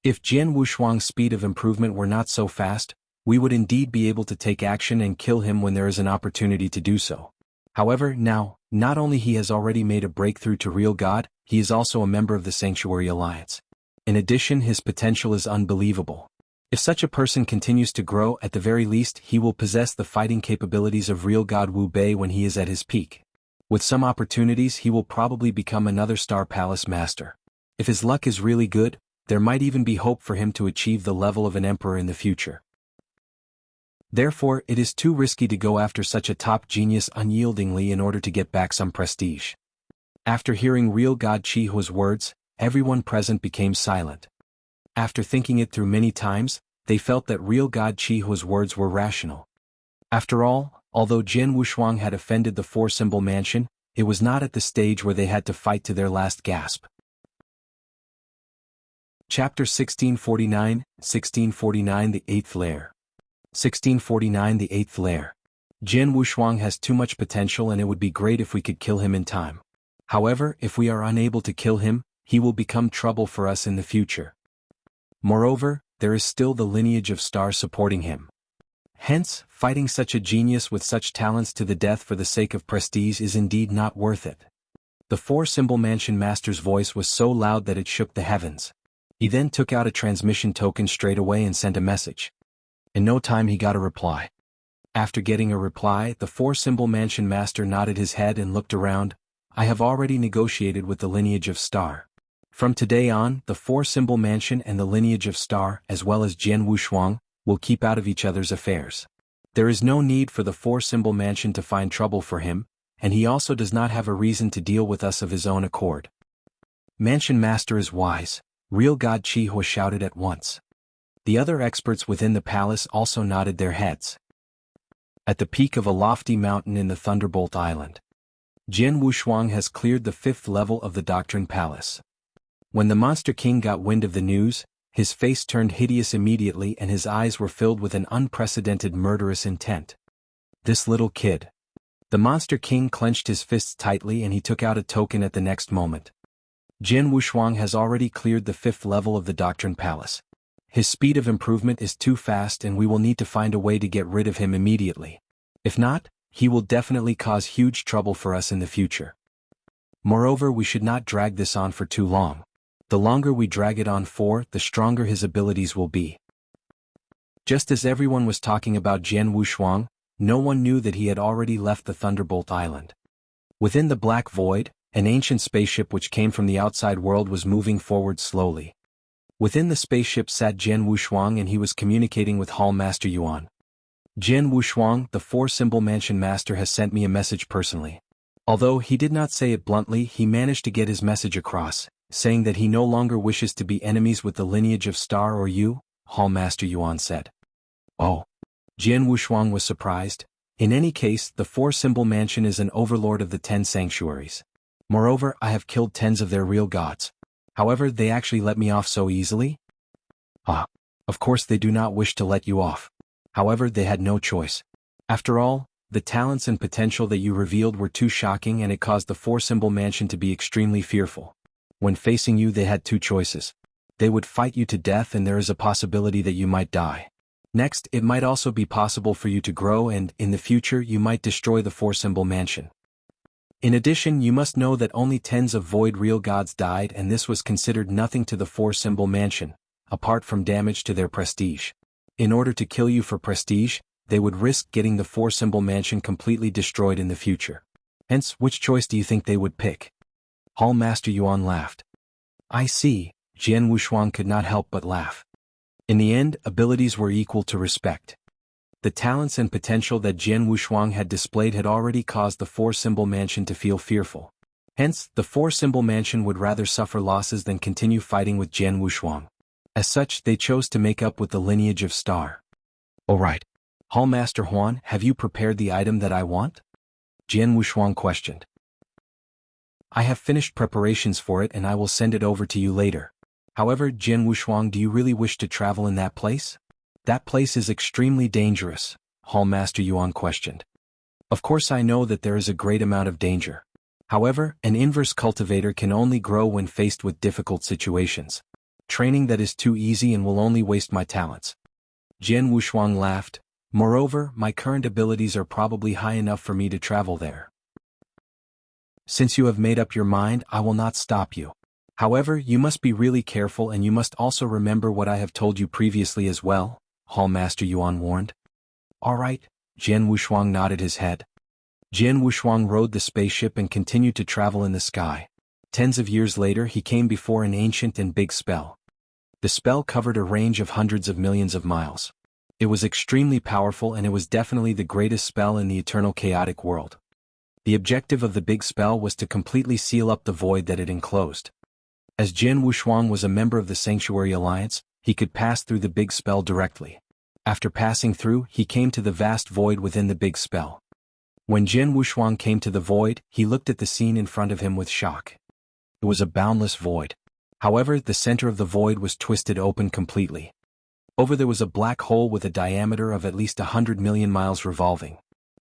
If Jian Wushuang's speed of improvement were not so fast, we would indeed be able to take action and kill him when there is an opportunity to do so. However, now, not only he has already made a breakthrough to real God, he is also a member of the Sanctuary Alliance. In addition, his potential is unbelievable. If such a person continues to grow, at the very least he will possess the fighting capabilities of real God Wu Bei when he is at his peak. With some opportunities he will probably become another Star Palace master. If his luck is really good, there might even be hope for him to achieve the level of an emperor in the future. Therefore, it is too risky to go after such a top genius unyieldingly in order to get back some prestige. After hearing real God Chihua's words, everyone present became silent. After thinking it through many times, they felt that real God Chihua's words were rational. After all, although Jian Wushuang had offended the 4-symbol mansion, it was not at the stage where they had to fight to their last gasp. Chapter 1649, 1649 The 8th Lair. 1649 The 8th Lair. Jian Wushuang has too much potential and it would be great if we could kill him in time. However, if we are unable to kill him, he will become trouble for us in the future. Moreover, there is still the lineage of stars supporting him. Hence, fighting such a genius with such talents to the death for the sake of prestige is indeed not worth it. The 4-symbol mansion master's voice was so loud that it shook the heavens. He then took out a transmission token straight away and sent a message. In no time he got a reply. After getting a reply, the 4-symbol mansion master nodded his head and looked around. I have already negotiated with the lineage of Star. From today on, the 4-symbol mansion and the lineage of Star, as well as Jian Wushuang, will keep out of each other's affairs. There is no need for the 4-symbol mansion to find trouble for him, and he also does not have a reason to deal with us of his own accord. Mansion master is wise, real God Chihua shouted at once. The other experts within the palace also nodded their heads. At the peak of a lofty mountain in the Thunderbolt Island, Jian Wushuang has cleared the 5th level of the Doctrine Palace. When the Monster King got wind of the news, his face turned hideous immediately and his eyes were filled with an unprecedented murderous intent. This little kid. The Monster King clenched his fists tightly and he took out a token at the next moment. Jian Wushuang has already cleared the 5th level of the Doctrine Palace. His speed of improvement is too fast and we will need to find a way to get rid of him immediately. If not, he will definitely cause huge trouble for us in the future. Moreover, we should not drag this on for too long. The longer we drag it on for, the stronger his abilities will be. Just as everyone was talking about Jian Wushuang, no one knew that he had already left the Thunderbolt Island. Within the Black Void, an ancient spaceship which came from the outside world was moving forward slowly. Within the spaceship sat Jian Wushuang and he was communicating with Hall Master Yuan. Jian Wushuang, the 4-symbol mansion master, has sent me a message personally. Although he did not say it bluntly, he managed to get his message across, saying that he no longer wishes to be enemies with the lineage of Star or you, Hall Master Yuan said. Oh. Jian Wushuang was surprised. In any case, the 4-symbol mansion is an overlord of the 10 sanctuaries. Moreover, I have killed tens of their real gods. However, they actually let me off so easily? Of course they do not wish to let you off. However, they had no choice. After all, The talents and potential that you revealed were too shocking, and it caused the four-symbol mansion to be extremely fearful. When facing you, they had two choices. They would fight you to death, and there is a possibility that you might die. Next, it might also be possible for you to grow, and, in the future, you might destroy the four-symbol mansion. In addition, you must know that only tens of void real gods died, and this was considered nothing to the four-symbol mansion, apart from damage to their prestige. In order to kill you for prestige, they would risk getting the four-symbol mansion completely destroyed in the future. Hence, which choice do you think they would pick? Hall Master Yuan laughed. I see. Jian Wushuang could not help but laugh. In the end, abilities were equal to respect. The talents and potential that Jian Wushuang had displayed had already caused the four-symbol mansion to feel fearful. Hence, the four-symbol mansion would rather suffer losses than continue fighting with Jian Wushuang. As such, they chose to make up with the lineage of Star. Alright. Hall Master Huan, have you prepared the item that I want? Jian Wushuang questioned. I have finished preparations for it, and I will send it over to you later. However, Jian Wushuang, do you really wish to travel in that place? That place is extremely dangerous, Hall Master Yuan questioned. Of course I know that there is a great amount of danger. However, an inverse cultivator can only grow when faced with difficult situations. Training that is too easy and will only waste my talents. Jian Wushuang laughed. Moreover, my current abilities are probably high enough for me to travel there. Since you have made up your mind, I will not stop you. However, you must be really careful, and you must also remember what I have told you previously as well, Hall Master Yuan warned. Alright, Jian Wushuang nodded his head. Jian Wushuang rode the spaceship and continued to travel in the sky. Tens of years later, he came before an ancient and big spell. The spell covered a range of hundreds of millions of miles. It was extremely powerful, and it was definitely the greatest spell in the eternal chaotic world. The objective of the big spell was to completely seal up the void that it enclosed. As Jian Wushuang was a member of the Sanctuary Alliance, he could pass through the big spell directly. After passing through, he came to the vast void within the big spell. When Jian Wushuang came to the void, he looked at the scene in front of him with shock. It was a boundless void. However, the center of the void was twisted open completely. Over there was a black hole with a diameter of at least 100 million miles revolving.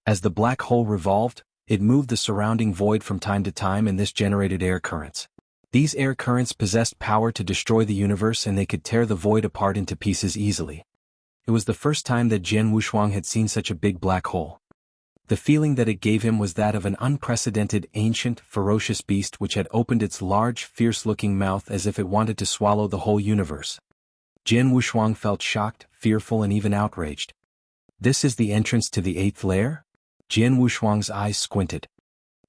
As the black hole revolved, it moved the surrounding void from time to time, and this generated air currents. These air currents possessed power to destroy the universe, and they could tear the void apart into pieces easily. It was the first time that Jian Wushuang had seen such a big black hole. The feeling that it gave him was that of an unprecedented, ancient, ferocious beast which had opened its large, fierce-looking mouth as if it wanted to swallow the whole universe. Jian Wushuang felt shocked, fearful, and even outraged. This is the entrance to the 8th lair? Jian Wushuang's eyes squinted.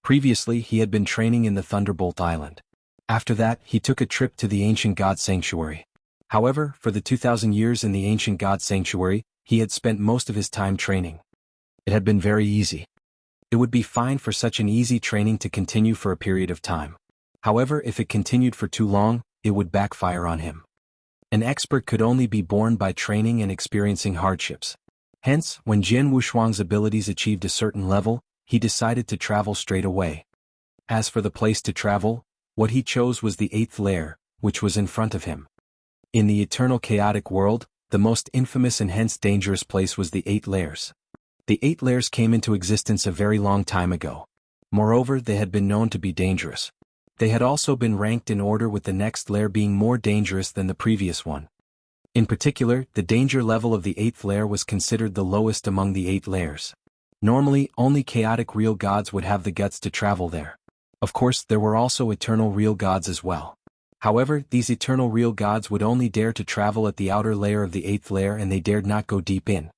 Previously, he had been training in the Thunderbolt Island. After that, he took a trip to the Ancient God Sanctuary. However, for the 2,000 years in the Ancient God Sanctuary, he had spent most of his time training. It had been very easy. It would be fine for such an easy training to continue for a period of time. However, if it continued for too long, it would backfire on him. An expert could only be born by training and experiencing hardships. Hence, when Jian Wushuang's abilities achieved a certain level, he decided to travel straight away. As for the place to travel, what he chose was the 8th lair, which was in front of him. In the eternal chaotic world, the most infamous and hence dangerous place was the 8 lairs. The 8 lairs came into existence a very long time ago. Moreover, they had been known to be dangerous. They had also been ranked in order, with the next lair being more dangerous than the previous one. In particular, the danger level of the 8th lair was considered the lowest among the 8 lairs. Normally, only chaotic real gods would have the guts to travel there. Of course, there were also eternal real gods as well. However, these eternal real gods would only dare to travel at the outer layer of the 8th lair, and they dared not go deep in.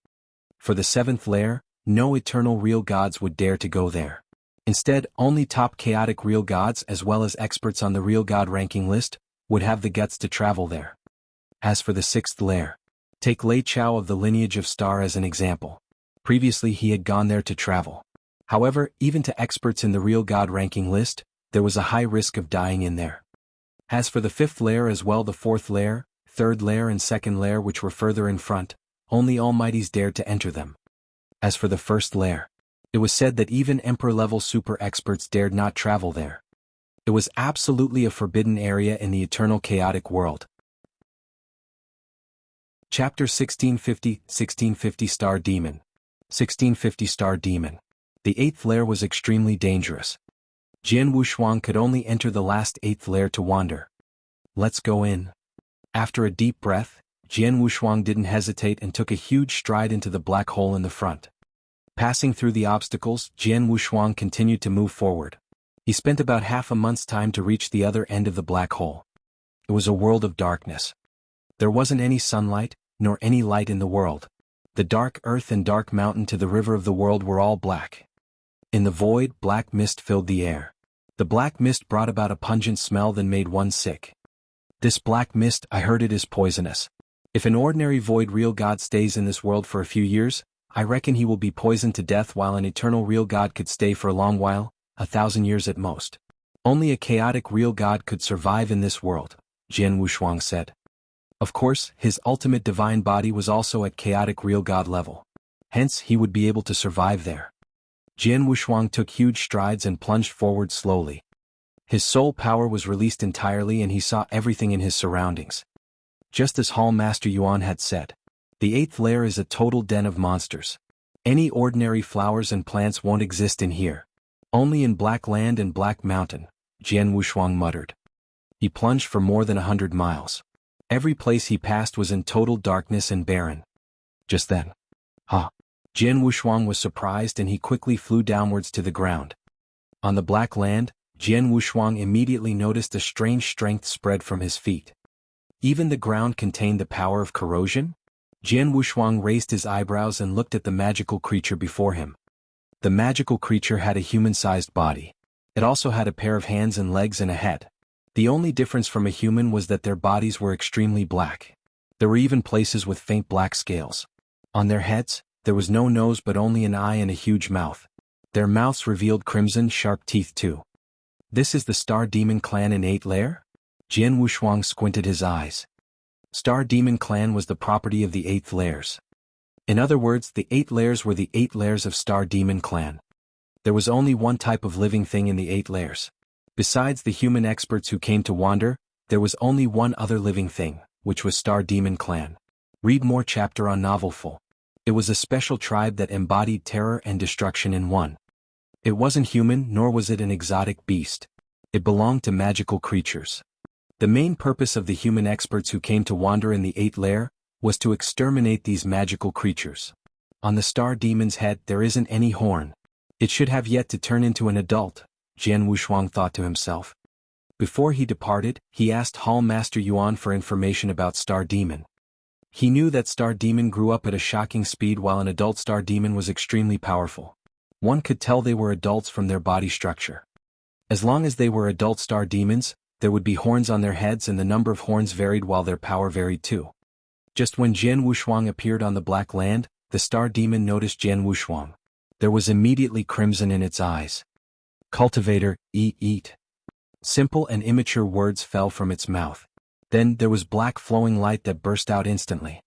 For the 7th lair, no eternal real gods would dare to go there. Instead, only top chaotic real gods, as well as experts on the real god ranking list, would have the guts to travel there. As for the 6th lair, take Lei Chao of the lineage of Star as an example. Previously he had gone there to travel. However, even to experts in the real god ranking list, there was a high risk of dying in there. As for the 5th lair as well, the 4th lair, 3rd lair and 2nd lair, which were further in front, only almighties dared to enter them. As for the 1st lair, it was said that even Emperor-level super experts dared not travel there. It was absolutely a forbidden area in the eternal chaotic world. Chapter 1650 Star Demon. 1650 Star Demon. The 8th lair was extremely dangerous. Jianghu Shuang could only enter the last 8th lair to wander. Let's go in. After a deep breath, Jianghu Shuang didn't hesitate and took a huge stride into the black hole in the front. Passing through the obstacles, Jianghu Shuang continued to move forward. He spent about half a month's time to reach the other end of the black hole. It was a world of darkness. There wasn't any sunlight, nor any light in the world. The dark earth and dark mountain to the river of the world were all black. In the void, black mist filled the air. The black mist brought about a pungent smell that made one sick. This black mist, I heard it is poisonous. If an ordinary void real god stays in this world for a few years, I reckon he will be poisoned to death, while an eternal real god could stay for a long while, 1,000 years at most. Only a chaotic real god could survive in this world, Jianghu Shuang said. Of course, his ultimate divine body was also at chaotic real god level. Hence, he would be able to survive there. Jianghu Shuang took huge strides and plunged forward slowly. His soul power was released entirely and he saw everything in his surroundings. Just as Hall Master Yuan had said, the 8th lair is a total den of monsters. Any ordinary flowers and plants won't exist in here. Only in Black Land and Black Mountain, Jianghu Shuang muttered. He plunged for more than 100 miles. Every place he passed was in total darkness and barren. Just then, Jianghu Shuang was surprised and he quickly flew downwards to the ground. On the Black Land, Jianghu Shuang immediately noticed a strange strength spread from his feet. Even the ground contained the power of corrosion? Jianghu Shuang raised his eyebrows and looked at the magical creature before him. The magical creature had a human-sized body. It also had a pair of hands and legs and a head. The only difference from a human was that their bodies were extremely black. There were even places with faint black scales. On their heads, there was no nose but only an eye and a huge mouth. Their mouths revealed crimson, sharp teeth too. This is the Star Demon Clan in 8th Lair? Jianghu Shuang squinted his eyes. Star Demon Clan was the property of the 8th Lairs. In other words, the 8 Lairs were the 8 Lairs of Star Demon Clan. There was only one type of living thing in the 8 Lairs. Besides the human experts who came to wander, there was only one other living thing, which was Star Demon Clan. Read more chapter on Novel Full. It was a special tribe that embodied terror and destruction in one. It wasn't human, nor was it an exotic beast. It belonged to magical creatures. The main purpose of the human experts who came to wander in the 8th lair was to exterminate these magical creatures. On the Star Demon's head there isn't any horn. It should have yet to turn into an adult, Jianghu Shuang thought to himself. Before he departed, he asked Hall Master Yuan for information about Star Demon. He knew that Star Demon grew up at a shocking speed while an adult Star Demon was extremely powerful. One could tell they were adults from their body structure. As long as they were adult Star Demons, there would be horns on their heads and the number of horns varied while their power varied too. Just when Jianghu Shuang appeared on the Black Land, the Star Demon noticed Jianghu Shuang. There was immediately crimson in its eyes. Cultivator, eat. Simple and immature words fell from its mouth. Then there was black flowing light that burst out instantly.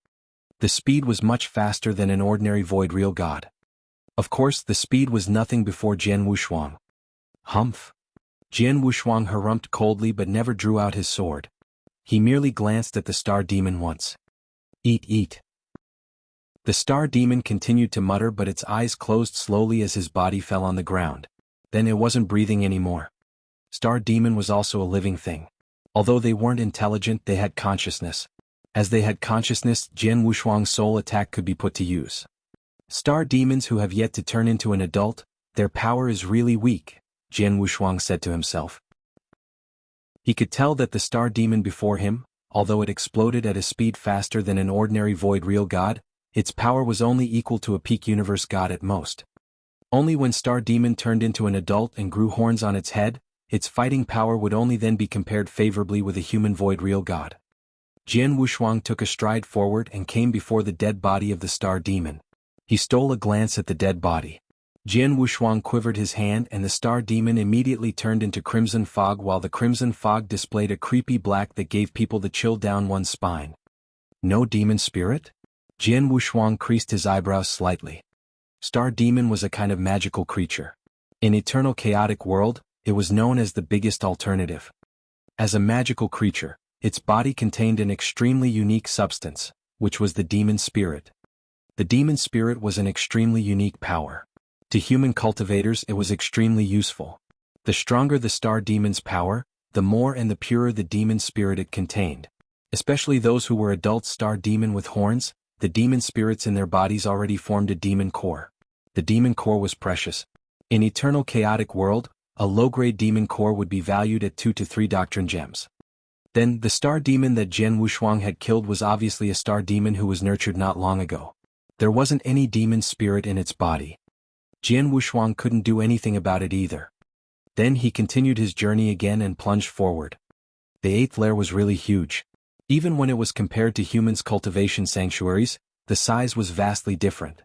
The speed was much faster than an ordinary void real god. Of course, the speed was nothing before Jianghu Shuang. Humph. Jianghu Shuang harumphed coldly but never drew out his sword. He merely glanced at the Star Demon once. Eat. The Star Demon continued to mutter, but its eyes closed slowly as his body fell on the ground. Then it wasn't breathing anymore. Star Demon was also a living thing. Although they weren't intelligent, they had consciousness. As they had consciousness, Jianghu Shuang's soul attack could be put to use. Star Demons who have yet to turn into an adult, their power is really weak, Jianghu Shuang said to himself. He could tell that the Star Demon before him, although it exploded at a speed faster than an ordinary void real god, its power was only equal to a peak universe god at most. Only when Star Demon turned into an adult and grew horns on its head, its fighting power would only then be compared favorably with a human void real god. Jianghu Shuang took a stride forward and came before the dead body of the Star Demon. He stole a glance at the dead body. Jianghu Shuang quivered his hand and the Star Demon immediately turned into crimson fog, while the crimson fog displayed a creepy black that gave people the chill down one's spine. No demon spirit? Jianghu Shuang creased his eyebrows slightly. Star Demon was a kind of magical creature. In Eternal Chaotic World, it was known as the biggest alternative. As a magical creature, its body contained an extremely unique substance, which was the demon spirit. The demon spirit was an extremely unique power. To human cultivators it was extremely useful. The stronger the star demon's power, the more and the purer the demon spirit it contained. Especially those who were adult star demon with horns, the demon spirits in their bodies already formed a demon core. The demon core was precious. In eternal chaotic world, a low-grade demon core would be valued at 2 to 3 doctrine gems. Then, the star demon that Jian Wushuang had killed was obviously a star demon who was nurtured not long ago. There wasn't any demon spirit in its body. Jian Wushuang couldn't do anything about it either. Then he continued his journey again and plunged forward. The 8th lair was really huge. Even when it was compared to humans' cultivation sanctuaries, the size was vastly different.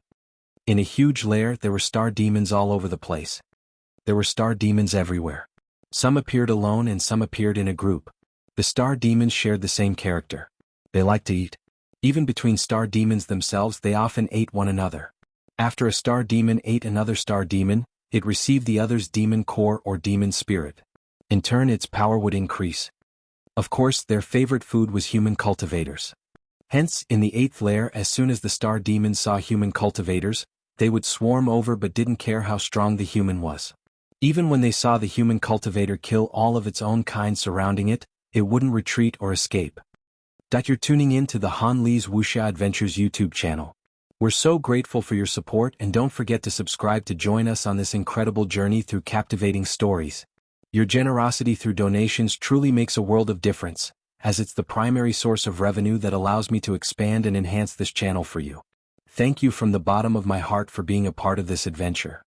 In a huge lair there were star demons all over the place. There were star demons everywhere. Some appeared alone and some appeared in a group. The star demons shared the same character. They liked to eat. Even between star demons themselves they often ate one another. After a star demon ate another star demon, it received the other's demon core or demon spirit. In turn its power would increase. Of course, their favorite food was human cultivators. Hence, in the 8th lair, as soon as the star demons saw human cultivators, they would swarm over but didn't care how strong the human was. Even when they saw the human cultivator kill all of its own kind surrounding it, it wouldn't retreat or escape. You're tuning in to the Han Li's Wuxia Adventures YouTube channel. We're so grateful for your support and don't forget to subscribe to join us on this incredible journey through captivating stories. Your generosity through donations truly makes a world of difference, as it's the primary source of revenue that allows me to expand and enhance this channel for you. Thank you from the bottom of my heart for being a part of this adventure.